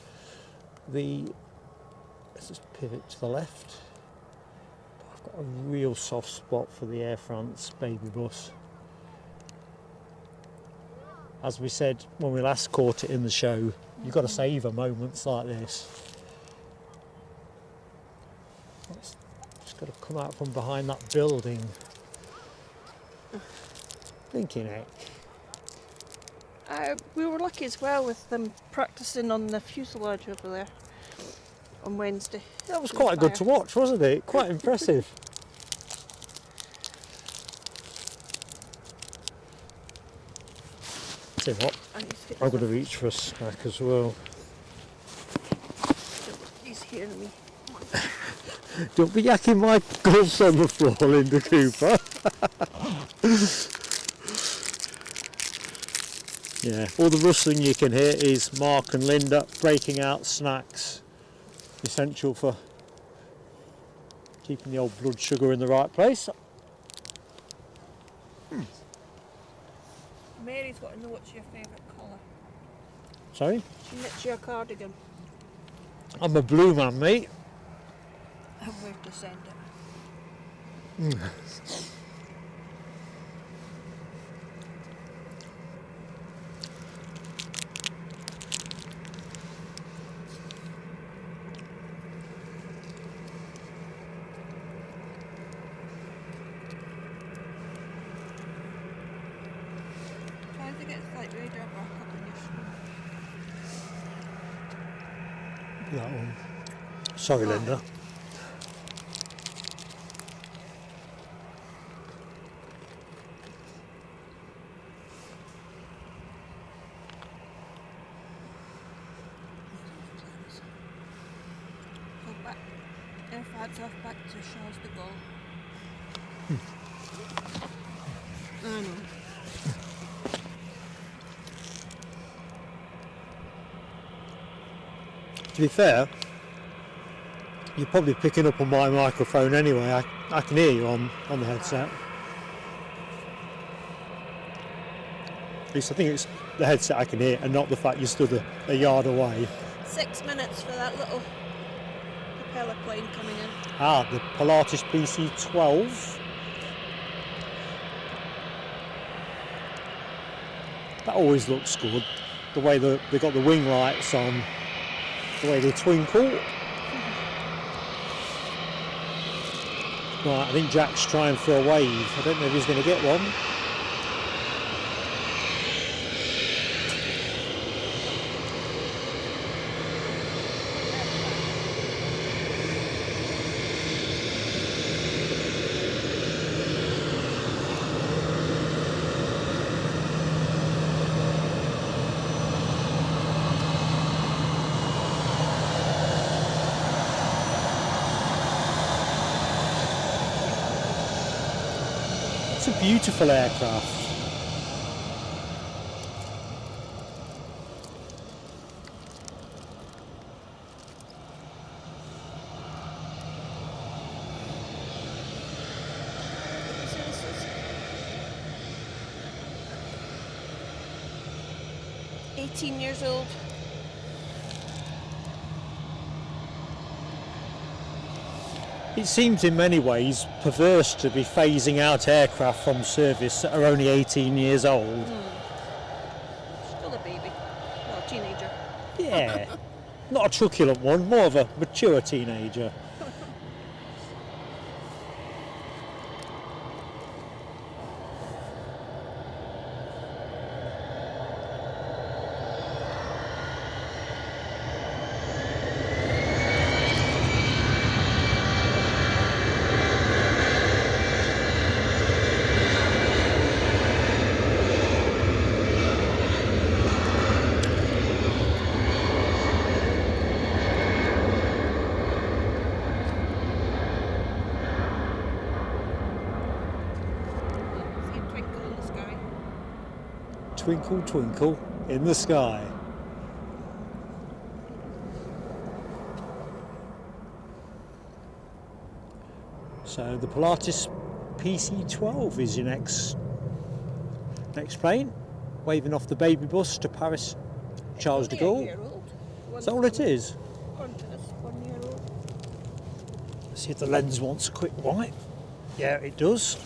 let's just pivot to the left. I've got a real soft spot for the Air France baby bus. As we said when we last caught it in the show, you've got to savour moments like this. It's just got to come out from behind that building. Thinking it. We were lucky as well with them practising on the fuselage over there on Wednesday. That was quite good to watch, wasn't it? Quite impressive. Tell you what, I'm going to reach for a snack as well. He's hearing me. Don't be yakking my gloves on the floor, Linda Cooper. Yeah, all the rustling you can hear is Mark and Linda breaking out snacks. Essential for keeping the old blood sugar in the right place. Mary's got to know what's your favourite colour. Sorry? She knits you a cardigan. I'm a blue man, mate. And where to send it. Trying to get flight radar back up on your screen. That one. Sorry, Linda. Off back to Charles de Gaulle. I know. To be fair, you're probably picking up on my microphone anyway. I can hear you on the headset. At least I think it's the headset I can hear and not the fact you stood a yard away. 6 minutes for that little propeller plane coming in. Ah, the Pilatus PC-12. That always looks good. the way they've got the wing lights on, the way they twinkle. Right, I think Jack's trying for a wave. I don't know if he's going to get one. It's a beautiful aircraft. So this is 18 years old. It seems in many ways perverse to be phasing out aircraft from service that are only 18 years old. Still a baby. Well, teenager. Yeah, not a truculent one, more of a mature teenager. See a twinkle in the sky. Twinkle, twinkle in the sky. So the Pilatus PC-12 is your next plane, waving off the baby bus to Paris Charles de Gaulle. Is that all it is? 1 year old. Let's see if the lens wants a quick wipe. Yeah, it does.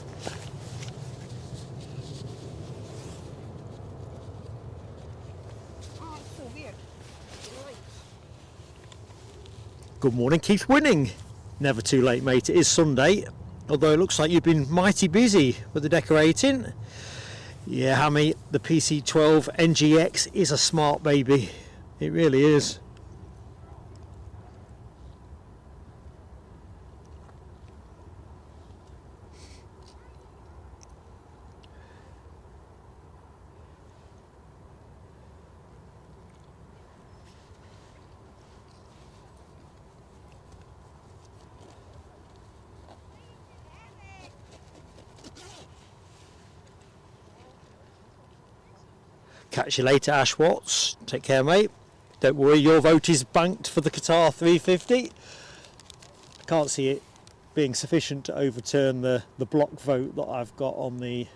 Oh, it's so weird. The lights. Good morning, Keith Winning. Never too late, mate. It is Sunday, although it looks like you've been mighty busy with the decorating. Yeah, Hammy, the PC-12 NGX is a smart baby. It really is. Catch you later, Ash Watts. Take care, mate. Don't worry, your vote is banked for the Qatar 350. I can't see it being sufficient to overturn the block vote that I've got on the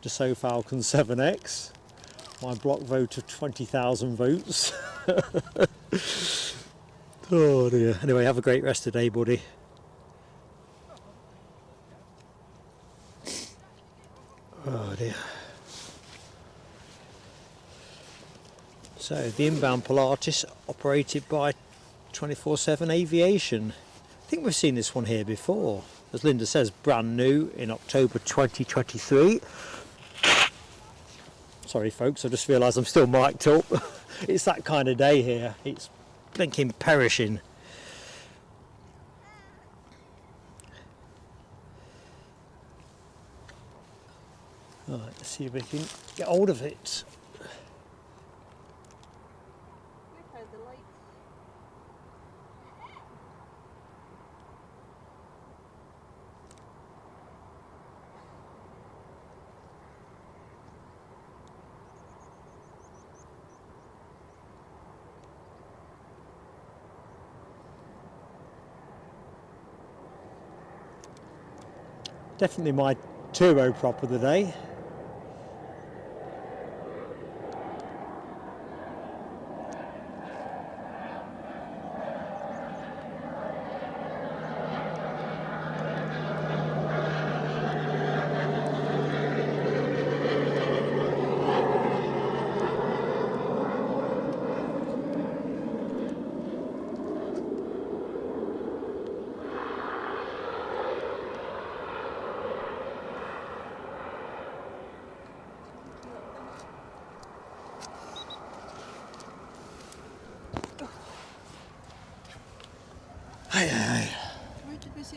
Dassault Falcon 7X. My block vote of 20,000 votes. Oh dear. Anyway, have a great rest of the day, buddy. Oh dear. So the inbound Pilatus operated by 24/7 Aviation. I think we've seen this one here before. As Linda says, brand new in October 2023. Sorry folks, I just realised I'm still mic'd up. It's that kind of day here. It's blinking perishing. Right, let's see if we can get hold of it. We've had the lights. Definitely my turboprop of the day.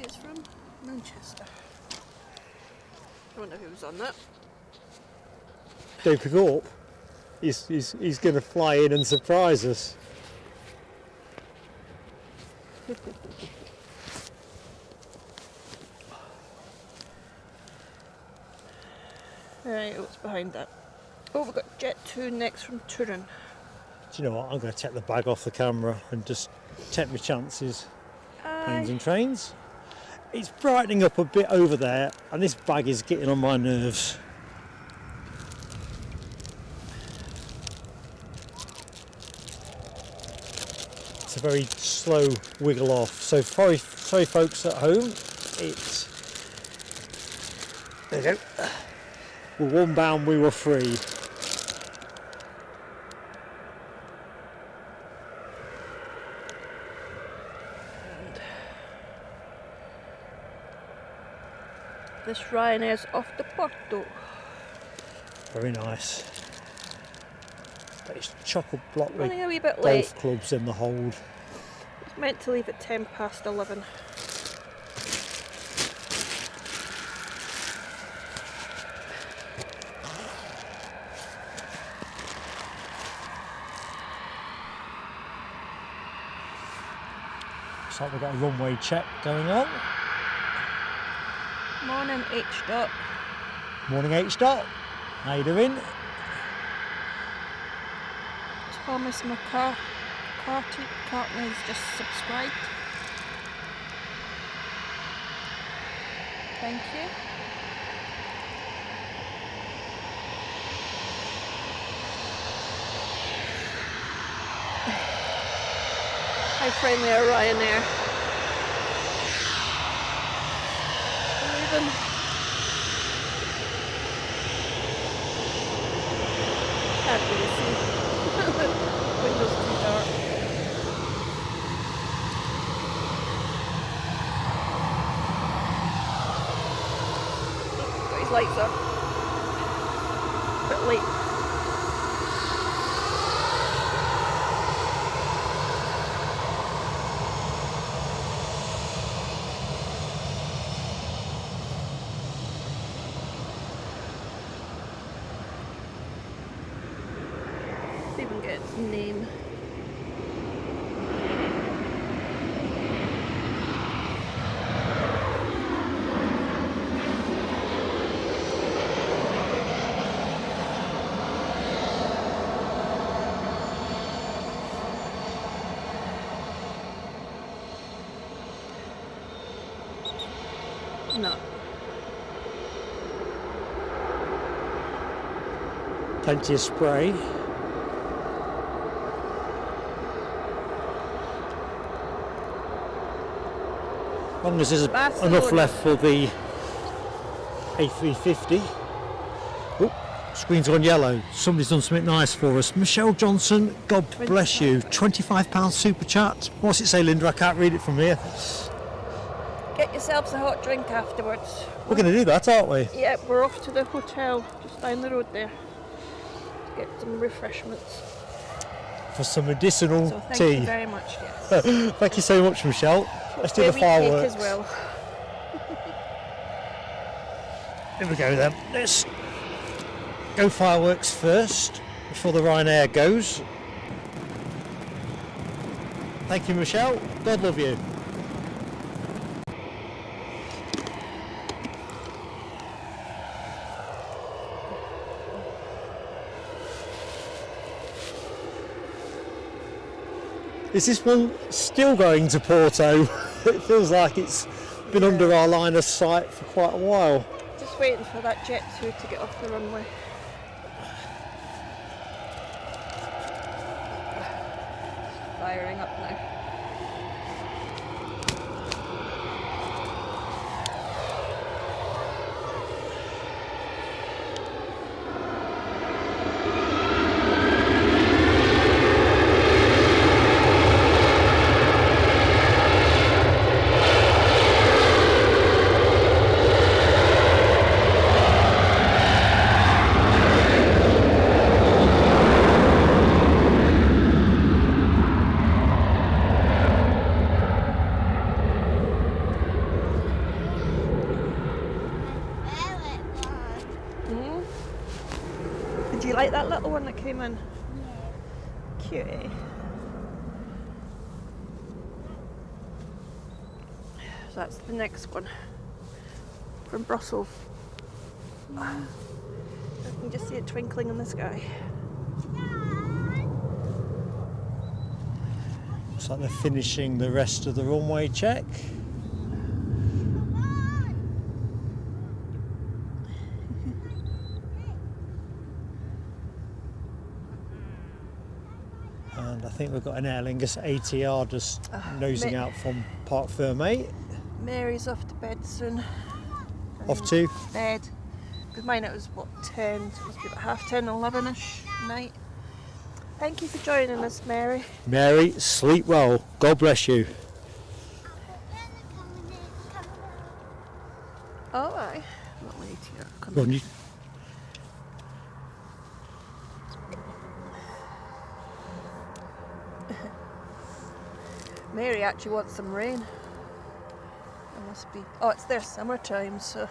it's from Manchester. I don't know who was on that. Don't pick up. He's going to fly in and surprise us. Right, what's behind that? Oh, we've got Jet 2 next from Turin. Do you know what? I'm going to take the bag off the camera and just take my chances. Planes Aye. and trains. It's brightening up a bit over there, and this bag is getting on my nerves. It's a very slow wiggle off. So sorry folks at home. It's there you go. We're one bound, we were free. This Ryanair's off the Porto. Very nice. It's chock-a-block with Running a wee bit late. golf clubs in the hold. It's meant to leave at 11:10. Looks like we've got a runway check going on. Morning, H dot. Morning H dot. How you doing? Thomas McCartney's just subscribed. Thank you. How friendly are Ryanair? Leaving. Can't really see. Windows too dark. Got his lights up. Bit late. Even get its name. No. Plenty of spray. As long as there's enough left for the A350. Oh, screen's gone yellow. Somebody's done something nice for us. Michelle Johnson, God bless you. £25 super chat. What's it say, Linda? I can't read it from here. Get yourselves a hot drink afterwards. We're going to do that, aren't we? Yeah, we're off to the hotel just down the road there to get some refreshments. For some medicinal So thank tea. you very much. Yes. Thank you so much, Michelle. Let's do the Maybe fireworks. cake as well. Here we go then. Let's go fireworks first before the Ryanair goes. Thank you, Michelle. God love you. Is this one still going to Porto? It feels like it's been under our line of sight for quite a while. Just waiting for that Jet 2 to get off the runway. Firing up now. coming? Cutie. So that's the next one from Brussels. I can just see it twinkling in the sky. Looks like they're finishing the rest of the runway check. And I think we've got an Aer Lingus ATR just nosing out from Parc Fermé. Mary's off to bed soon. Off to? Bed. Because mine it was what, 10, so it must be about 10:30, 11ish night. Thank you for joining us, Mary. Mary, sleep well. God bless you. Oh, aye. Not late here. Go on, you. Mary actually wants some rain. It must be. Oh, it's their summertime, so.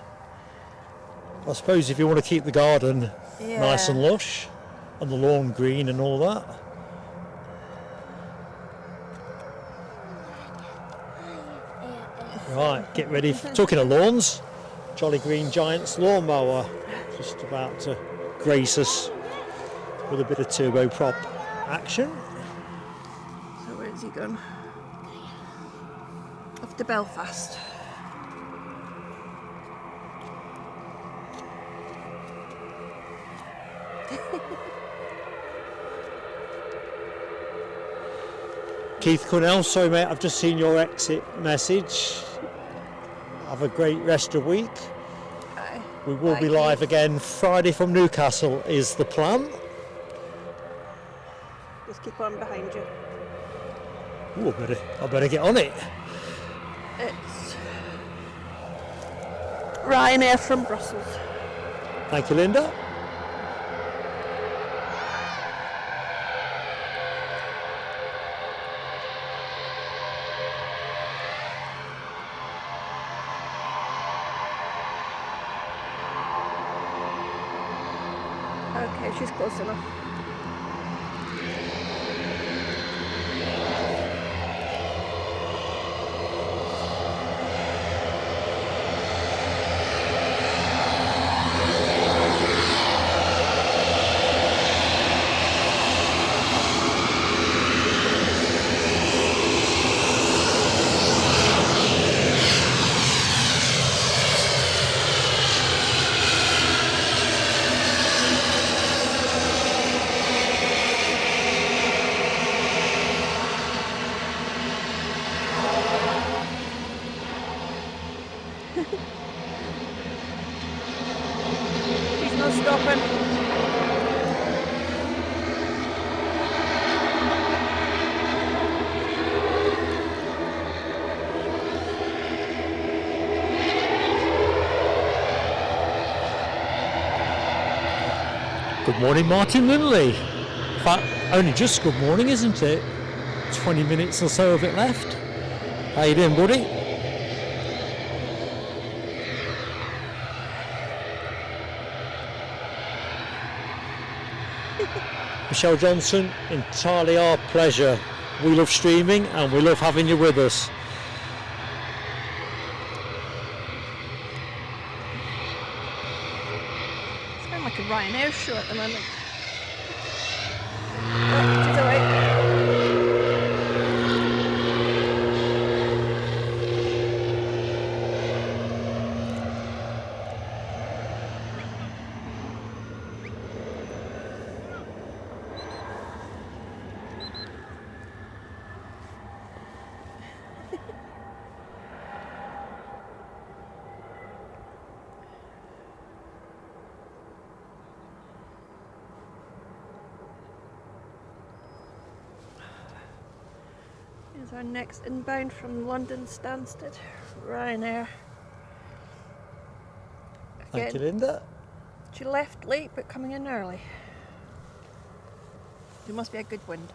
I suppose if you want to keep the garden Yeah. nice and lush and the lawn green and all that. Right, get ready. Talking of lawns, Jolly Green Giant's lawnmower just about to grace us with a bit of turboprop action. So where's he gone? Off to Belfast. Keith Cornell, sorry mate, I've just seen your exit message. Have a great rest of the week. Aye. We will Bye, be live Keith. again Friday from Newcastle is the plan. Just keep on behind you. Ooh, I better get on it. It's Ryanair from Brussels. Thank you, Linda. Okay, she's close enough. She's not stopping. Good morning, Martin Lindley. In fact, only just good morning, isn't it? 20 minutes or so of it left. How you doing, buddy? Michelle Johnson, entirely our pleasure. We love streaming and we love having you with us. It's kind of like a Ryanair show at the moment. Oh, she's alright. Here's our next inbound from London Stansted, Ryanair. Thank you, Again, Linda. she left late but coming in early. There must be a good wind.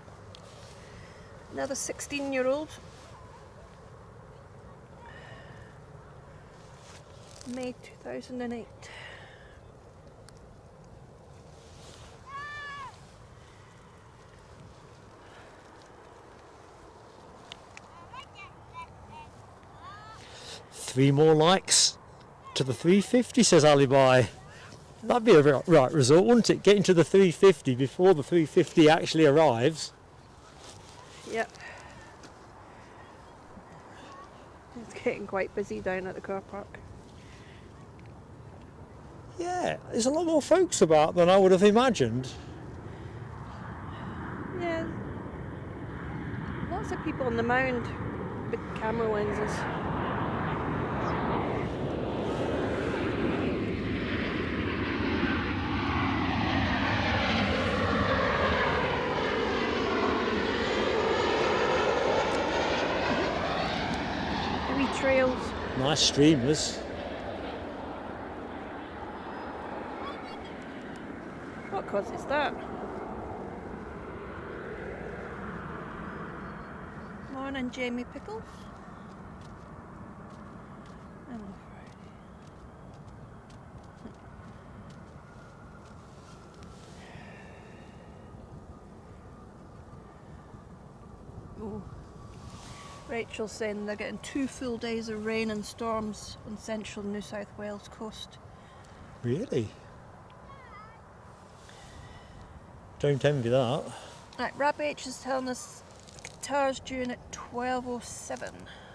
Another 16-year-old. May 2008. 3 more likes to the 350, says Alibi. That'd be a right result, wouldn't it? Getting to the 350 before the 350 actually arrives. Yep. It's getting quite busy down at the car park. Yeah, there's a lot more folks about than I would have imagined. Yeah. Lots of people on the mound with camera lenses. Trails. Nice streamers. What cause is that? Morning, Jamie Pickles. I'm on Friday. Ooh. Rachel's saying they're getting 2 full days of rain and storms on central New South Wales coast. Really? Don't envy that. Right, Rab H is telling us Qatar's due in at 12:07.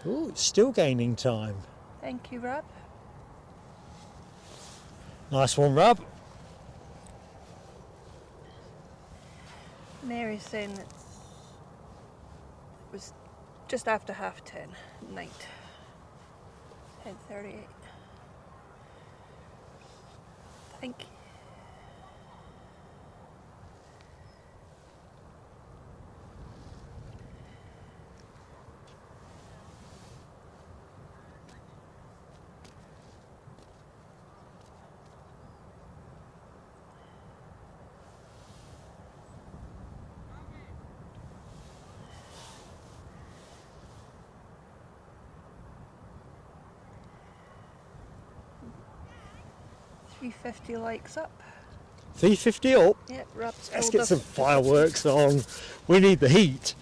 Oh, it's still gaining time. Thank you, Rab. Nice one, Rab. Mary's saying it was just after 10:30 at night. 10:38. Thank you. $350 likes up. 350 up. Yep, Rob's Let's told get us. some fireworks on. We need the heat.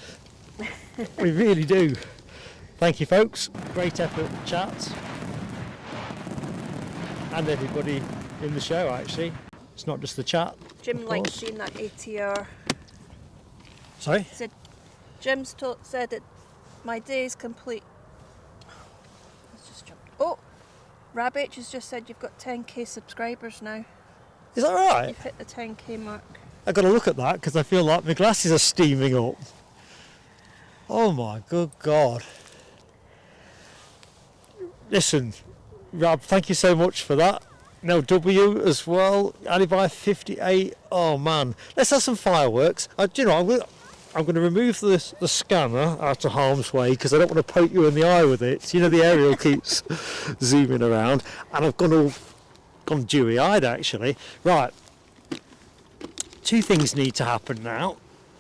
We really do. Thank you, folks. Great effort, chat. And everybody in the show, actually. It's not just the chat. Jim of likes course. seeing that ATR. Sorry? He said, Jim's said that my day is complete. Let's just jump. Oh, Rab H has just said you've got 10k subscribers now. Is that right? You've hit the 10k mark. I've got to look at that because I feel like my glasses are steaming up. Oh my good God. Listen, Rab, thank you so much for that. Now W as well, Alibi 58. Oh man, let's have some fireworks. Do you know, I'm going to remove the scanner out of harm's way because I don't want to poke you in the eye with it. You know, the aerial keeps zooming around, and I've gone dewy-eyed actually. Right, 2 things need to happen now.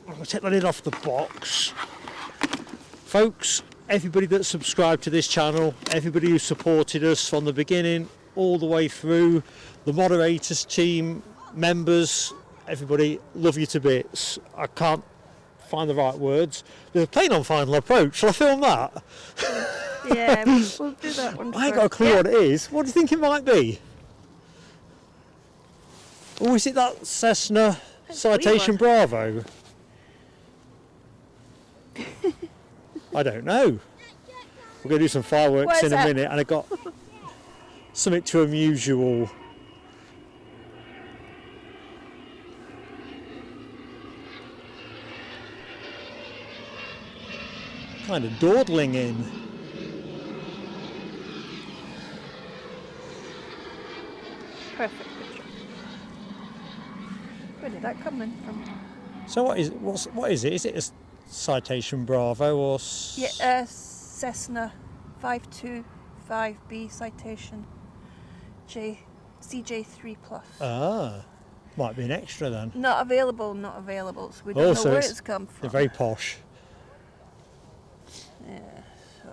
I'm going to take the lid off the box. Folks, everybody that subscribed to this channel, everybody who supported us from the beginning all the way through, the moderators team, members, everybody, love you to bits. I can't find the right words. There's a plane on final approach. Shall I film that? Yeah, we'll do that one. I ain't got a clue what it is. What do you think it might be? Or is it that Cessna Citation Bravo? I don't know. We're going to do some fireworks Where's in a that? minute, and I got something to amuse you all. Kind of dawdling in. Perfect picture. Where did that come in from? So what is it? Is it a Citation Bravo or? Yeah, Cessna 525B Citation CJ3 Plus. Ah, might be an extra then. Not available. So we don't know where it's come from. They're very posh. Yeah. So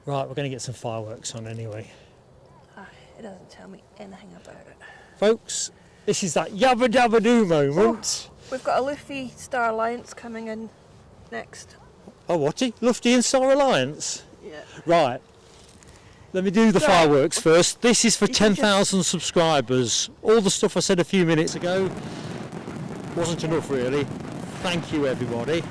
Right, we're going to get some fireworks on anyway. it doesn't tell me anything about it. Folks, this is that yabba dabba doo moment. We've got a Luffy Star Alliance coming in next. Oh, whatty? Lufty and Star Alliance? Yeah. Right. Let me do the Right. fireworks first. This is for You can 10,000 subscribers. All the stuff I said a few minutes ago wasn't enough really. Thank you everybody.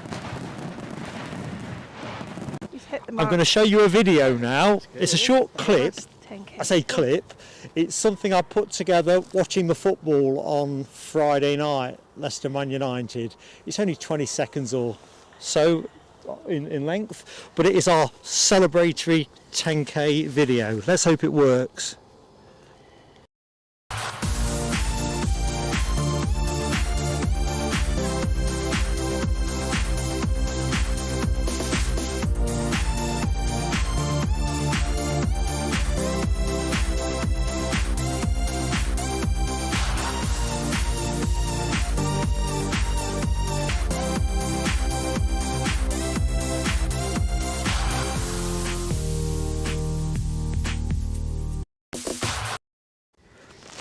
He's hit the I'm mark. going to show you a video now. It's a short clip. That's 10K. I say clip. It's something I put together watching the football on Friday night, Leicester Man United. It's only 20 seconds or so in length, but it is our celebratory 10K video. Let's hope it works.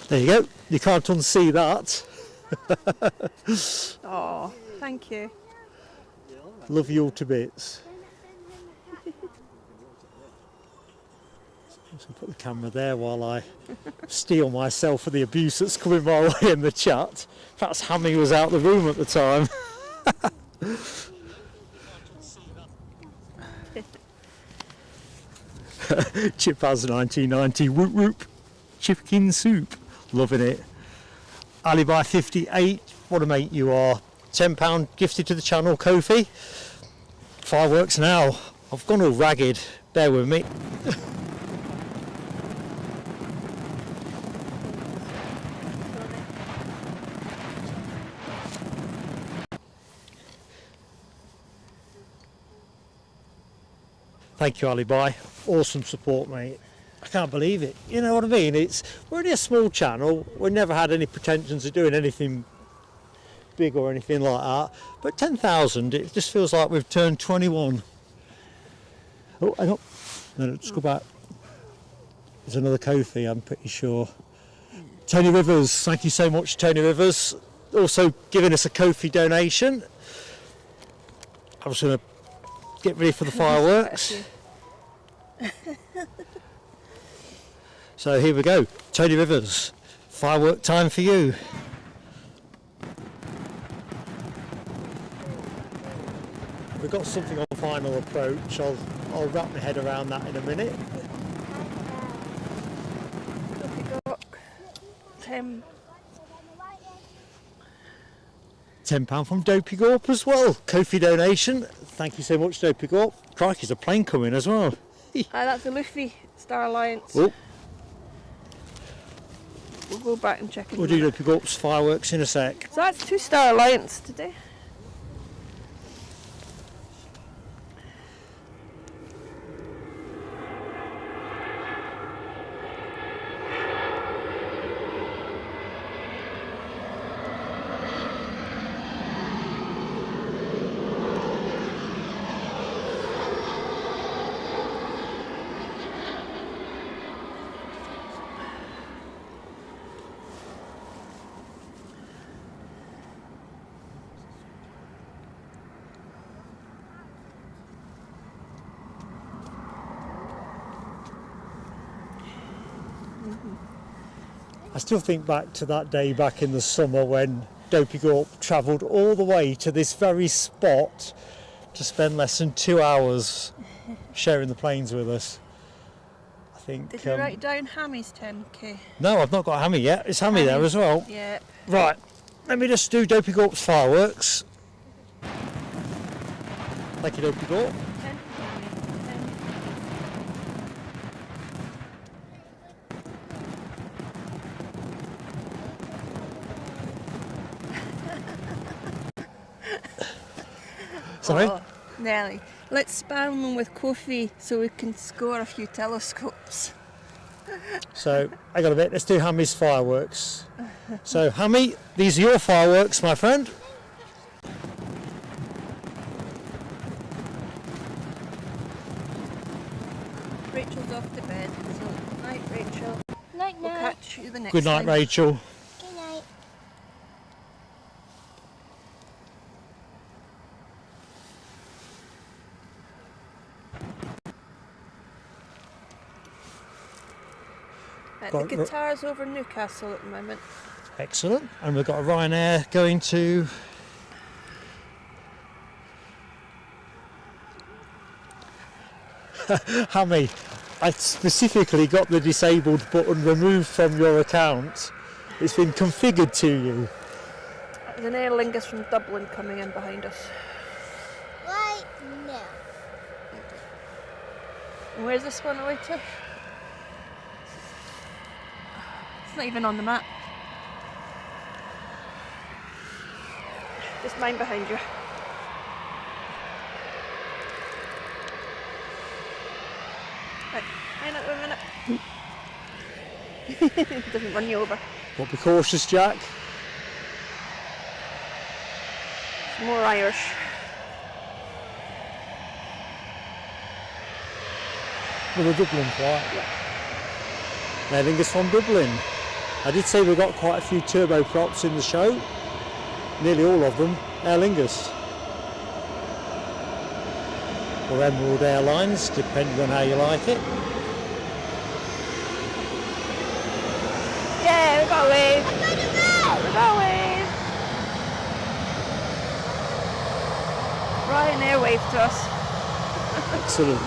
There you go. You can't unsee that. Oh, thank you. Love you all to bits. Just gonna put the camera there while I steel myself for the abuse that's coming my way in the chat. Perhaps Hammy was out the room at the time. Chipaz 1990, whoop whoop, chicken soup, loving it. Alibi 58, what a mate you are. £10 gifted to the channel, Kofi. Fireworks now. I've gone all ragged, bear with me. Thank you, Alibi. Awesome support, mate. I can't believe it. You know what I mean? We're only a small channel. We've never had any pretensions of doing anything big or anything like that. But 10,000, it just feels like we've turned 21. Oh, hang on. No, let's go back. There's another Kofi, I'm pretty sure. Tony Rivers, thank you so much, Tony Rivers. Also giving us a Kofi donation. I was going to get ready for the fireworks. So here we go, Tony Rivers, firework time for you. We've got something on final approach. I'll wrap my head around that in a minute. £10 from Dopey Gorp as well. Kofi donation. Thank you so much, Dopey Gorp. Crikey, there's a plane coming as well. That's a Luffy Star Alliance. Oh. We'll go back and check. We'll do Dopey Gorp's fireworks in a sec. So that's 2 Star Alliance today. I still think back to that day back in the summer when Dopey Gorp travelled all the way to this very spot to spend less than 2 hours sharing the planes with us. I think. Did you write down Hammy's 10K? No, I've not got Hammy yet. Is Hammy there as well? Yeah. Right, let me just do Dopey Gorp's fireworks. Thank you, Dopey Gorp. 10 for Hammy. 10. Sorry? Oh, Nelly, let's spam them with coffee so we can score a few telescopes. So, hang on a bit, let's do Hammy's fireworks. So, Hammy, these are your fireworks, my friend. Rachel's off to bed, so night Rachel. Night, We'll night. catch you the next Good night, time. Rachel. Good night. The Got- Qatar's over Newcastle at the moment. Excellent. And we've got a Ryanair going to... Hammy, I specifically got the disabled button removed from your account. It's been configured to you. There's an Aer Lingus from Dublin coming in behind us. Right now. And where's this one away to? It's not even on the map. Just mine behind you. Right, hang on a minute. Doesn't run you over. But be cautious, Jack. It's more Irish. Another Dublin flight. Aer Lingus from Dublin. I did say we got quite a few turboprops in the show. Nearly all of them Aer Lingus. Or Emerald Airlines, depending on how you like it. Yeah, we got a wave. We got a wave. Ryanair waved to us. Excellent.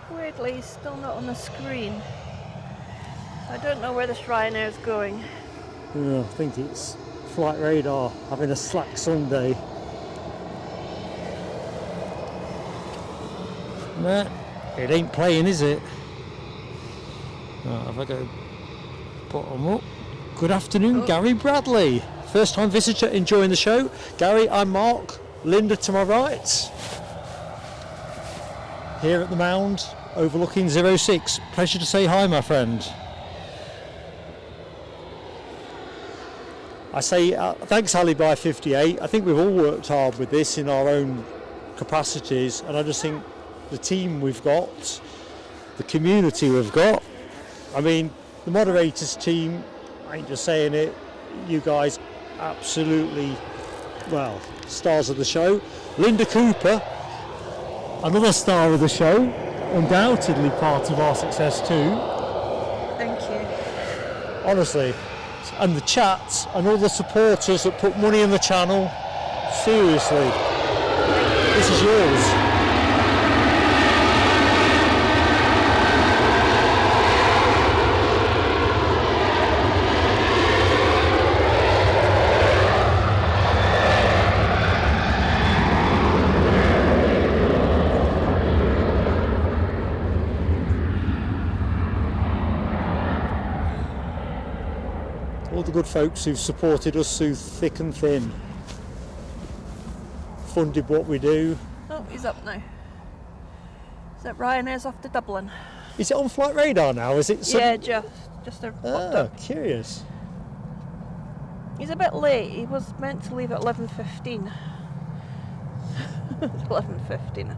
Weirdly, he's still not on the screen. I don't know where this Ryanair is going. I think it's Flight Radar having a slack Sunday. Nah, it ain't playing, is it? Right, if I go bottom up. Good afternoon, Gary Bradley. First time visitor enjoying the show. Gary, I'm Mark. Linda to my right. Here at the Mound, overlooking 06. Pleasure to say hi, my friend. I say thanks, Alibi 58. I think we've all worked hard with this in our own capacities, and I just think the team we've got, the community we've got, I mean, the moderators team, I ain't just saying it, you guys absolutely, well, stars of the show. Linda Cooper, another star of the show, undoubtedly part of our success too. Thank you. Honestly. And the chat and all the supporters that put money in the channel, seriously, this is yours. All the good folks who've supported us through thick and thin, funded what we do. Oh, he's up now. Is that Ryanair's off to Dublin? Is it on Flight Radar now? Is it? Yeah, just a popped up. Curious. He's a bit late. He was meant to leave at 11:15. 11:15.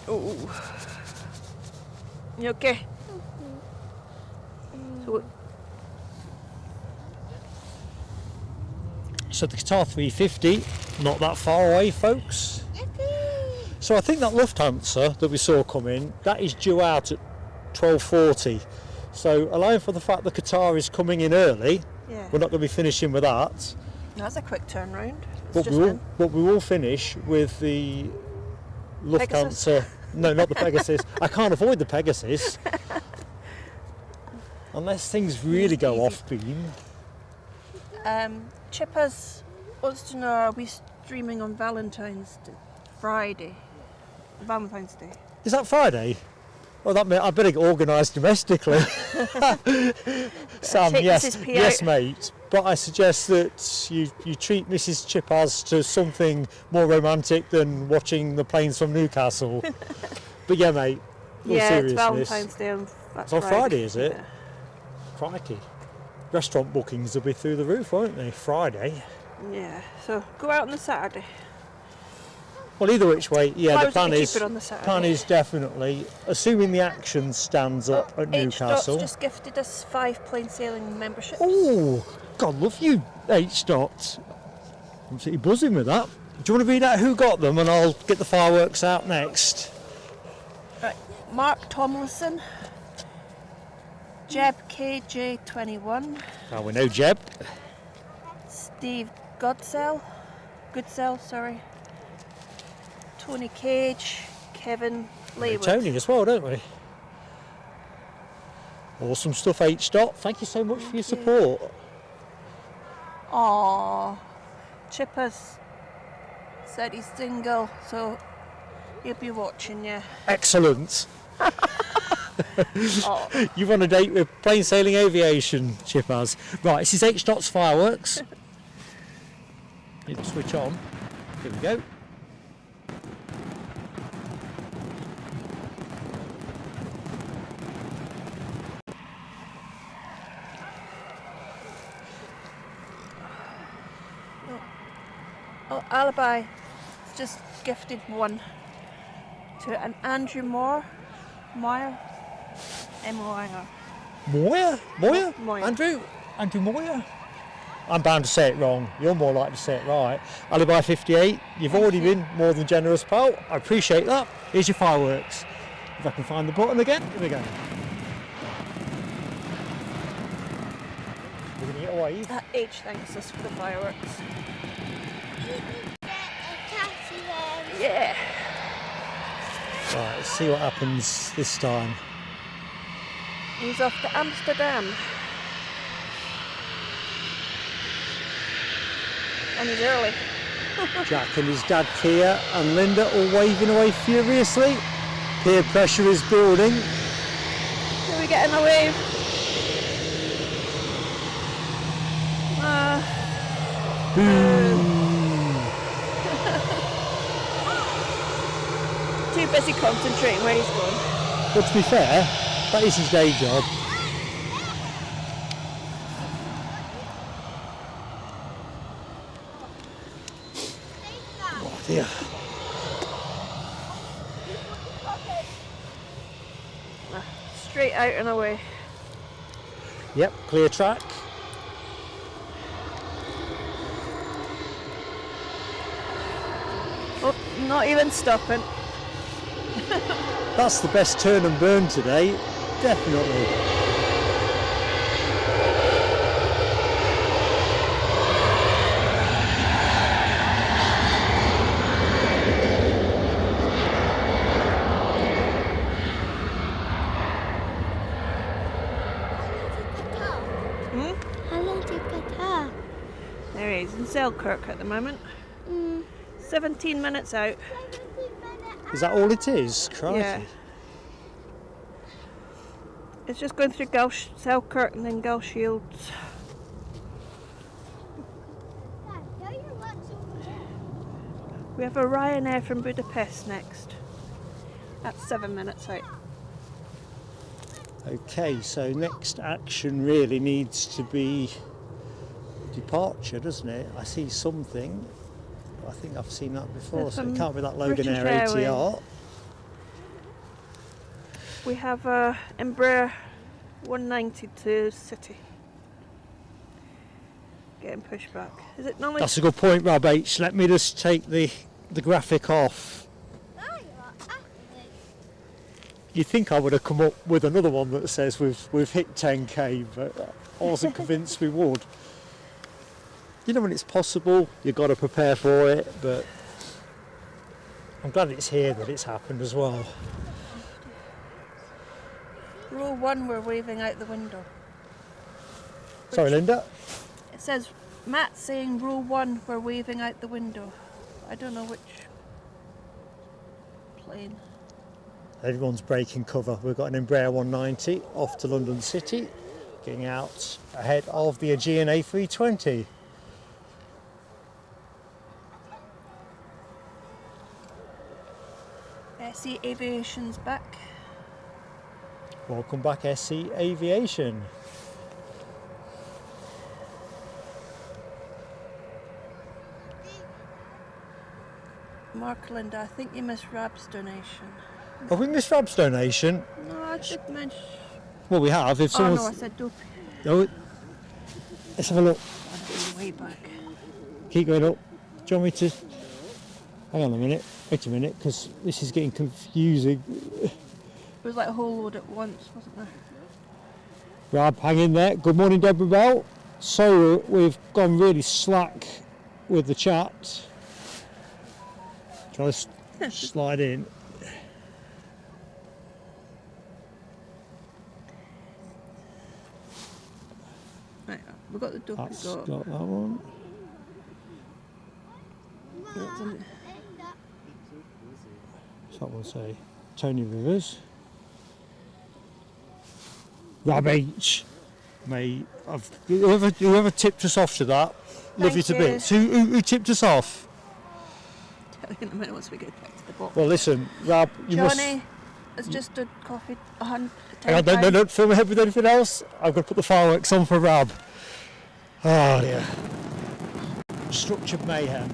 Oh. You okay? So the Qatar 350, not that far away, folks. So I think that Lufthansa that we saw come in, that is due out at 12:40. So allowing for the fact that Qatar is coming in early, Yeah. we're not going to be finishing with that. That's a quick turnaround. But we will finish with the Lufthansa. Pegasus. No, not the Pegasus. I can't avoid the Pegasus. Unless things really go off beam. Chippas wants to know, are we streaming on Valentine's Day? Friday? Valentine's Day. Is that Friday? Oh, that I better get organised domestically. Sam, Take yes, Mrs. P yes, out. mate. But I suggest that you treat Mrs. Chipaz to something more romantic than watching the planes from Newcastle. But yeah, mate. All Yeah, it's seriousness. Valentine's Day on It's on Friday, is it? Yeah. Crikey. Restaurant bookings will be through the roof, won't they? Friday. Yeah, so go out on the Saturday. Well, either which way, yeah, the Clouds will plan be is, cheaper on the Saturday. plan is definitely, assuming the Action stands up at Newcastle. H-Dot's just gifted us 5 plain sailing memberships. Oh, God love you, H-Dot. I'm absolutely buzzing with that. Do you want to read out who got them, and I'll get the fireworks out next? Right. Mark Tomlinson, Jeb KJ21, Oh, we know Jeb. Steve Goodsell, sorry, Tony Cage, Kevin Leywood. Tony as well, don't we? Awesome stuff, H-Dot. Thank you so much for your support. Aww, Chipper's said he's single, so he'll be watching you. Excellent. Oh. You've on a date with plain sailing aviation, Chip has. Right, this is H-Dot's fireworks. Need to switch on. Here we go. Oh, Alibi just gifted one to an Andrew Moore, Moyer, M-O-I-R. Moyer? Moyer? Moyer. Andrew Moyer? I'm bound to say it wrong. You're more likely to say it right. Alibi 58, you've already been more than generous, pal. I appreciate that. Here's your fireworks. If I can find the button again, here we go. We're going to get a wave. H thanks us for the fireworks. Yeah. Right, let's see what happens this time. He's off to Amsterdam. And he's early. Jack and his dad Kia and Linda all waving away furiously. Peer pressure is building. Are we getting a wave? Too busy concentrating where he's going. But to be fair, that is his day job. Oh dear. Straight out and away. Yep, clear track. Oh, not even stopping. That's the best turn and burn today, definitely. Hello to Qatar. There he is in Selkirk at the moment. 17 minutes out. Is that all it is? Crikey. Yeah. It's just going through Selkirk and then Gull Shields. We have a Ryanair from Budapest next. That's 7 minutes out. Okay, so next action really needs to be departure, doesn't it? I see something. I think I've seen that before, so it can't be that British Logan Air Airways. ATR. We have a Embraer 190 to City. Getting pushed back. Is it normally? That's a good point, Rob H. Let me just take the graphic off. You'd think I would have come up with another one that says we've hit 10k, but I wasn't convinced we would. You know, when it's possible, you've got to prepare for it, but I'm glad it's here that it's happened as well. Row 1 we're waving out the window. Sorry, Linda. It says Matt saying row 1 we're waving out the window. I don't know which plane. Everyone's breaking cover. We've got an Embraer 190 off to London City, getting out ahead of the Aegean A320. SE Aviation's back. Welcome back, SC Aviation. Mark Linda, I think you missed Rab's donation. Have we missed Rob's donation? No, I did mention. Well, we have. If Oh no, I someone's... said Dopey. Oh, let's have a look. Way back. Keep going up. Do you want me to... Hang on a minute. Wait a minute, because this is getting confusing. It was like a whole load at once, wasn't there? Rab, hang in there. Good morning, Deborah Bell. So we've gone really slack with the chat. Try to slide in. Right, we've got the Dopey That's got. got that one. That's in- What's that one say? Tony Rivers. Rab H. Mate, whoever tipped us off to that, love you Thank to you. bits. Who tipped us off? Tell you in a minute once we get back to the bottom. Well, listen, Rab, you Johnny has just done coffee. must... Hang on, don't fill my head with anything else. I've got to put the fireworks on for Rab. Oh dear. Structured mayhem.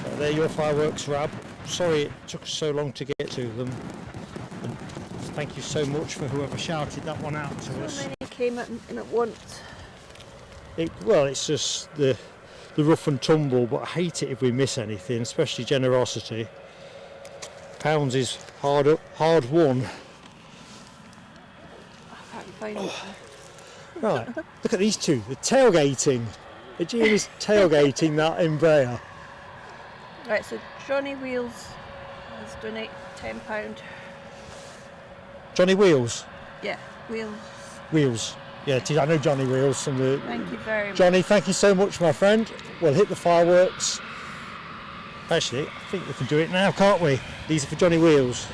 So there are your fireworks, Rab. Sorry it took us so long to get to them. And thank you so much for whoever shouted that one out to us. So many came in at once. Well, it's just the rough and tumble, but I hate it if we miss anything, especially generosity. Pounds is hard won. I can't find it. Right, look at these two. They're tailgating. The Jim is tailgating that Embraer. Right, so Johnny Wheels has donated £10. Johnny Wheels. Yeah, Wheels. Wheels. Yeah, I know Johnny Wheels from the... Thank you very much. Johnny, thank you so much, my friend. We'll hit the fireworks. Actually, I think we can do it now, can't we? These are for Johnny Wheels.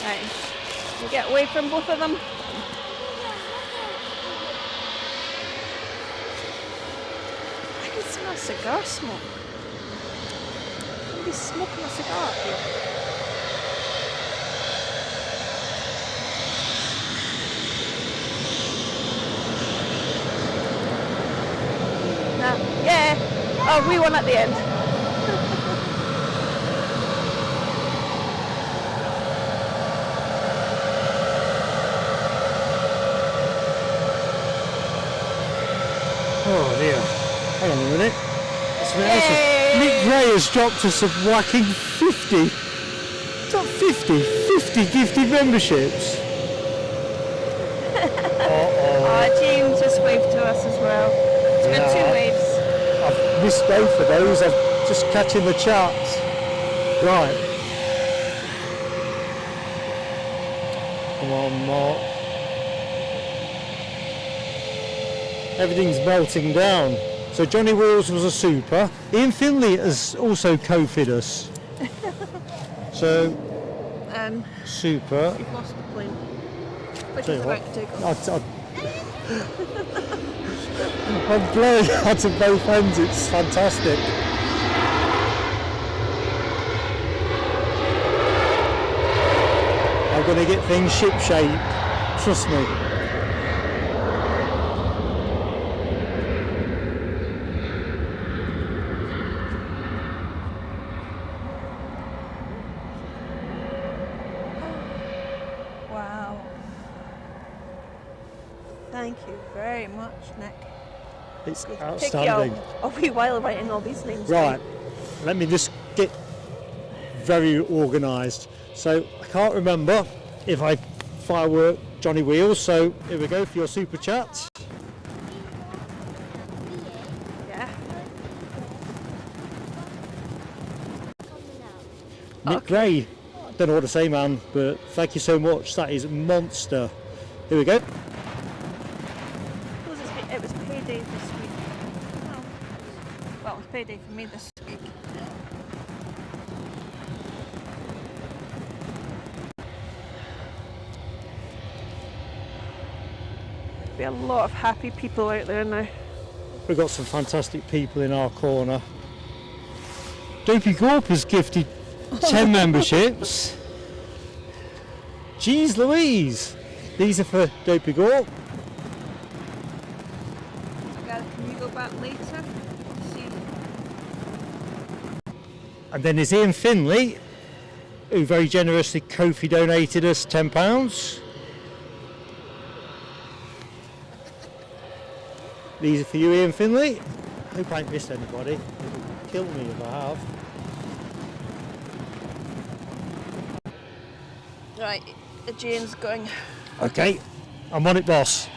Right, we'll get away from both of them. I can smell cigar smoke. Somebody's smoking a cigar up here. No. Yeah. Oh, we won at the end. Oh dear. Hang on a minute. Nick Gray has dropped us a whacking 50. Top 50 gifted memberships. James just waved to us as well. It's got two waves. I've missed both of those. I'm just catching the charts. Right. Come on, Mark. Everything's melting down. So Johnny Wheels was a super. Ian Finley has also co-fid us. So, super. You've lost the plane. Which Tell is you what, about to take off. I'm blowing out of both ends, it's fantastic. I'm going to get things ship-shape, trust me. Wow. Thank you very much, Nick. It's Take outstanding. you a wee while writing all these names. Right, let me just get very organised. So I can't remember if I firework Johnny Wheels, so here we go for your super chat. Yeah. Nick Gray, don't know what to say, man, but thank you so much. That is a monster. Here we go. It was payday this week. Well, it was payday for me this week. There'll be a lot of happy people out there now. We've got some fantastic people in our corner. Dopey Gorp has gifted 10 memberships. Jeez Louise. These are for Dopey-Gore. Can you go back later? See. And then there's Ian Finley, who very generously Kofi donated us £10. These are for you, Ian Finley. Hope I ain't missed anybody. It'll kill me if I have. Right, the Jane's going. Okay, I'm on it, boss.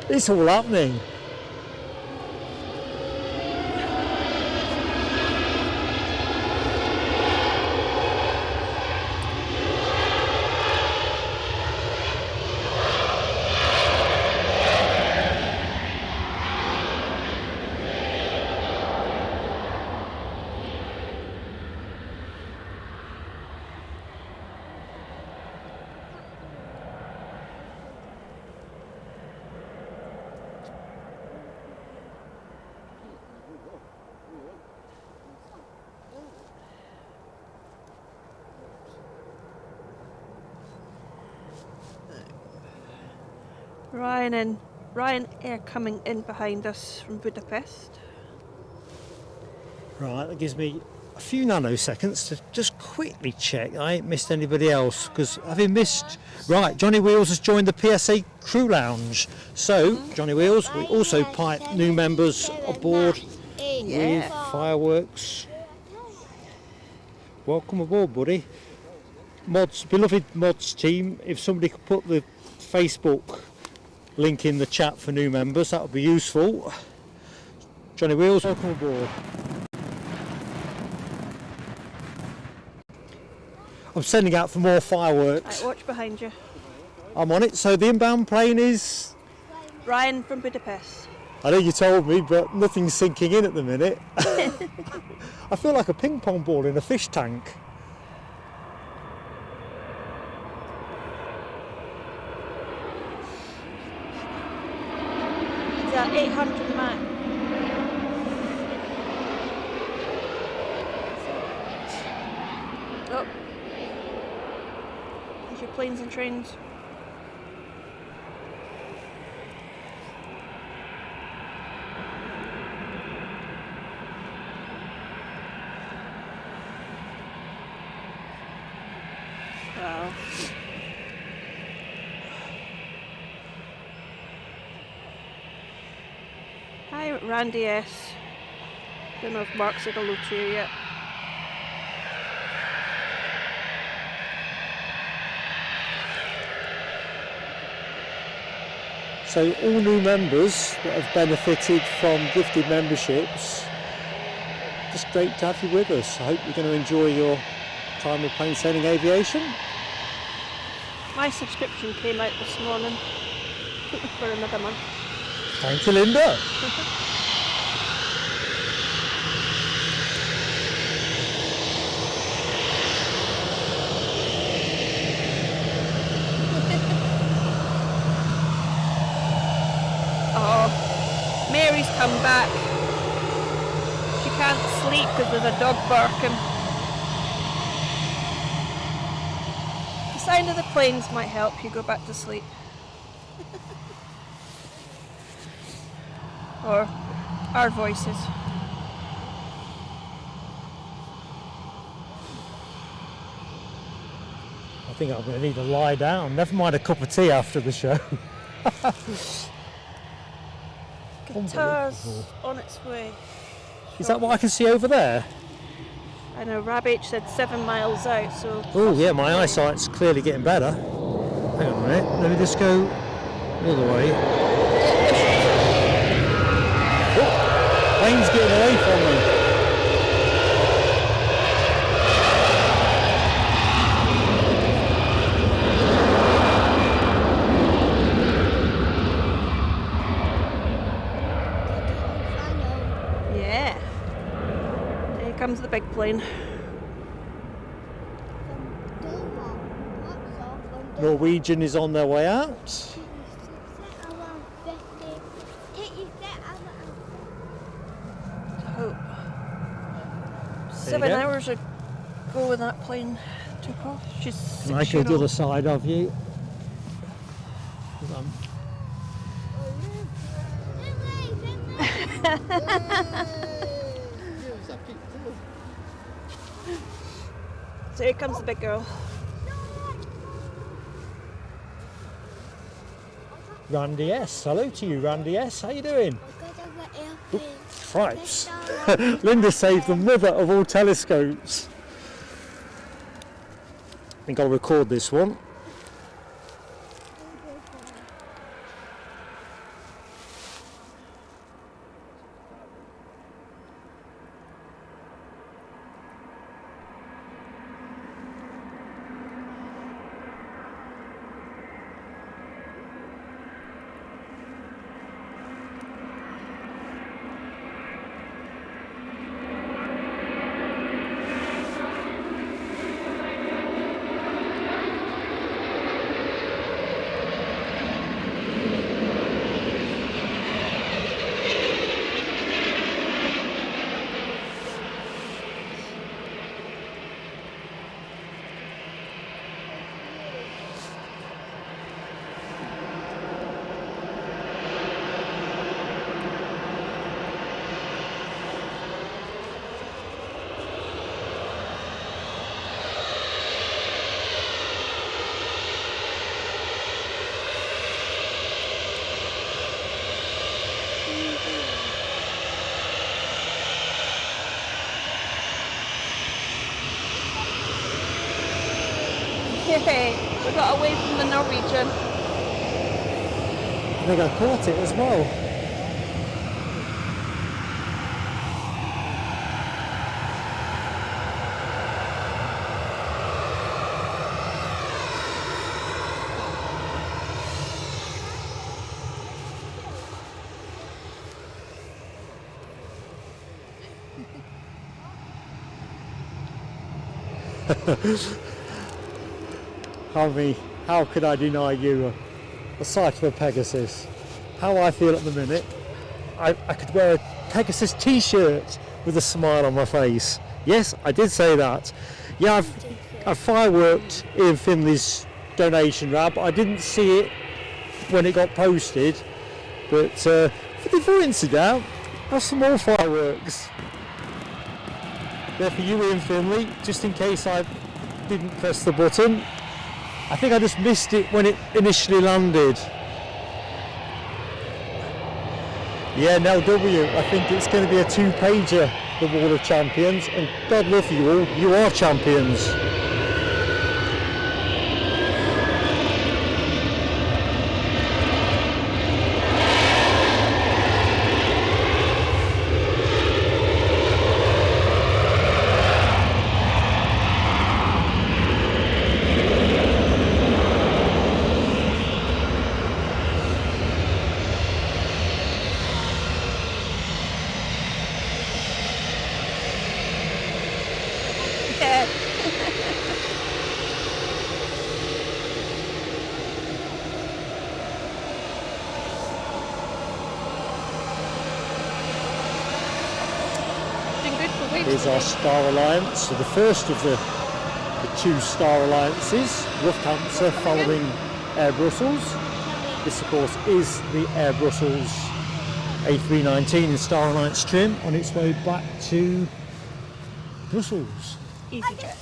It's all happening. Ryanair coming in behind us from Budapest. Right, that gives me a few nanoseconds to just quickly check I ain't missed anybody else, because having missed... Right, Johnny Wheels has joined the PSA Crew Lounge. So, Johnny Wheels, we also pipe new members aboard with fireworks. Welcome aboard, buddy. Mods, beloved Mods team, if somebody could put the Facebook link in the chat for new members, that would be useful. Johnny Wheels, welcome aboard. I'm sending out for more fireworks. Right, watch behind you. I'm on it. So the inbound plane is... Ryan from Budapest. I know you told me, but nothing's sinking in at the minute. I feel like a ping pong ball in a fish tank. Is that 800 Mac? Oh. There's your planes and trains. Wow. Hi, Randy S. Don't know if Mark said hello to you yet. So all new members that have benefited from gifted memberships, just great to have you with us. I hope you're going to enjoy your time of plain sailing aviation. My subscription came out this morning for another month. Thank you, Linda. Oh, Mary's come back. She can't sleep because there's a dog barking. The sound of the planes might help you go back to sleep. Or our voices. I think I'm going to need to lie down. Never mind a cup of tea after the show. Qatar's on its way. Is that what I can see over there? I know, Rab H said 7 miles out, so... Oh yeah, my eyesight's clearly getting better. Hang on a minute, let me just go the other way. Oh, plane's getting away from me. Yeah. Here comes the big plane. Norwegian is on their way out. Hope. 7 hours ago when that plane took off. She's 6 I go the other side of you. So here comes the big girl. Randy S. Hello to you, Randy S. How you doing? Cripes. Linda saved the mother of all telescopes. I think I'll record this one. We got away from the Norwegian. I think I caught it as well. How could I deny you a sight of a Pegasus? How I feel at the minute, I could wear a Pegasus t-shirt with a smile on my face. Yes, I did say that. Yeah, I've fireworked Ian Finley's donation rab. I didn't see it when it got posted, but for the avoidance of doubt, have some more fireworks. There for you, Ian Finley, just in case I didn't press the button. I think I just missed it when it initially landed. Yeah, Nell W, I think it's going to be a 2-pager, the Wall of Champions, and God love you all, you are champions. Here's our Star Alliance, so the first of the 2 Star Alliances, Lufthansa following Air Brussels. This of course is the Air Brussels A319 in Star Alliance trim on its way back to Brussels. EasyJet.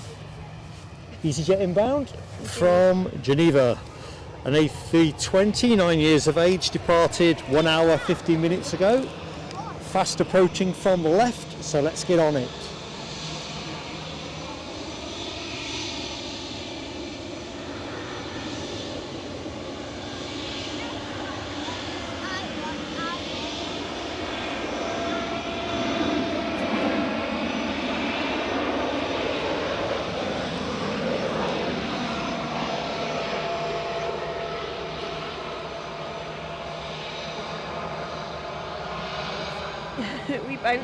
EasyJet inbound from Geneva. An A320, 9 years of age, departed 1 hour 15 minutes ago. Fast approaching from the left, so let's get on it. We bounce.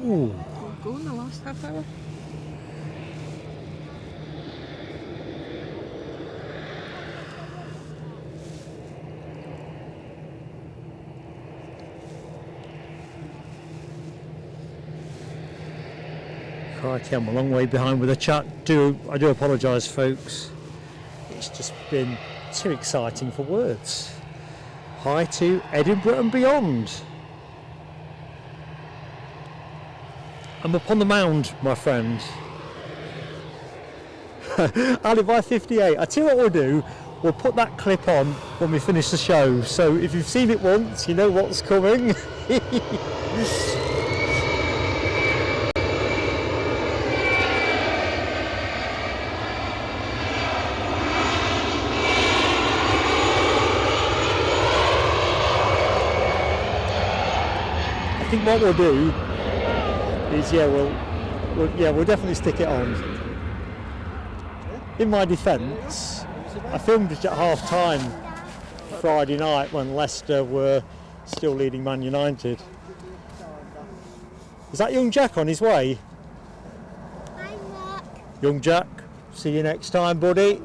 Ooh, go in the last half hour. Crikey, I'm a long way behind with the chat. I do apologise, folks. It's just been too exciting for words. Hi to Edinburgh and beyond. I'm up on the mound, my friend. Alibi 58. I tell you what we'll do. We'll put that clip on when we finish the show. So if you've seen it once, you know what's coming. I think what we'll do is, we'll definitely stick it on. In my defence, I filmed it at half time Friday night when Leicester were still leading Man United. Is that young Jack on his way? Hi, Mark. Young Jack, see you next time, buddy.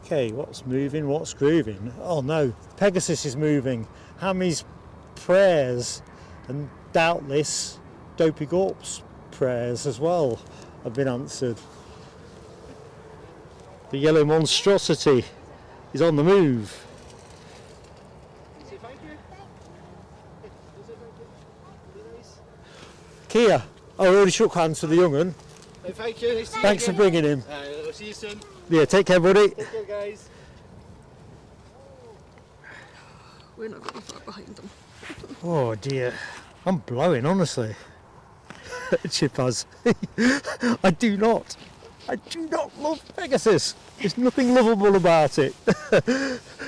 Okay, what's moving, what's grooving? Oh no, Pegasus is moving. Hammy's prayers and doubtless Dopey Gorp's prayers as well have been answered. The yellow monstrosity is on the move. Kia, I already shook hands with the young un. Thank you. Nice to see you Thanks for again. bringing him. I'll see you soon. Yeah, take care, buddy. Take care, guys. We're not going far behind them. Oh dear, I'm blowing, honestly. Chipaz. I do not love Pegasus. There's nothing lovable about it.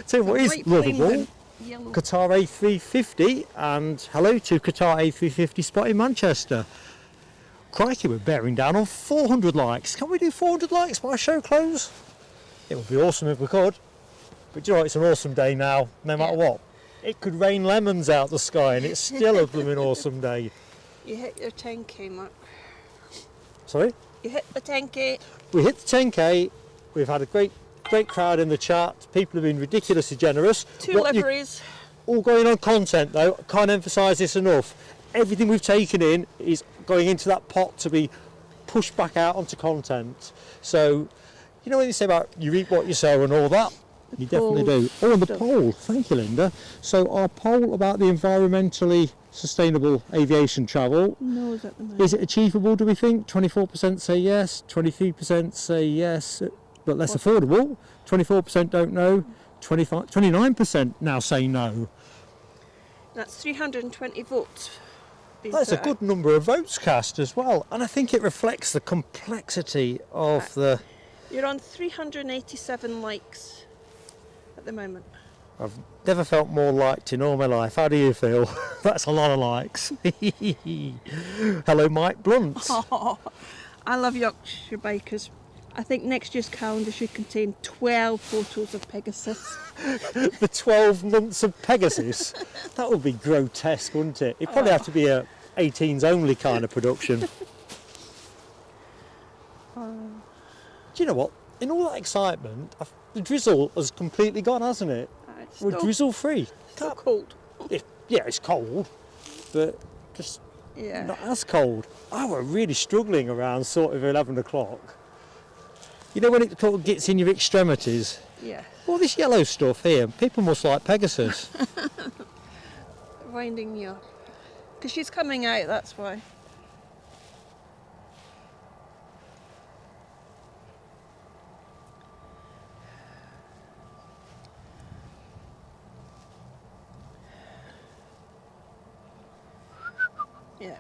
Tell you what is White plane lovable, with yellow. Qatar A350, and hello to Qatar A350 spot in Manchester. Crikey, we're bearing down on 400 likes. Can we do 400 likes by show close? It would be awesome if we could. But do you know what, it's an awesome day now, no matter what. It could rain lemons out the sky and it's still a blooming awesome day. You hit your 10k, Mark. Sorry? You hit the 10k. We hit the 10k, we've had a great crowd in the chat, people have been ridiculously generous. Two liveries. All going on content though, can't emphasise this enough. Everything we've taken in is going into that pot to be pushed back out onto content. So, you know when you say about you reap what you sow and all that? You definitely do. Oh, and the poll, thank you, Linda. So our poll about the environmentally sustainable aviation travel, No, is at the moment. is it achievable, do we think? 24% say yes, 23% say yes, but less affordable. 24% don't know, 29% now say no. That's 320 votes. That's a good number of votes cast as well, and I think it reflects the complexity of the... You're on 387 likes at the moment. I've never felt more liked in all my life. How do you feel? That's a lot of likes. Hello, Mike Blunt. Oh, I love Yorkshire Bikers. I think next year's calendar should contain 12 photos of Pegasus. The 12 months of Pegasus. That would be grotesque, wouldn't it? It'd probably have to be a 18s only kind of production. Do you know what? In all that excitement, the drizzle has completely gone, hasn't it? It's We're drizzle free. still cold. Yeah, it's cold, but just Yeah. not as cold. I were really struggling around sort of 11 o'clock. You know when it sort of gets in your extremities? Yeah. All this yellow stuff here, people must like Pegasus. Winding me up. Because she's coming out, that's why. Yeah.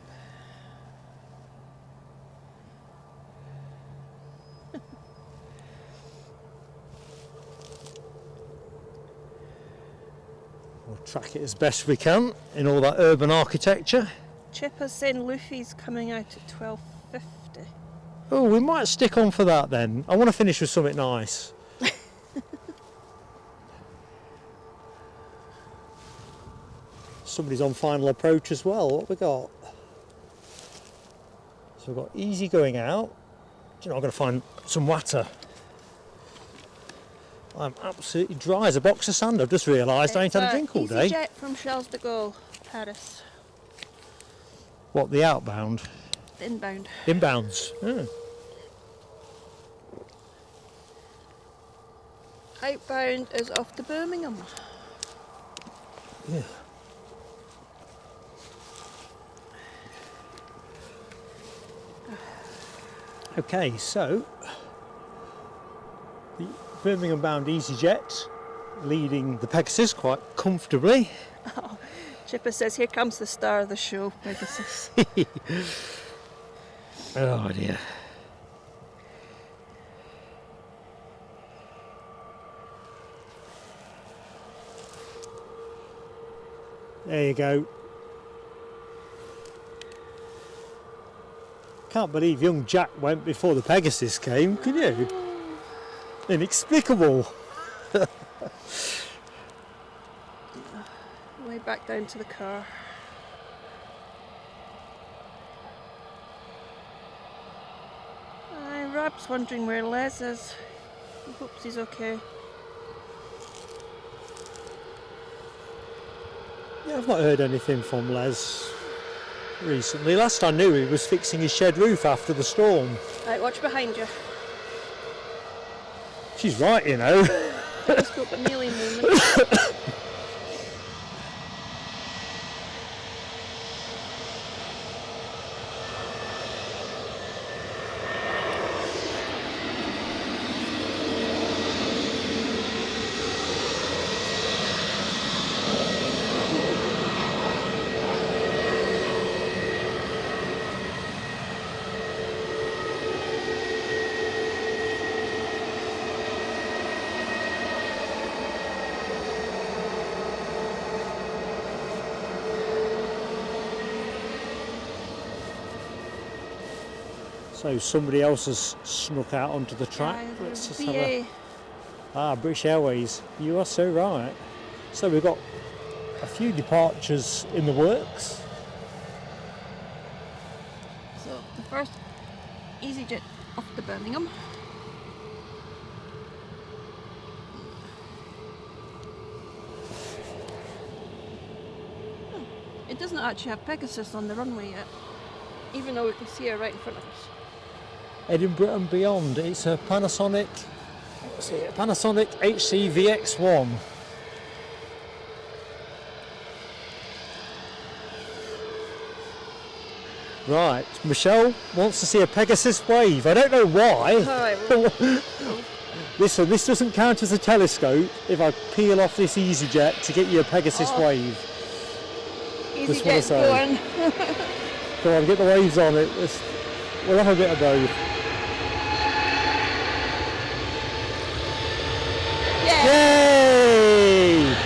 track it as best we can in all that urban architecture. Chipper's saying Luffy's coming out at 12:50. Oh, we might stick on for that then. I want to finish with something nice. Somebody's on final approach as well. What have we got? So we've got easy going out. Do you know, I'm going to find some water. I'm absolutely dry as a box of sand. I've just realised I ain't had a drink all day. EasyJet from Charles de Gaulle, Paris. What, the outbound? Inbound. Inbounds. Oh. Outbound is off to Birmingham. Yeah. Okay, so the Birmingham bound EasyJet leading the Pegasus quite comfortably. Oh, Chipper says, here comes the star of the show, Pegasus. Oh dear. There you go. Can't believe young Jack went before the Pegasus came, can you? Inexplicable. Way back down to the car. Rob's wondering where Les is. He hopes he's okay. Yeah, I've not heard anything from Les recently. Last I knew he was fixing his shed roof after the storm. Right, watch behind you. She's right, you know. Telescope Amelia moment. So somebody else has snuck out onto the track. Let's just have a... British Airways. You are so right. So we've got a few departures in the works. So the first EasyJet off to Birmingham. It doesn't actually have Pegasus on the runway yet, even though we can see her right in front of us. Edinburgh and beyond. It's a Panasonic. What's it? Panasonic HCVX1. Right, Michelle wants to see a Pegasus wave. I don't know why. Alright, well, Listen, this doesn't count as a telescope if I peel off this EasyJet to get you a Pegasus wave. Just wanna EasyJet's say. going. Come on, get the waves on it. We'll have a bit of both. Yeah. Yay!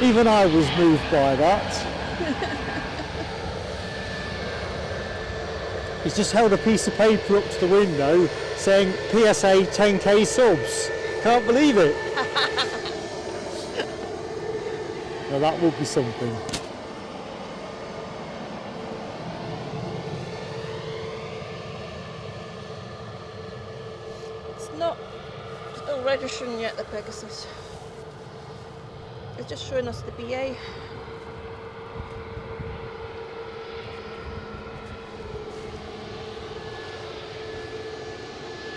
Even I was moved by that. He's just held a piece of paper up to the window saying PSA 10k subs. Can't believe it. Now that would be something. It's not still registering yet, the Pegasus. It's just showing us the BA.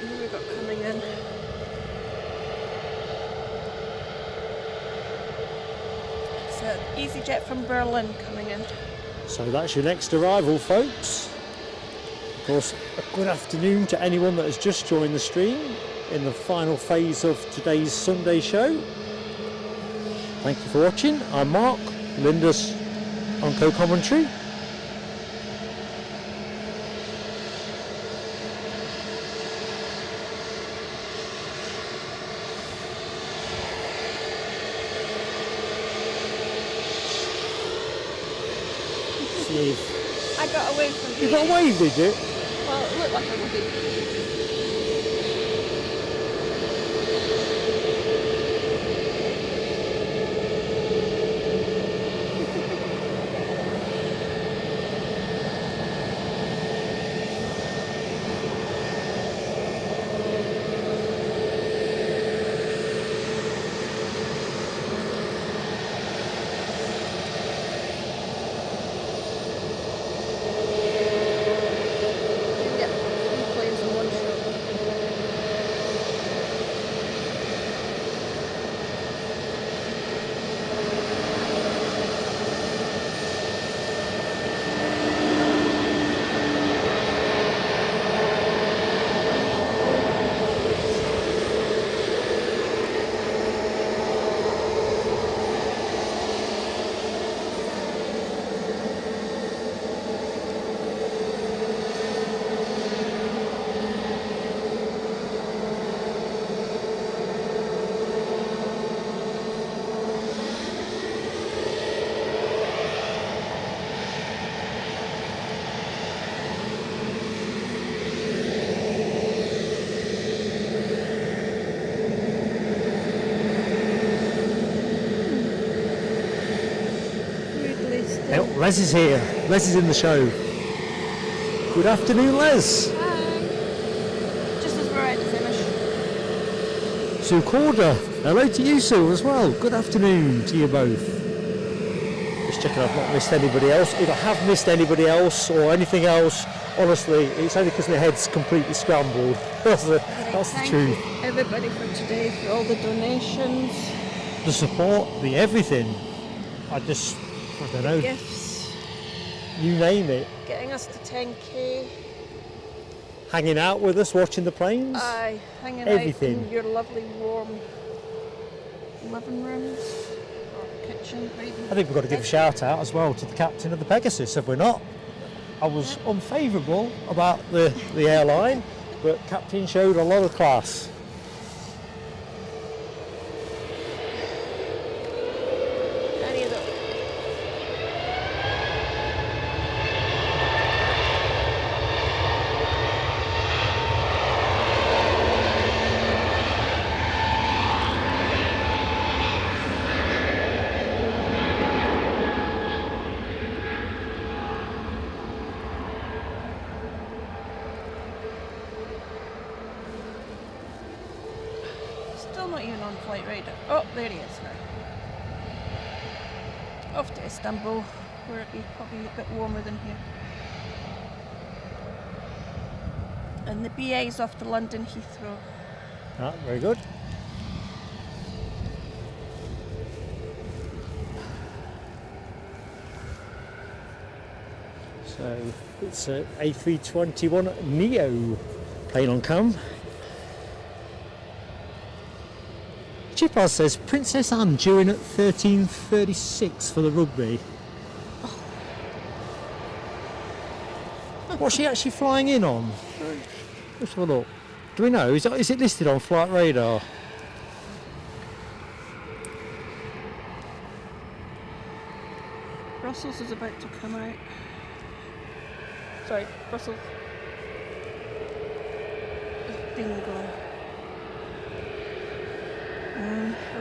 Who have we got coming in? It's an EasyJet from Berlin coming in. So that's your next arrival, folks. Of course, a good afternoon to anyone that has just joined the stream in the final phase of today's Sunday show. Thank you for watching. I'm Mark, Linda's on co-commentary. impressive. I got away from You got away, did you? Well, it looked like I would. Oh, Les is here. Les is in the show. Good afternoon, Les. Hi. Just as we're ready to finish. Sue Corder. Hello to you, Sue, as well. Good afternoon to you both. Just checking I've not missed anybody else. If I have missed anybody else or anything else, honestly, it's only because my head's completely scrambled. That's the Thank truth. you everybody for today, for all the donations, The support, the everything. I don't know, gifts, you name it. getting us to 10k. Hanging out with us, watching the planes. Aye, hanging Everything. out in your lovely warm living rooms or kitchen. Or even I think we've got to give a shout out as well to the captain of the Pegasus, have we not? I was unfavourable about the airline, but captain showed a lot of class. any of them. Still not even on flight radar. Oh, there he is now. Off to Istanbul, where it'll be probably a bit warmer than here. And the BA's off to London Heathrow. Ah, very good. So it's a A321 Neo plane on cam. Chipaz says Princess Anne due in at 13:36 for the rugby. What's she actually flying in on? Let's have a look. Do we know? Is it listed on flight radar? Brussels is about to come out. Sorry, Brussels. Bingo.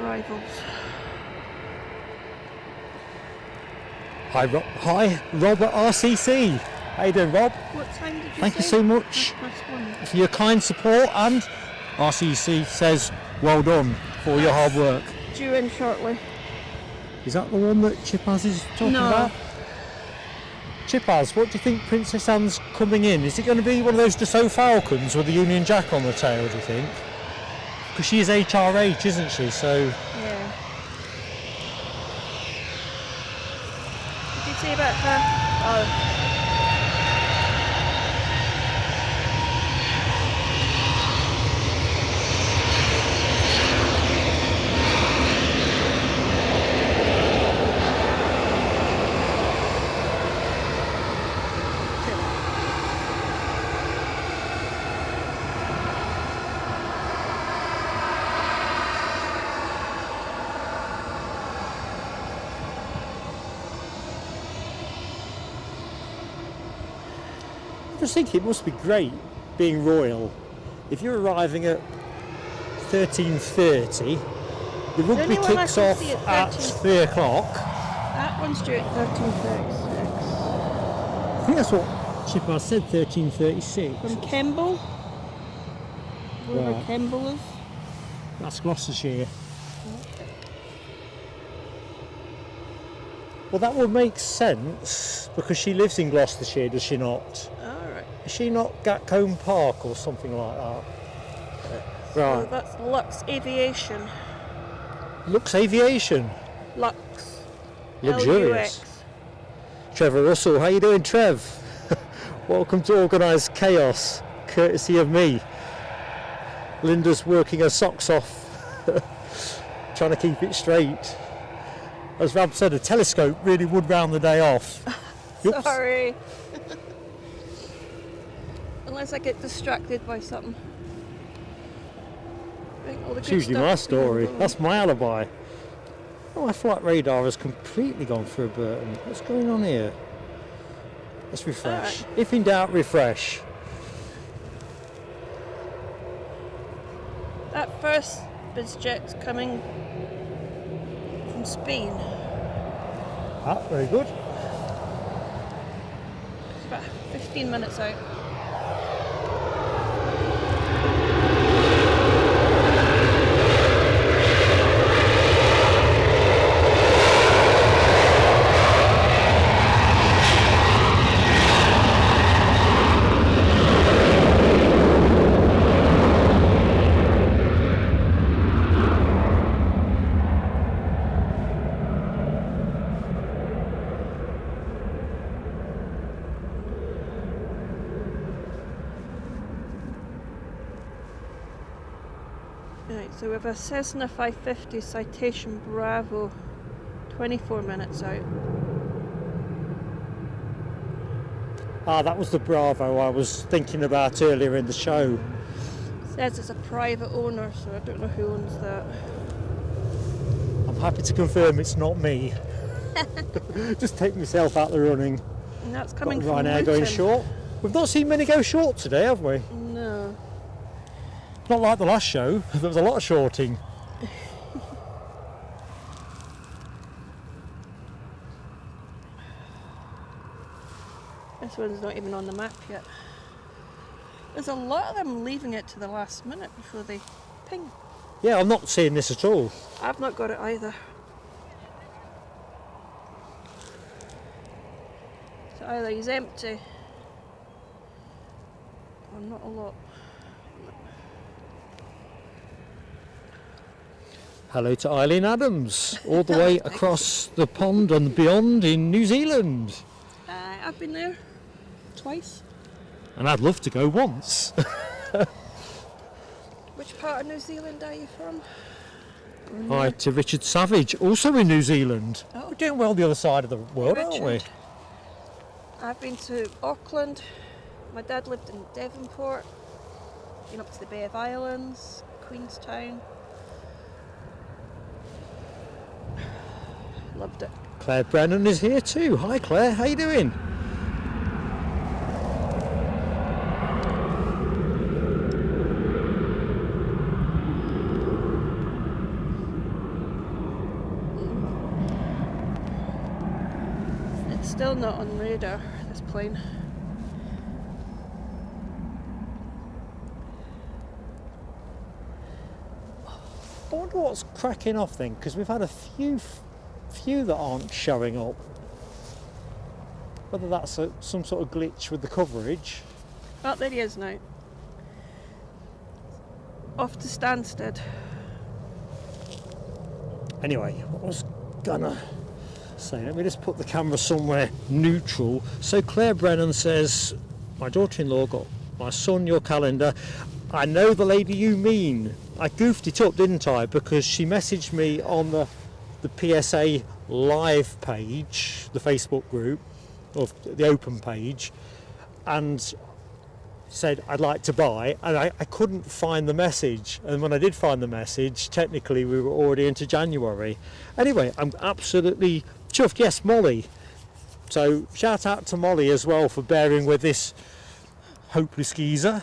Arrivals. Hi, Robert RCC. How you doing, Rob? What time did you Thank you say? so much 1:30. for your kind support, and RCC says well done for your hard work. Due in shortly. Is that the one that Chipaz is talking No. about? Chipaz, what do you think Princess Anne's coming in? Is it going to be one of those Dassault Falcons with the Union Jack on the tail, do you think? Because she is HRH, isn't she? So Yeah. What did you say about her? Oh. I just think it must be great being royal. If you're arriving at 13:30, the rugby only one I kicks can off see at at 13. 3 o'clock. That one's due at 13:36. I think that's what Chipper said, 13:36. From Kemble. Wherever Right. Kemble is. That's Gloucestershire. Well, that would make sense because she lives in Gloucestershire, does she not? Alright. Is she not Gatcombe Park or something like that? So Right. that's Lux Aviation. Lux Aviation. Lux. Luxurious. LUX. Trevor Russell, how you doing, Trev? Welcome to Organised Chaos, courtesy of me. Linda's working her socks off, trying to keep it straight. As Rab said, a telescope really would round the day off. Oops. Sorry. Unless I get distracted by something. Right, all the It's good usually stuff my being story. done. That's my alibi. Oh, my flight radar has completely gone through Burton. What's going on here? Let's refresh. Alright. If in doubt, refresh. That first bizjet's coming from Spain. Ah, very good. It's about 15 minutes out. Right, so we have a Cessna 550 Citation Bravo, 24 minutes out. Ah, that was the Bravo I was thinking about earlier in the show. Says it's a private owner, so I don't know who owns that. I'm happy to confirm it's not me. Just take myself out the running. And that's Got coming from Ryanair going Luton. short. We've not seen many go short today, have we? No. Not like the last show. There was a lot of shorting. This one's not even on the map yet. There's a lot of them leaving it to the last minute before they ping. Yeah, I'm not seeing this at all. I've not got it either. So either he's empty or not a lot. Hello to Eileen Adams, all the way across the pond and beyond in New Zealand. I've been there twice. And I'd love to go once. Which part of New Zealand are you from? Hi to Richard Savage, also in New Zealand. Oh. We're doing well the other side of the world, aren't we? Richard. I've been to Auckland. My dad lived in Devonport. Been up to the Bay of Islands, Queenstown. Loved it. Claire Brennan is here too. Hi Claire, how you doing? It's still not on radar, this plane. I wonder what's cracking off then, because we've had a few that aren't showing up. Whether that's some sort of glitch with the coverage. Oh, there he is now. Off to Stansted. Anyway, what I was gonna say, let me just put the camera somewhere neutral. So Claire Brennan says, my daughter-in-law got my son your calendar. I know the lady you mean. I goofed it up, didn't I? Because she messaged me on the PSA live page, the Facebook group, or the open page, and said I'd like to buy, and I couldn't find the message, and when I did find the message, technically we were already into January. Anyway, I'm absolutely chuffed. Yes, Molly. So shout out to Molly as well for bearing with this hopeless geezer.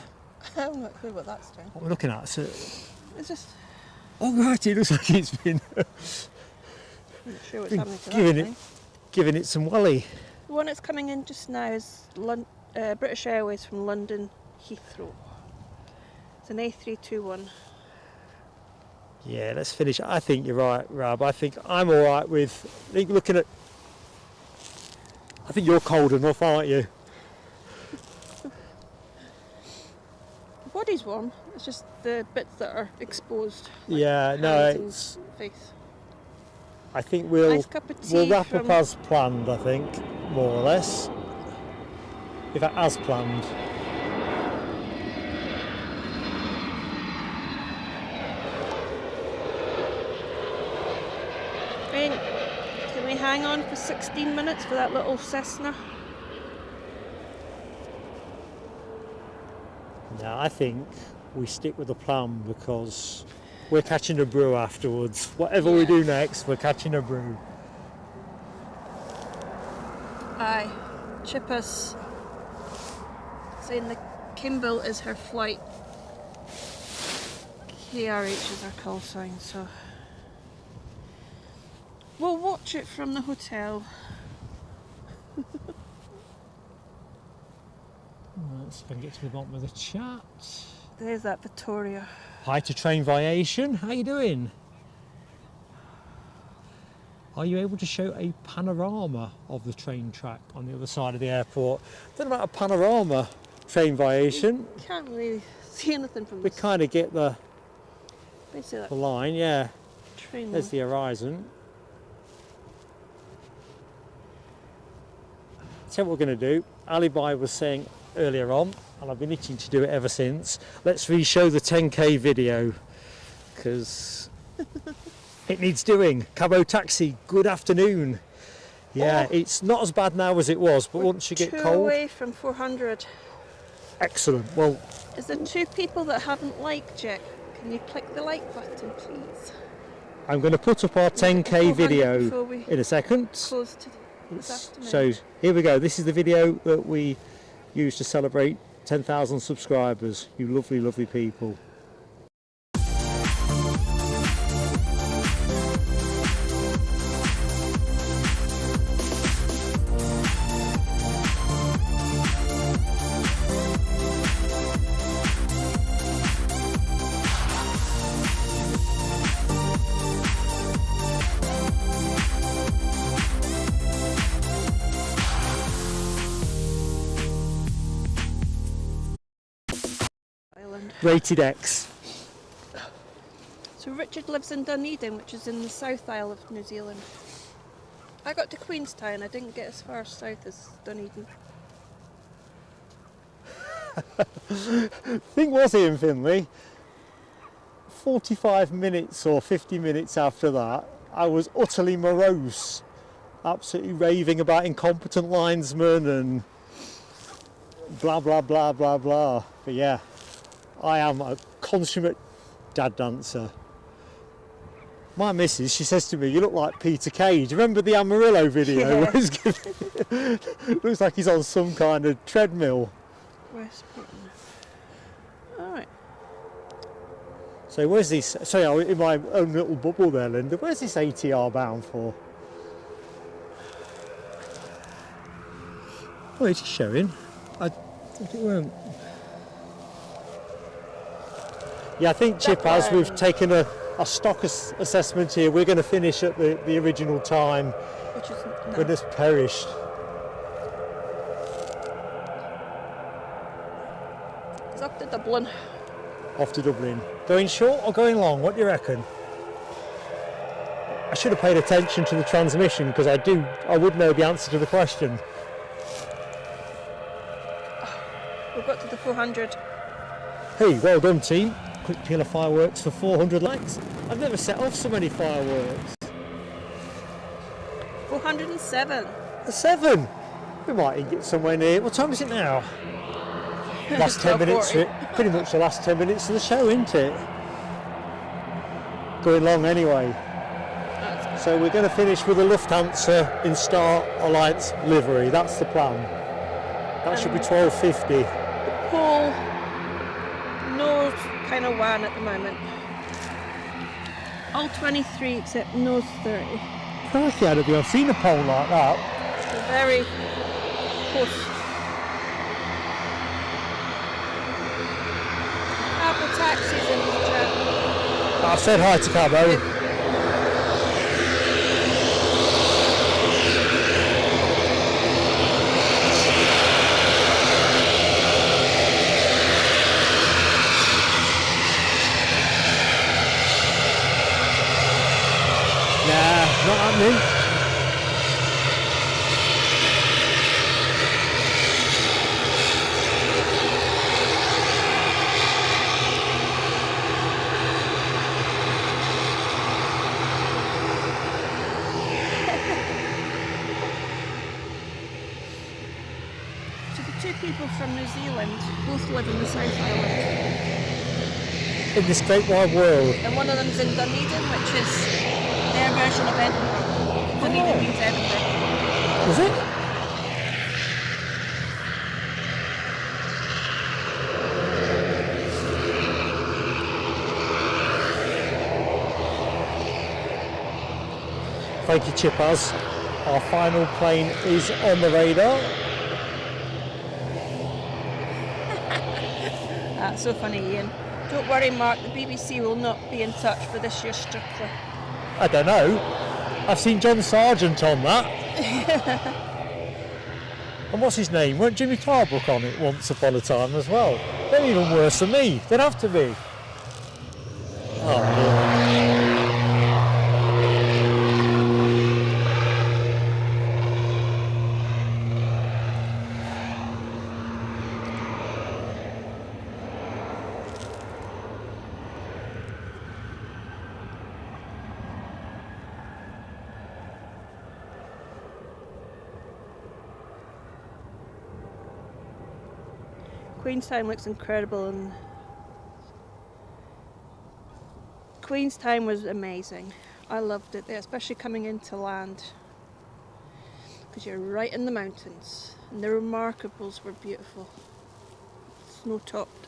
I have no clue what that's doing. What we're looking at. So, It's just, oh right, it looks like it's been I'm not sure what's Been happening to giving that it- thing. giving it some welly. The one that's coming in just now is British Airways from London Heathrow. It's an A321. Yeah, let's finish. I think you're right, Rab. I think I'm all right with. I think looking at. I think you're cold enough, aren't you? The body's warm. It's just the bits that are exposed. Like Yeah, no, hands and it's. face. I think we'll Nice cup of tea we'll wrap from- up as planned. I think more or less. In fact, as planned. I mean, can we hang on for 16 minutes for that little Cessna? No, I think we stick with the plan because we're catching a brew afterwards. Whatever we do next, we're catching a brew. Aye. Chippa's saying the Kimball is her flight. KRH is our call sign, so we'll watch it from the hotel. Let's see if I can get to the bottom of the chat. There's that Victoria. Hi to Aviation. How you doing? Are you able to show a panorama of the train track on the other side of the airport? Don't know about a panorama, Aviation. Can't really see anything from We this. kind of get the Basically, that line, yeah. train. There's the horizon. So what we're going to do, Alibi was saying earlier on, and I've been itching to do it ever since, let's re-show the 10k video, because it needs doing. Cabo Taxi, good afternoon. Yeah, it's not as bad now as it was, but once you get two cold, away from 400. excellent. Well, Is there two people that haven't liked yet? Can you click the like button, please? I'm going to put up our 10k 400 video before we in a second. close to this afternoon. So here we go. This is the video that we use to celebrate 10,000 subscribers. You lovely, lovely people. Island. Rated X. So Richard lives in Dunedin, which is in the South Isle of New Zealand. I got to Queenstown, I didn't get as far south as Dunedin. Thing was, Ian Finley, 45 minutes or 50 minutes after that, I was utterly morose, absolutely raving about incompetent linesmen and blah blah blah blah blah. But yeah, I am a consummate dad dancer. My missus, she says to me, "You look like Peter Kay." Do you remember the Amarillo video? Yeah. Where he's giving, looks like he's on some kind of treadmill. Westport. Alright. So where's this, sorry, I'm in my own little bubble there, Linda, where's this ATR bound for? Oh, it's showing. I thought it weren't. Yeah, I think Chip, as we've taken a stock assessment here, we're going to finish at the original time. Which is When it's perished. It's up to Dublin. Off to Dublin. Going short or going long? What do you reckon? I should have paid attention to the transmission because I would know the answer to the question. We've got to the 400. Hey, well done team. Quick peal of fireworks for 400 likes. I've never set off so many fireworks. 407. A 7. We might get somewhere near. What time is it now? Last 10 minutes. 12:40. Pretty much the last 10 minutes of the show, isn't it? Going long anyway. So we're going to finish with a Lufthansa in Star Alliance livery. That's the plan. That should be 12:50. pole, nose kind of wan at the moment. All 23 except nose 30. Crikey, I've seen a pole like that. So very close. Apple taxis in the chat. I've said hi to Cabo. Nah, not happening. People from New Zealand both live in the South Island. In this great wide world. And one of them's in Dunedin, which is their version of Edinburgh. Dunedin means Edinburgh. Is it? Thank you, Chippers. Our final plane is on the radar. That's so funny, Ian. Don't worry, Mark, the BBC will not be in touch for this year's Strictly. I don't know. I've seen John Sargent on that. And what's his name? Weren't Jimmy Tarbrook on it once upon a time as well? They're even worse than me. They'd have to be. Oh, Lord. Queenstown looks incredible, and Queenstown was amazing. I loved it there, especially coming into land, because you're right in the mountains, and the Remarkables were beautiful, snow topped.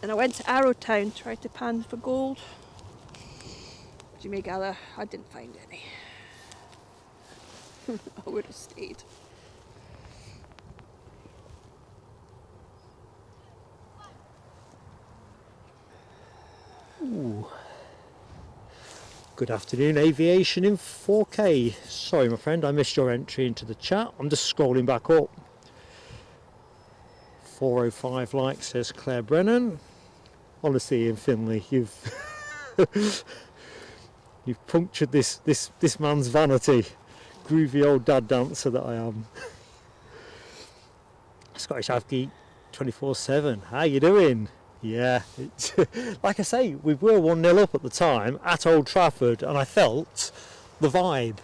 And I went to Arrowtown, tried to pan for gold. As you may gather, I didn't find any. I would have stayed. Ooh. Good afternoon, Aviation in 4K. Sorry, my friend, I missed your entry into the chat. I'm just scrolling back up. 405 likes, says Claire Brennan. Honestly, Ian Finley, you've you've punctured this man's vanity. Groovy old dad dancer that I am. Scottish Avgeek 24/7. How you doing? Yeah, it's, like I say, we were 1-0 up at the time at Old Trafford, and I felt the vibe.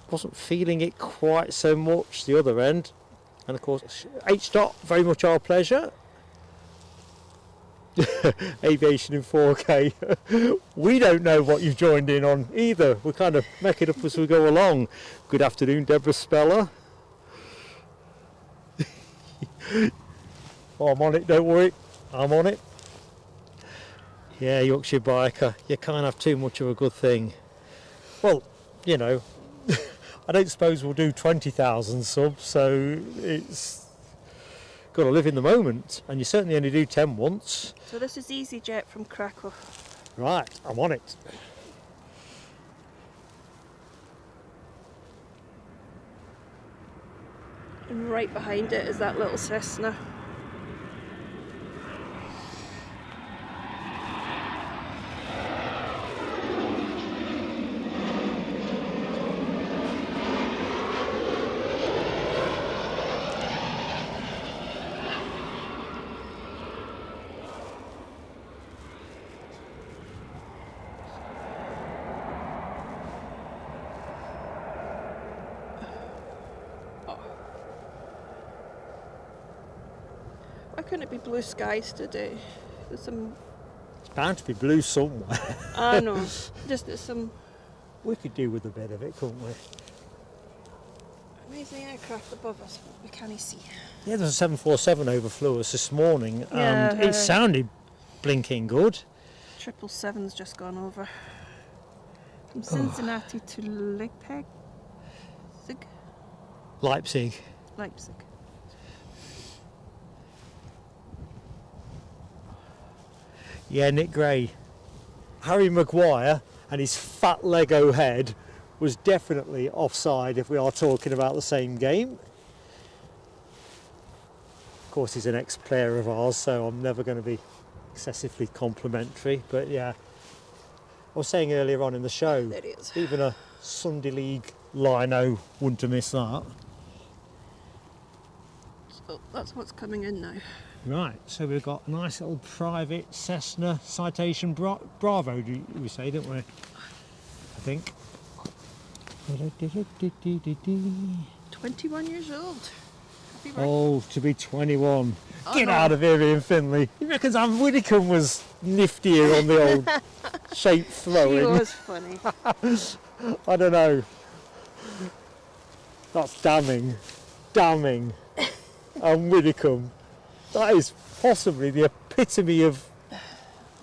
Wasn't feeling it quite so much the other end. And of course, H. very much our pleasure. Aviation in 4K. We don't know what you've joined in on either. We kind of make it up as we go along. Good afternoon, Deborah Speller. Oh, I'm on it, don't worry. I'm on it. Yeah, Yorkshire Biker, you can't have too much of a good thing. Well, you know, I don't suppose we'll do 20,000 subs, so it's got to live in the moment, and you certainly only do 10 once. So this is EasyJet from Krakow. Right, I'm on it. And right behind it is that little Cessna. Why couldn't it be blue skies today? There's some... It's bound to be blue somewhere. I know. Just there's some... We could do with a bit of it, couldn't we? Amazing aircraft above us, but we can't see. Yeah, there's a 747 overflew us this morning, and Yeah. it sounded blinking good. 777's just gone over. From Cincinnati to Leipzig. Leipzig. Yeah, Nick Gray. Harry Maguire and his fat Lego head was definitely offside if we are talking about the same game. Of course, he's an ex-player of ours, so I'm never going to be excessively complimentary, but yeah. I was saying earlier on in the show, There it is. even a Sunday League lino wouldn't have missed that. So that's what's coming in now. Right, so we've got a nice little private Cessna Citation Bravo, we say, don't we? I think. 21 years old. Happy birthday. Oh, to be 21. Oh, Get no. out of here, Ian Finley. He reckons Anne Widdicombe was niftier on the old shape She throwing. was funny. I don't know. That's damning. Damning. Anne Widdicombe. That is possibly the epitome of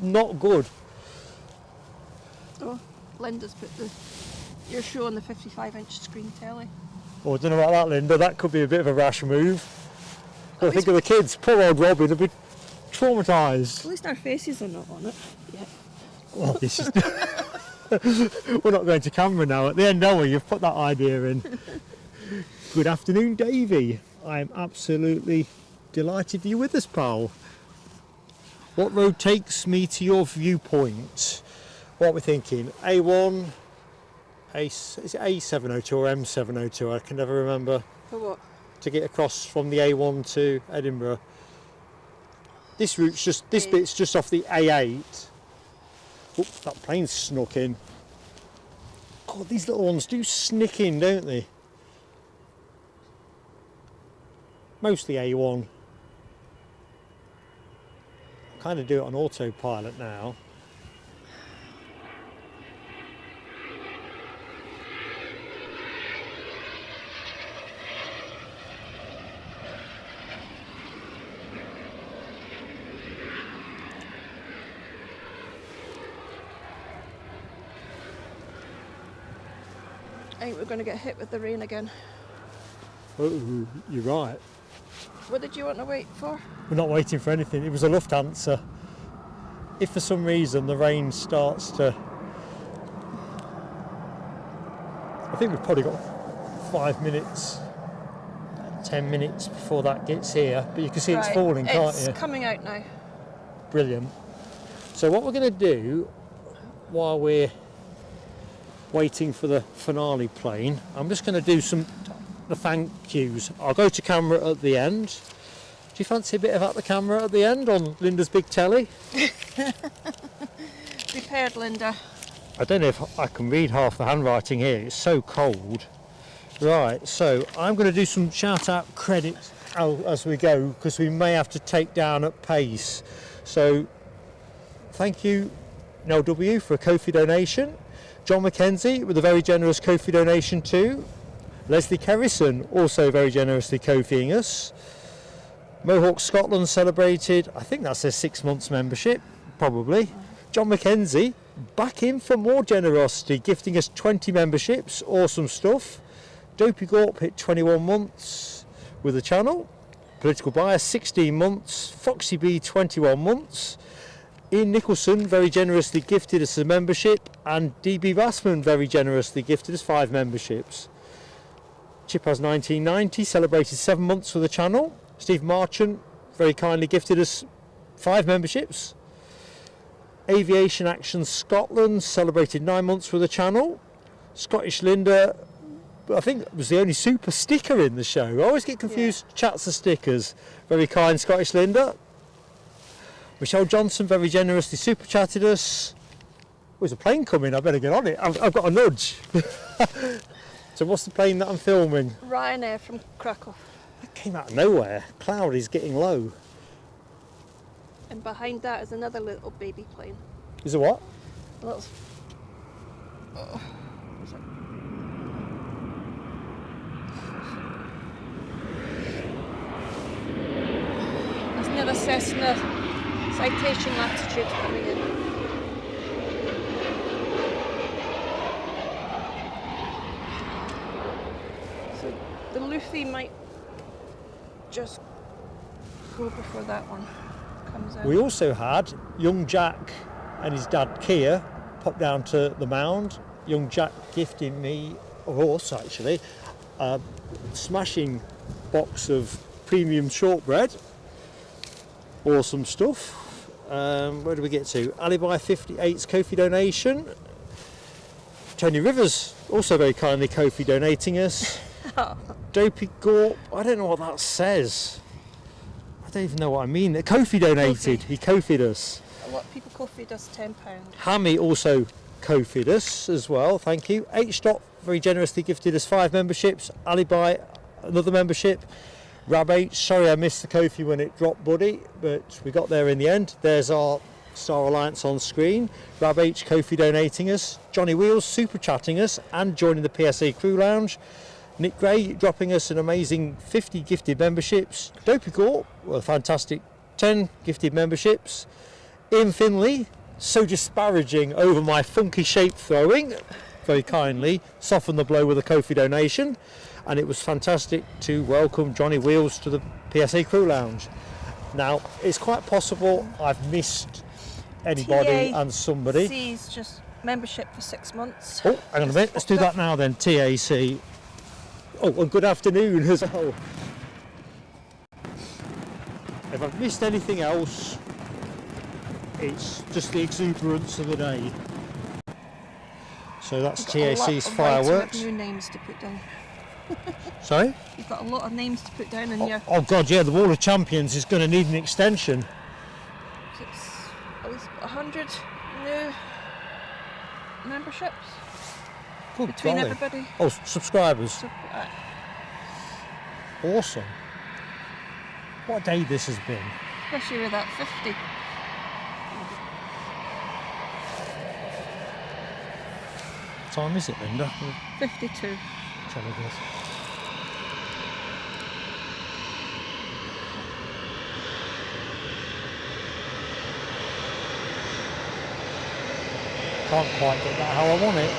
not good. Oh, Linda's put your show on the 55-inch screen telly. Oh, I don't know about that, Linda. That could be a bit of a rash move. Well, At think of the kids. Poor old Robin would be traumatised. At least our faces are not on it yet. Well, this is... We're not going to camera now. At the end, are we? You've put that idea in. Good afternoon, Davey. I am absolutely delighted you're with us, pal. What road takes me to your viewpoint? What are we thinking? A1, is it A702 or M702? I can never remember. For what? To get across from the A1 to Edinburgh. This bit's just off the A8. Oh, that plane's snuck in. God, these little ones do snick in, don't they? Mostly A1. Kind of do it on autopilot now. I think we're going to get hit with the rain again. Oh, you're right. What did you want to wait for? We're not waiting for anything. It was a Lufthansa. If for some reason the rain starts to... I think we've probably got 5 minutes, 10 minutes before that gets here. But you can see it's Right, falling, can't you? It's coming out now. Brilliant. So what we're going to do while we're waiting for the finale plane, I'm just going to do the thank yous. I'll go to camera at the end. Do you fancy a bit of at the camera at the end on Linda's big telly? Prepared, Linda. I don't know if I can read half the handwriting here. It's so cold. Right, so I'm going to do some shout out credits as we go, because we may have to take down at pace. So thank you, Nell W, for a Ko-fi donation. John McKenzie with a very generous Ko-fi donation too. Leslie Kerrison also very generously Ko-fiing us. Mohawk Scotland celebrated, I think that's their 6 months membership, probably. John McKenzie back in for more generosity, gifting us 20 memberships, awesome stuff. Dopey Gorp hit 21 months with the channel. Political Bias 16 months. Foxy B 21 months. Ian Nicholson very generously gifted us a membership, and DB Bassman very generously gifted us 5 memberships. Chipaz 1990 celebrated 7 months for the channel. Steve Marchant very kindly gifted us 5 memberships. Aviation Action Scotland celebrated 9 months for the channel. Scottish Linda, I think, was the only super sticker in the show. I always get confused, chats of stickers. Very kind Scottish Linda. Michelle Johnson very generously super chatted us. Oh, there's a plane coming, I better get on it. I've got a nudge. So what's the plane that I'm filming? Ryanair from Krakow. That came out of nowhere. Cloud is getting low. And behind that is another little baby plane. Is it what? A little... Oh, what's Cessna Citation Latitude coming in. So the Luffy might just go before that one comes out. We also had young Jack and his dad Kia pop down to the mound. Young Jack gifting me a horse, actually, a smashing box of premium shortbread. Awesome stuff. Where do we get to? Alibi 58's Kofi donation. Tony Rivers also very kindly Kofi donating us. Dopey Gorp, I don't know what that says. I don't even know what I mean. Kofi donated. Kofi. He Kofi'd us. A lot of people Kofi'd us £10. Hammy also Kofi'd us as well, thank you. H-Stop very generously gifted us 5 memberships. Alibi, another membership. Rab H, sorry I missed the Kofi when it dropped, buddy, but we got there in the end. There's our Star Alliance on screen. Rab H, Kofi donating us. Johnny Wheels super chatting us and joining the PSA Crew Lounge. Nick Gray dropping us an amazing 50 gifted memberships. Dopey Gorp, well, fantastic 10 gifted memberships. Ian Finley, so disparaging over my funky shape throwing, very kindly softened the blow with a Kofi donation. And it was fantastic to welcome Johnny Wheels to the PSA Crew Lounge. Now, it's quite possible I've missed anybody and somebody. TAC's just membership for 6 months. Oh, hang on a minute, let's do that now then, TAC. Oh, and good afternoon as well. If I've missed anything else, it's just the exuberance of the day. So that's TAC's fireworks. New names to put down. Sorry? You've got a lot of names to put down in here. Oh God, yeah, the Wall of Champions is going to need an extension. It's at least 100 new memberships Good between golly. everybody. Oh, subscribers. So, Awesome. What a day this has been. especially with that 50. What time is it, Linda? 52. Jolly good. Can't quite get that how I want it.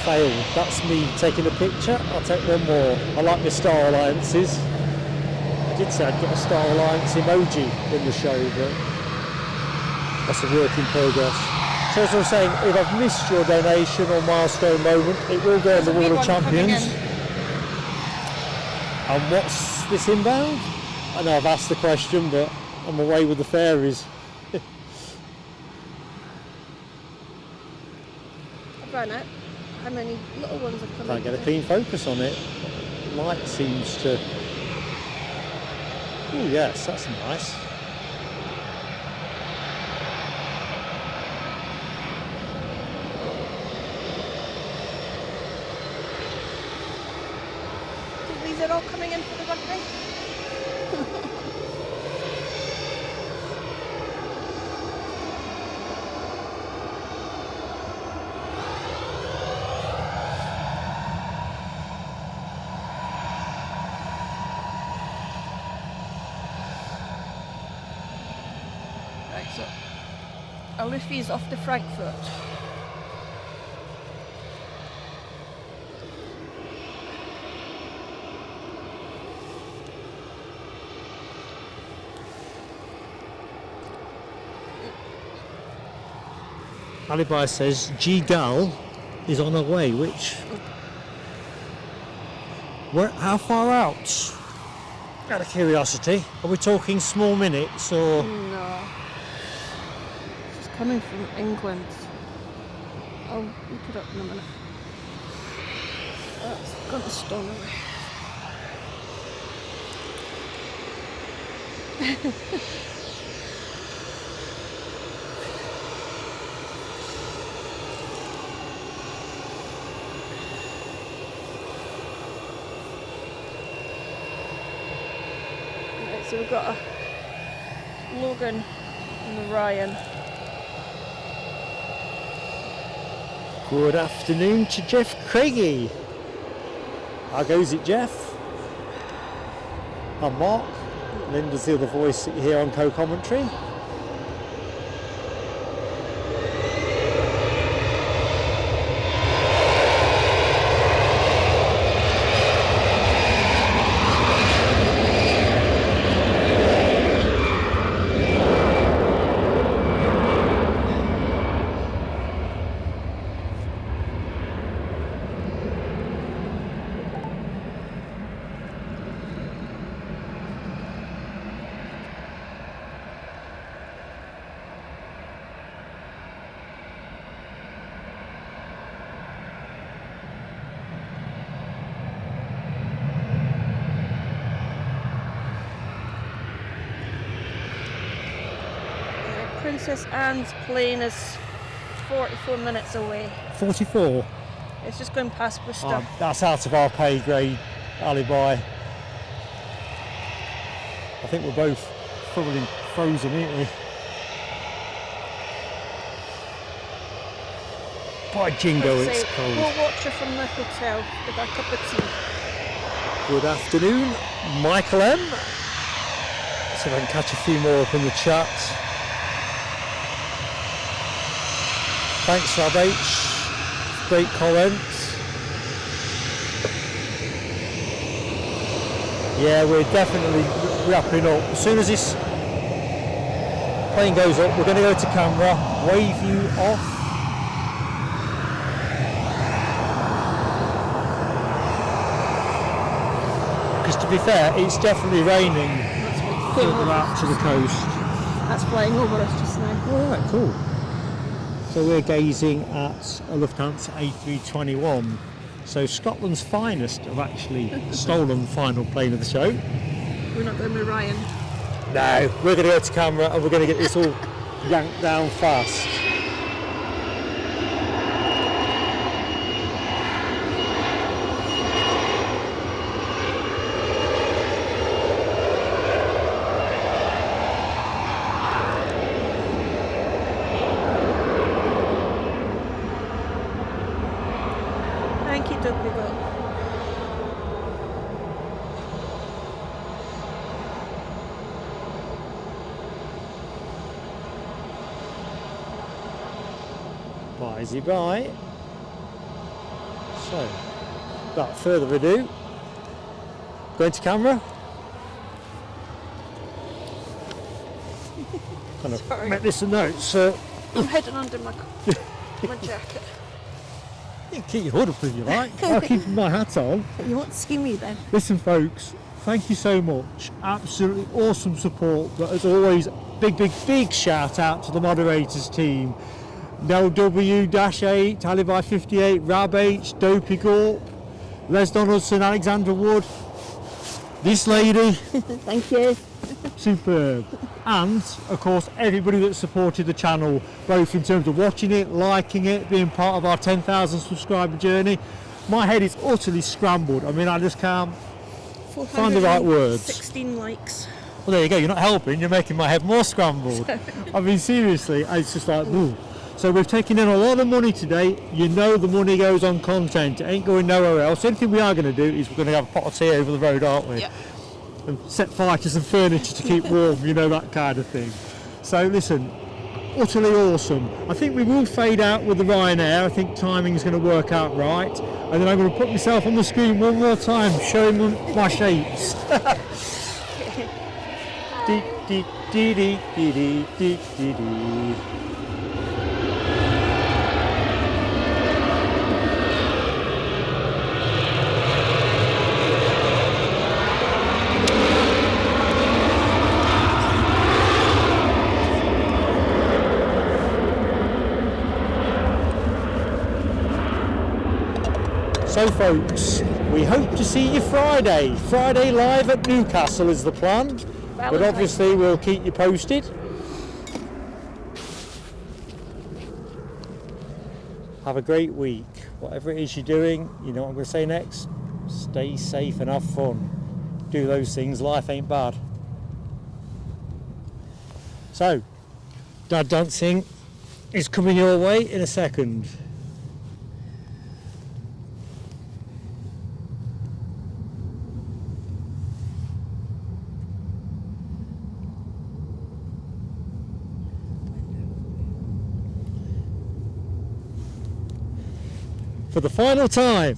Failed. That's me taking a picture. I'll take one more. I like my Star Alliances. I did say I'd get a Star Alliance emoji in the show, but that's a work in progress. So as I was saying, if I've missed your donation or milestone moment, it will go in the Wall of Champions. And what's this inbound? I know I've asked the question, but I'm away with the fairies. I've run it. How many little ones have come Can't in? get a clean focus on it. Light seems to... Oh yes, that's nice. So these are all coming in for the rugby? Right, so Luffy's off to Frankfurt. Alibi says G Gal is on her way, which... how far out? Out of curiosity, are we talking small minutes or... No. She's coming from England. I'll look it up in a minute. That's gone to stone away. Right, so we've got a Logan and a Ryan. Good afternoon to Jeff Craigie. How goes it, Jeff? I'm Mark. Linda's the other voice that you hear on co-commentary. Princess Anne's plane is 44 minutes away. 44. It's just going past Bristol. That's out of our pay grade, alibi. I think we're both thoroughly frozen, aren't we? By jingo, it's cold. We'll watch her from the hotel with our cup of tea. Good afternoon, Michael M. See if I can catch a few more up in the chat. Thanks, Rob H. Great comments. Yeah, we're definitely wrapping up. As soon as this plane goes up, we're going to go to camera, wave you off. Because to be fair, it's definitely raining further out to the coast. That's flying over us just now. All right, cool. So we're gazing at a Lufthansa A321. So Scotland's finest have actually stolen the final plane of the show. We're not going with Ryan. No, we're going to go to camera and we're going to get this all yanked down fast. Bye. So, without further ado, going to camera. Kind of make this a note. So I'm heading under my jacket. You can keep your hood up if you like. I'll keep my hat on. You won't see me then. Listen, folks, thank you so much. Absolutely awesome support. But as always, big shout out to the moderators team. Nell W-8, Alibi 58, Rab H, Dopey Gorp, Les Donaldson, Alexandra Wood, this lady. Thank you. Superb. And, of course, everybody that supported the channel, both in terms of watching it, liking it, being part of our 10,000 subscriber journey. My head is utterly scrambled. I mean, I just can't find the right words. 16 likes. Well, there you go. You're not helping. You're making my head more scrambled. I mean, seriously, it's just like, ooh. So we've taken in a lot of money today. You know the money goes on content. It ain't going nowhere else. The only thing we are going to do is we're going to have a pot of tea over the road, aren't we? Yep. And set fire to some furniture to keep warm, you know, that kind of thing. So listen, utterly awesome. I think we will fade out with the Ryanair. I think timing's going to work out right. And then I'm going to put myself on the screen one more time, showing them my shapes. Dee, dee, dee, dee, dee, dee, dee, dee. So folks, we hope to see you Friday. Friday live at Newcastle is the plan. But obviously we'll keep you posted. Have a great week. Whatever it is you're doing, you know what I'm going to say next? Stay safe and have fun. Do those things, life ain't bad. So, Dad Dancing is coming your way in a second. for the final time.